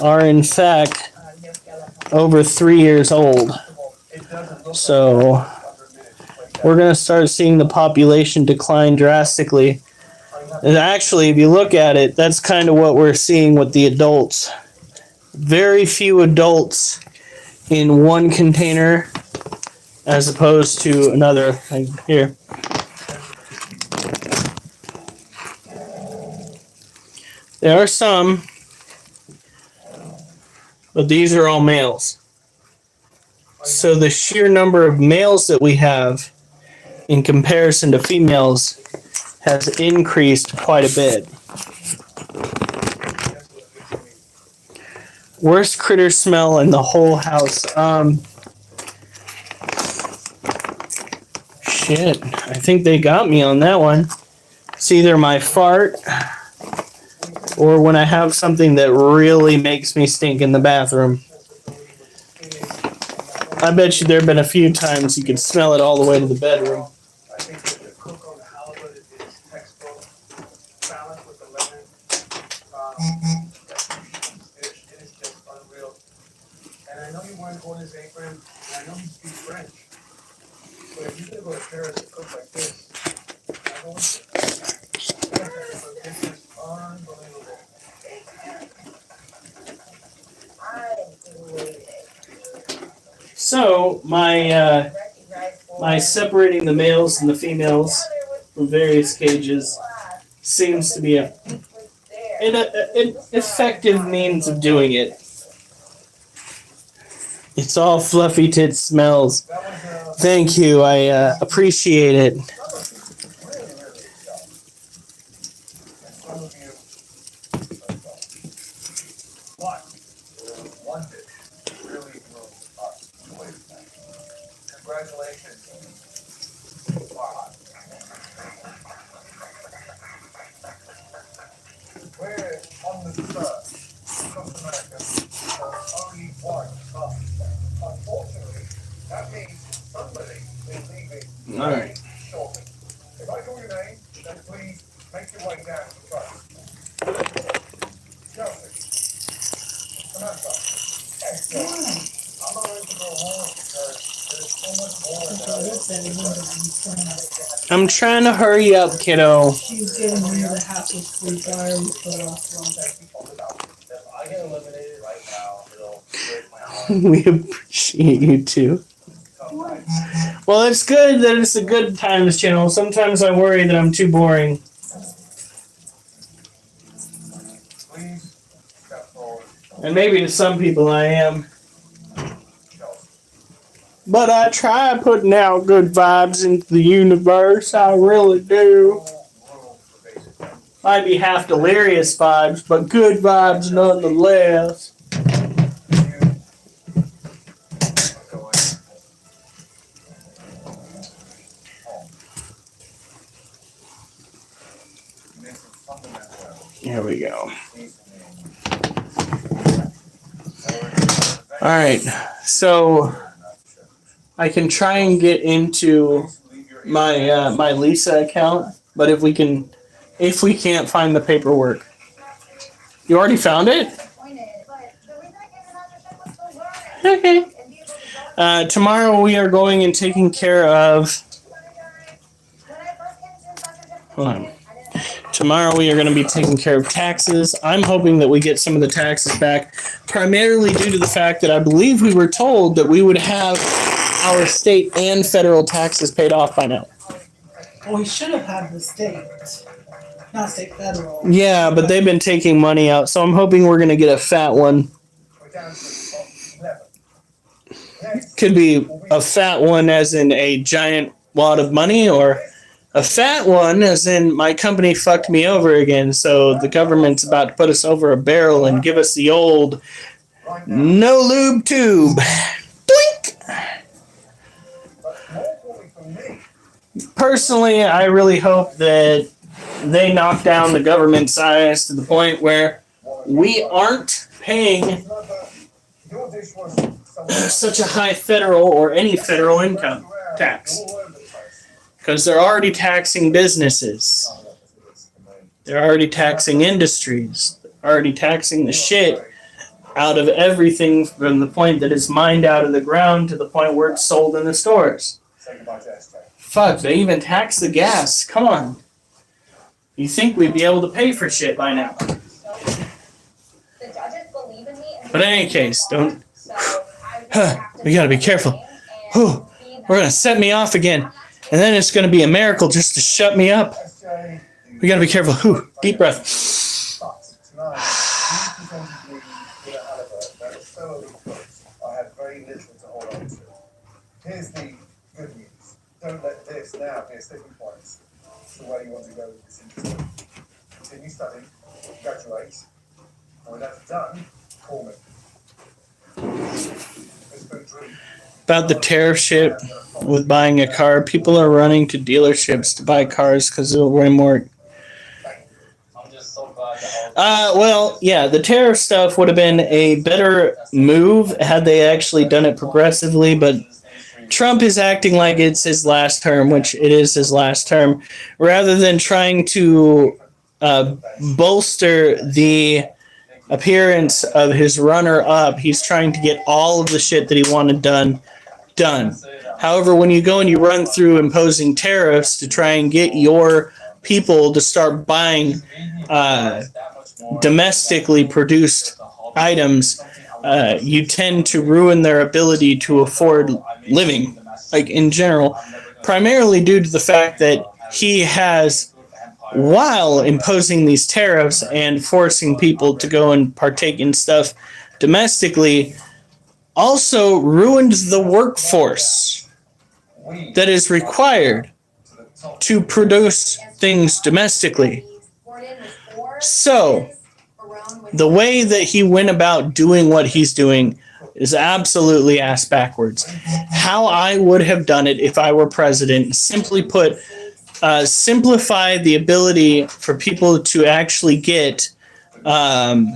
are in fact over 3 years old. So we're going to start seeing the population decline drastically. And actually, if you look at it, that's kind of what we're seeing with the adults. Very few adults in one container as opposed to another. Like here. There are some, but these are all males. So the sheer number of males that we have in comparison to females has increased quite a bit. Worst critter smell in the whole house. Shit, I think they got me on that one. It's either my fart or when I have something that really makes me stink in the bathroom. I bet you there have been a few times you could smell it all the way to the bedroom. I think that the cook on the halibut is textbook balance with the lemon. It is just unreal. And I know you weren't on his apron, and I know you speak French. But if you're gonna go to Paris and cook like this, I don't want to. This is unbelievable. So my separating the males and the females from various cages seems to be an effective means of doing it. It's all fluffy tit smells. Thank you, I appreciate it. Congratulations. We're on the search across America for only one cup. Unfortunately, that means somebody is leaving Alright. shortly. If I call your name, then please make your way down to the front. Chelsea. Samantha. Excellent. I'm not ready to go home because there's so much more. I'm trying to hurry up, kiddo. She's giving me the hassle free fire with the last one. If I get eliminated right now, it'll break my heart. We appreciate you too. Well, it's good that it's a good times channel. Sometimes I worry that I'm too boring. Please step forward. And maybe to some people I am. But I try putting out good vibes into the universe. I really do. Might be half delirious vibes, but good vibes nonetheless. Here we go. All right, so I can try and get into my my Lisa account, but if we can't find the paperwork, you already found it. Okay. Tomorrow we are going and taking care of. Hold on. Tomorrow we are going to be taking care of taxes. I'm hoping that we get some of the taxes back, primarily due to the fact that I believe we were told that we would have our state and federal taxes paid off by now. Well, we should have had the state, not state federal. Yeah, but they've been taking money out, so I'm hoping we're going to get a fat one. Could be a fat one as in a giant wad of money, or a fat one as in my company fucked me over again, so the government's about to put us over a barrel and give us the old no lube tube. Doink! Personally, I really hope that they knock down the government size to the point where we aren't paying such a high federal or any federal income tax. Because they're already taxing businesses. They're already taxing industries. They're already taxing the shit out of everything from the point that it's mined out of the ground to the point where it's sold in the stores. Fuck, they even tax the gas. Come on. You think we'd be able to pay for shit by now. But in any case, don't... we gotta be careful. We're gonna set me off again. And then it's going to be a miracle just to shut me up. We got to be careful. Whew, deep breath. Here's the good news. Don't let this now be a sticking point. It's the way you want to go with this industry. Continue studying, graduate, and when that's done, call me. It's been a dream. About the tariff shit with buying a car, people are running to dealerships to buy cars because they're way more. Well, yeah, the tariff stuff would have been a better move had they actually done it progressively, but Trump is acting like it's his last term, which it is his last term, rather than trying to bolster the appearance of his runner-up. He's trying to get all of the shit that he wanted done. However, when you go and you run through imposing tariffs to try and get your people to start buying domestically produced items, you tend to ruin their ability to afford living, like in general, primarily due to the fact that he has, while imposing these tariffs and forcing people to go and partake in stuff domestically, also ruined the workforce that is required to produce things domestically. So, the way that he went about doing what he's doing is absolutely ass backwards. How I would have done it if I were president, simply put, simplify the ability for people to actually get, what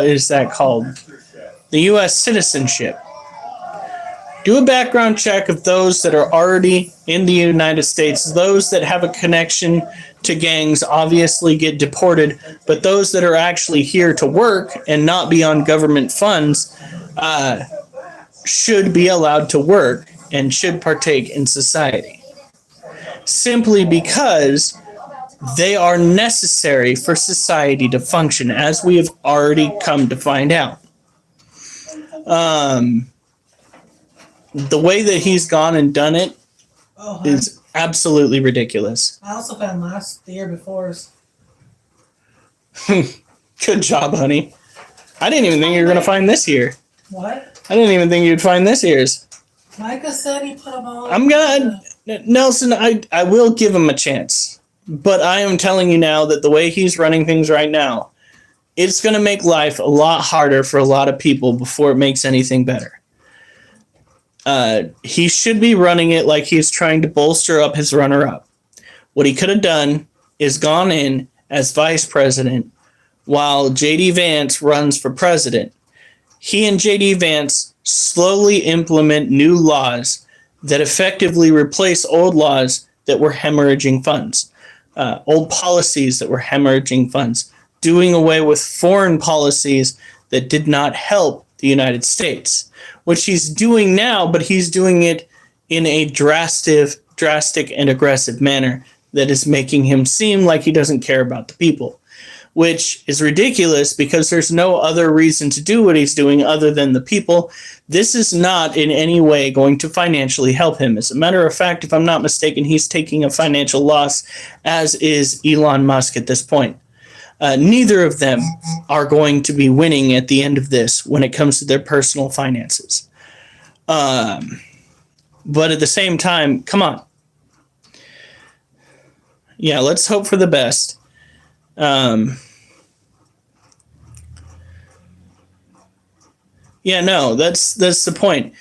is that called? The U.S. citizenship. Do a background check of those that are already in the United States. Those that have a connection to gangs obviously get deported, but those that are actually here to work and not be on government funds should be allowed to work and should partake in society. Simply because they are necessary for society to function, as we have already come to find out. The way that he's gone and done it is absolutely ridiculous. I also found the year before's. Good job, honey. I didn't even think you were going to find this year. What? I didn't even think you'd find this year's. Micah said he put them all. I'm gonna, Nelson, I will give him a chance. But I am telling you now that the way he's running things right now, it's going to make life a lot harder for a lot of people before it makes anything better. He should be running it like he's trying to bolster up his runner-up. What he could have done is gone in as vice president while J.D. Vance runs for president. He and J.D. Vance slowly implement new laws that effectively replace old laws that were hemorrhaging funds, old policies that were hemorrhaging funds, doing away with foreign policies that did not help the United States, which he's doing now, but he's doing it in a drastic and aggressive manner that is making him seem like he doesn't care about the people, which is ridiculous because there's no other reason to do what he's doing other than the people. This is not in any way going to financially help him. As a matter of fact, if I'm not mistaken, he's taking a financial loss, as is Elon Musk at this point. Neither of them are going to be winning at the end of this when it comes to their personal finances. But at the same time, come on. Yeah, let's hope for the best. Yeah, no, that's the point.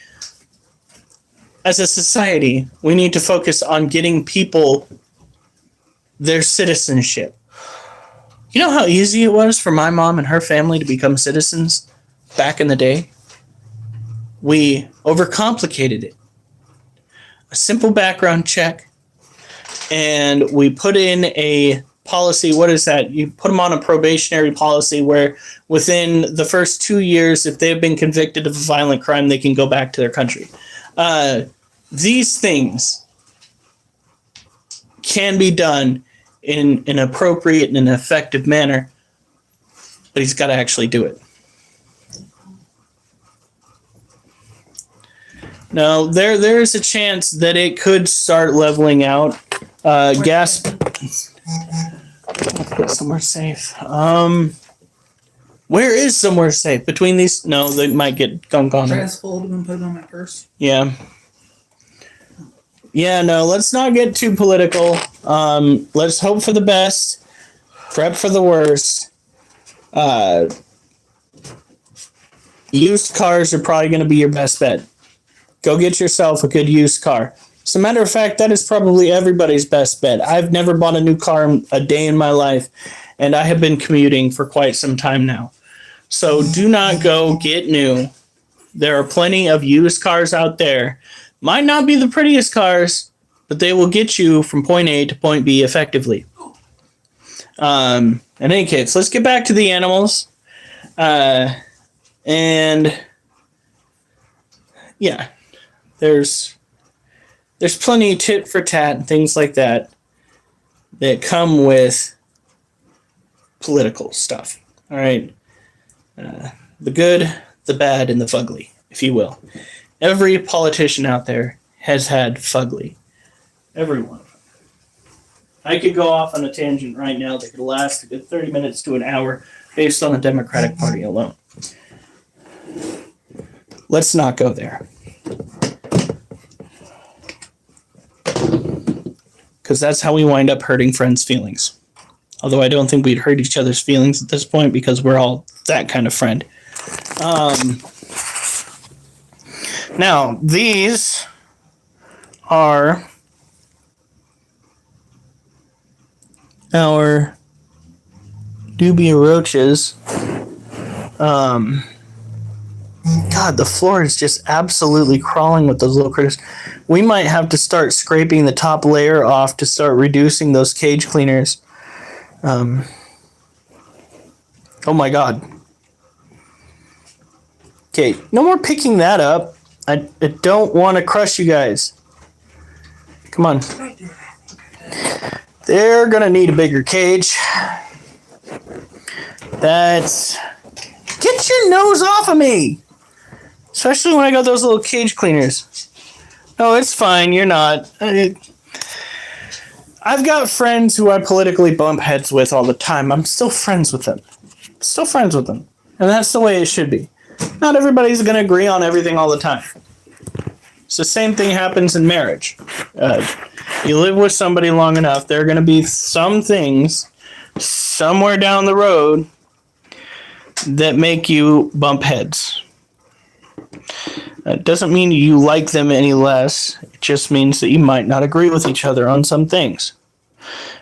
As a society, we need to focus on getting people their citizenship. You know how easy it was for my mom and her family to become citizens back in the day? We overcomplicated it. A simple background check, and we put in a policy. What is that? You put them on a probationary policy where within the first 2 years, if they've been convicted of a violent crime, they can go back to their country. These things can be done in an appropriate and an effective manner, but he's got to actually do it. Now, there's a chance that it could start leveling out. Gas. I'll put somewhere safe. Where is somewhere safe between these? No, they might get gunk on it. Transfold them and put it on my purse. Yeah. Yeah, no, let's not get too political. Let's hope for the best, prep for the worst. Used cars are probably going to be your best bet. Go get yourself a good used car. As a matter of fact, that is probably everybody's best bet. I've never bought a new car a day in my life, and I have been commuting for quite some time now. So do not go get new. There are plenty of used cars out there. Might not be the prettiest cars, but they will get you from point A to point B effectively. In any case, let's get back to the animals. And yeah, there's plenty tit for tat and things like that come with political stuff. All right. The good, the bad, and the fugly, if you will. Every politician out there has had fugly. Every one of them. I could go off on a tangent right now that could last a good 30 minutes to an hour based on the Democratic Party alone. Let's not go there. Because that's how we wind up hurting friends' feelings. Although I don't think we'd hurt each other's feelings at this point because we're all that kind of friend. Now, these are our dubia roaches. God, the floor is just absolutely crawling with those little critters. We might have to start scraping the top layer off to start reducing those cage cleaners. Oh my God. Okay, no more picking that up. I don't want to crush you guys. Come on. They're going to need a bigger cage. Get your nose off of me! Especially when I got those little cage cleaners. No, it's fine. You're not. I've got friends who I politically bump heads with all the time. I'm still friends with them. And that's the way it should be. Not everybody's going to agree on everything all the time. It's the same thing happens in marriage. You live with somebody long enough, there are going to be some things somewhere down the road that make you bump heads. It doesn't mean you like them any less. It just means that you might not agree with each other on some things.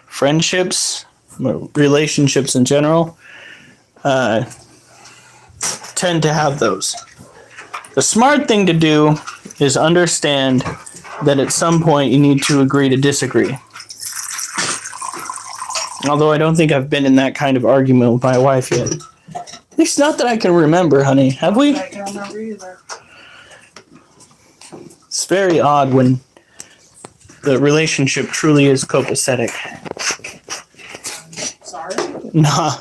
Friendships, relationships in general, tend to have those. The smart thing to do is understand that at some point you need to agree to disagree. Although I don't think I've been in that kind of argument with my wife yet. At least not that I can remember, honey. Have we? I can't remember either. It's very odd when the relationship truly is copacetic. Sorry. Nah,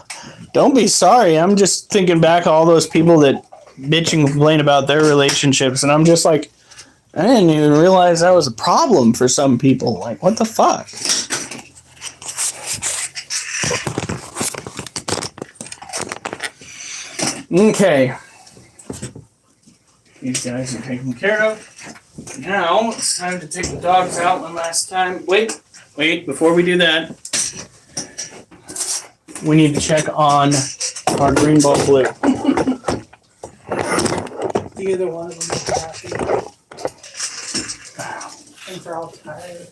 don't be sorry. I'm just thinking back all those people that bitch and complain about their relationships, and I'm just like, I didn't even realize that was a problem for some people. Like, what the fuck? Okay. These guys are taken care of. Now, it's time to take the dogs out one last time. Wait, before we do that, we need to check on our green ball blue. Either one of them is happy. I think they're all tired.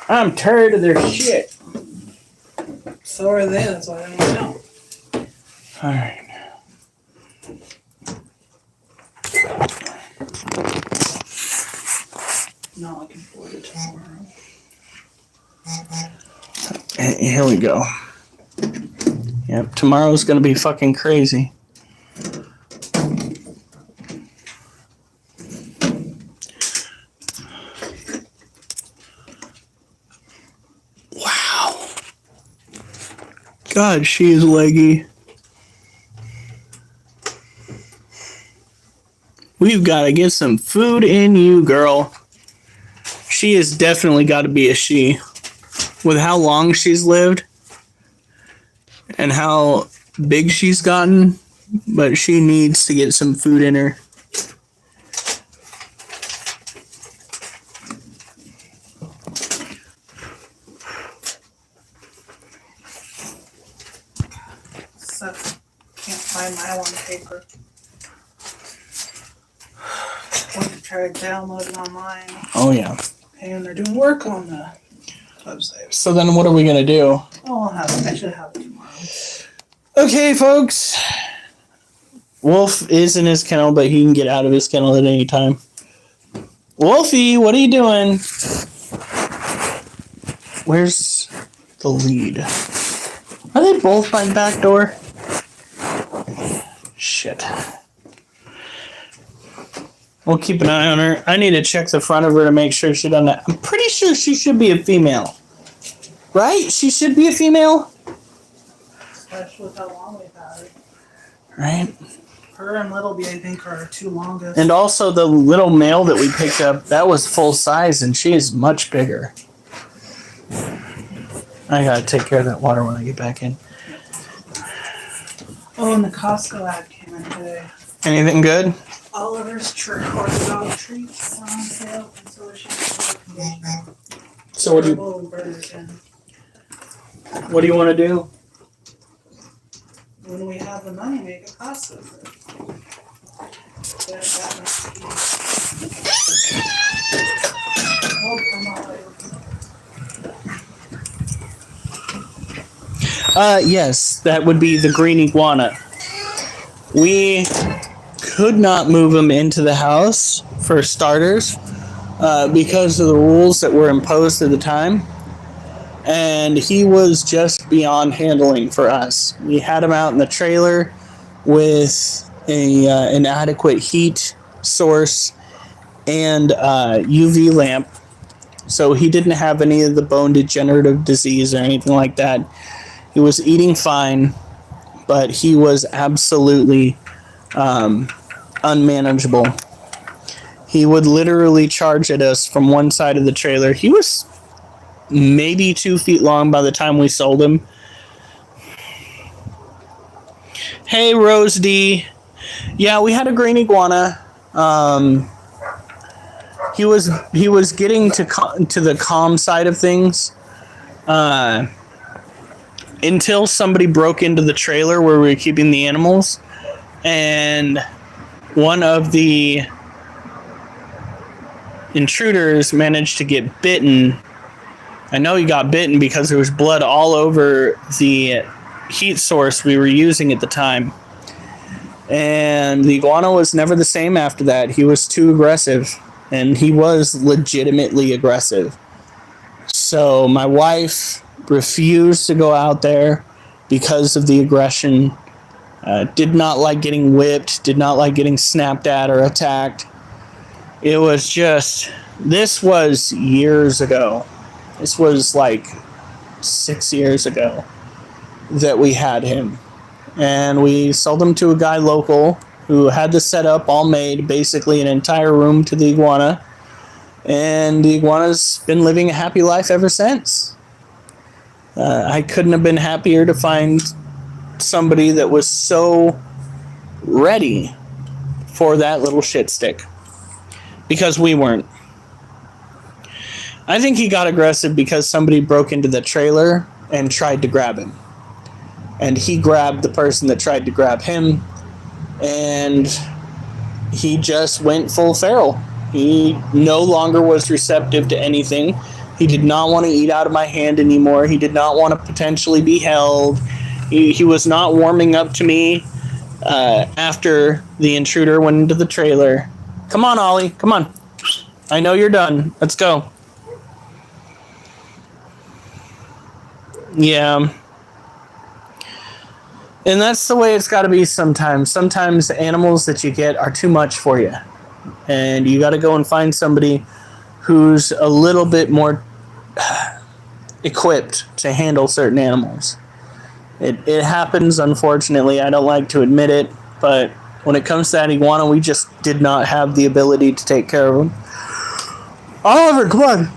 I'm tired of their shit. So are they, that's why I don't know. Alright. Not looking forward to tomorrow. Here we go. Yep, tomorrow's gonna be fucking crazy. Wow. God, she is leggy. We've got to get some food in you, girl. She has definitely got to be a she. With how long she's lived and how big she's gotten, but she needs to get some food in her. So, can't find my one paper. Went to try to download it online, Oh, yeah. and they're doing work on the website. So then what are we going to do? Oh, I'll have it. I should have it tomorrow. Okay, folks. Wolf is in his kennel, but he can get out of his kennel at any time. Wolfie, what are you doing? Where's the lead? Are they both by the back door? Shit. We'll keep an eye on her. I need to check the front of her to make sure she doesn't. I'm pretty sure she should be a female. Right? She should be a female? Especially with how long we've had it. Right? Her and Littleby, I think, are our two longest. And also the little male that we picked up, that was full size, and she is much bigger. I gotta take care of that water when I get back in. Oh, and the Costco ad came in today. Anything good? Oliver's dog treats are on sale, and so is shampoo and conditioner. So what do you want to do? When we have the money, make a Costco trip. That must be. Oh, come on. Yes, that would be the green iguana. We could not move him into the house, for starters, because of the rules that were imposed at the time. And he was just beyond handling for us. We had him out in the trailer with an adequate heat source and UV lamp. So he didn't have any of the bone degenerative disease or anything like that. He was eating fine, but he was absolutely unmanageable. He would literally charge at us from one side of the trailer. He was maybe 2 feet long by the time we sold him. Hey, Rose D. Yeah, we had a green iguana. He was getting to the calm side of things until somebody broke into the trailer where we were keeping the animals, and one of the intruders managed to get bitten. I know he got bitten because there was blood all over the heat source we were using at the time. And the iguana was never the same after that. He was too aggressive, and he was legitimately aggressive. So my wife refused to go out there because of the aggression. Did not like getting whipped, did not like getting snapped at or attacked. It was just, this was years ago. This was like 6 years ago that we had him. And we sold him to a guy local who had the setup all made, basically an entire room to the iguana. And the iguana's been living a happy life ever since. I couldn't have been happier to find somebody that was so ready for that little shit stick. Because we weren't. I think he got aggressive because somebody broke into the trailer and tried to grab him. And he grabbed the person that tried to grab him, and he just went full feral. He no longer was receptive to anything. He did not want to eat out of my hand anymore. He did not want to potentially be held. He was not warming up to me after the intruder went into the trailer. Come on, Ollie. Come on. I know you're done. Let's go. Yeah. And that's the way it's got to be sometimes. Sometimes the animals that you get are too much for you. And you got to go and find somebody who's a little bit more equipped to handle certain animals. It happens, unfortunately. I don't like to admit it, but when it comes to that iguana, we just did not have the ability to take care of him. Oliver, come on.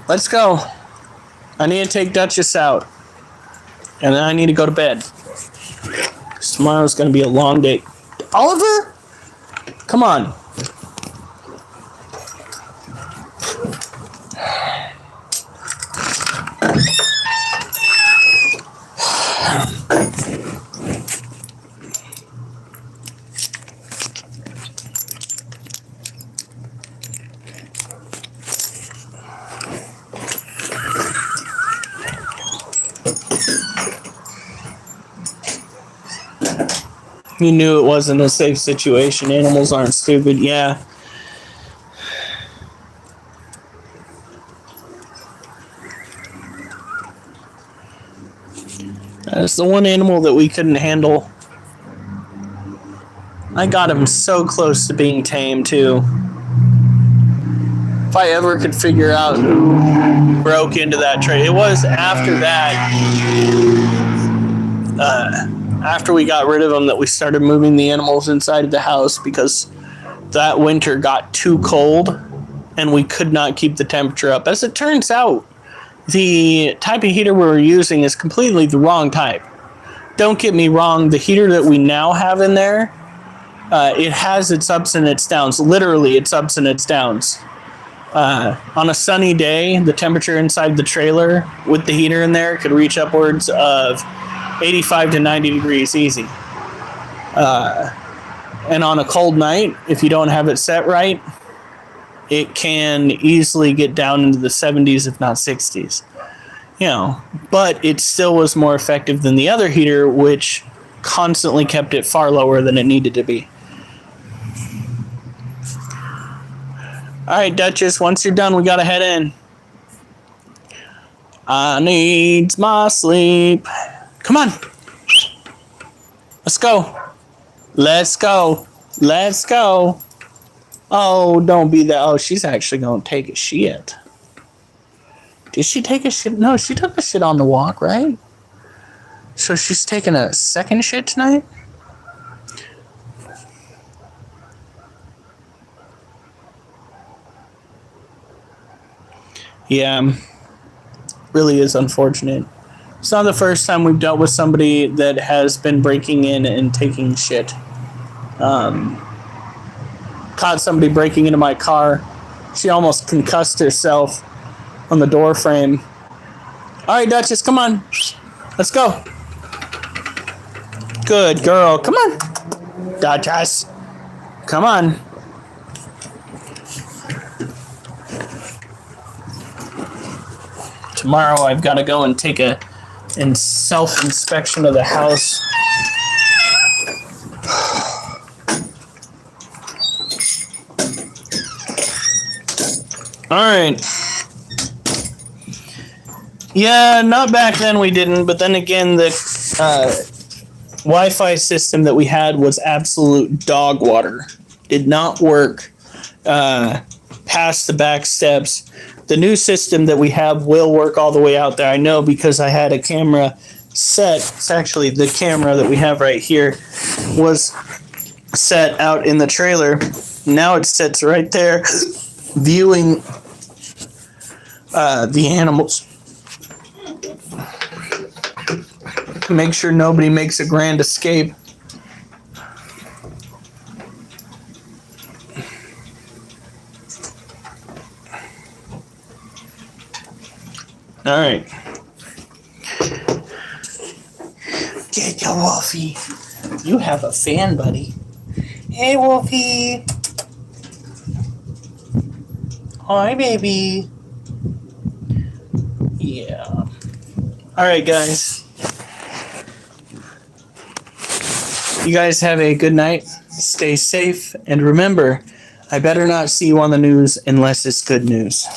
Let's go. I need to take Duchess out. And then I need to go to bed. Tomorrow's going to be a long day. Oliver? Come on. You knew it wasn't a safe situation. Animals aren't stupid. Yeah. That's the one animal that we couldn't handle. I got him so close to being tame, too. If I ever could figure out who broke into that trade, it was after that. After we got rid of them, that we started moving the animals inside of the house because that winter got too cold and we could not keep the temperature up. As it turns out, the type of heater we were using is completely the wrong type. Don't get me wrong, the heater that we now have in there, it has its ups and its downs. Literally, its ups and its downs. On a sunny day, the temperature inside the trailer with the heater in there could reach upwards of 85 to 90 degrees easy. And on a cold night, if you don't have it set right, it can easily get down into the 70s, if not 60s. You know, but it still was more effective than the other heater, which constantly kept it far lower than it needed to be. All right, Duchess, once you're done, we gotta head in. I needs my sleep. Come on. Let's go. Let's go. Let's go. Oh, don't be that. Oh, she's actually going to take a shit. Did she take a shit? No, she took a shit on the walk, right? So she's taking a second shit tonight? Yeah. Really is unfortunate. It's not the first time we've dealt with somebody that has been breaking in and taking shit. Caught somebody breaking into my car. She almost concussed herself on the door frame. All right, Duchess, come on. Let's go. Good girl. Come on. Duchess. Come on. Tomorrow I've got to go and take a self-inspection of the house. All right. Yeah, not back then we didn't, but then again, the Wi-Fi system that we had was absolute dog water. Did not work past the back steps. The new system that we have will work all the way out there. I know because I had a camera set. It's actually the camera that we have right here was set out in the trailer. Now it sits right there viewing the animals. Make sure nobody makes a grand escape. All right. Get your Wolfie. You have a fan, buddy. Hey, Wolfie. Hi, baby. Yeah. All right, guys. You guys have a good night. Stay safe. And remember, I better not see you on the news unless it's good news.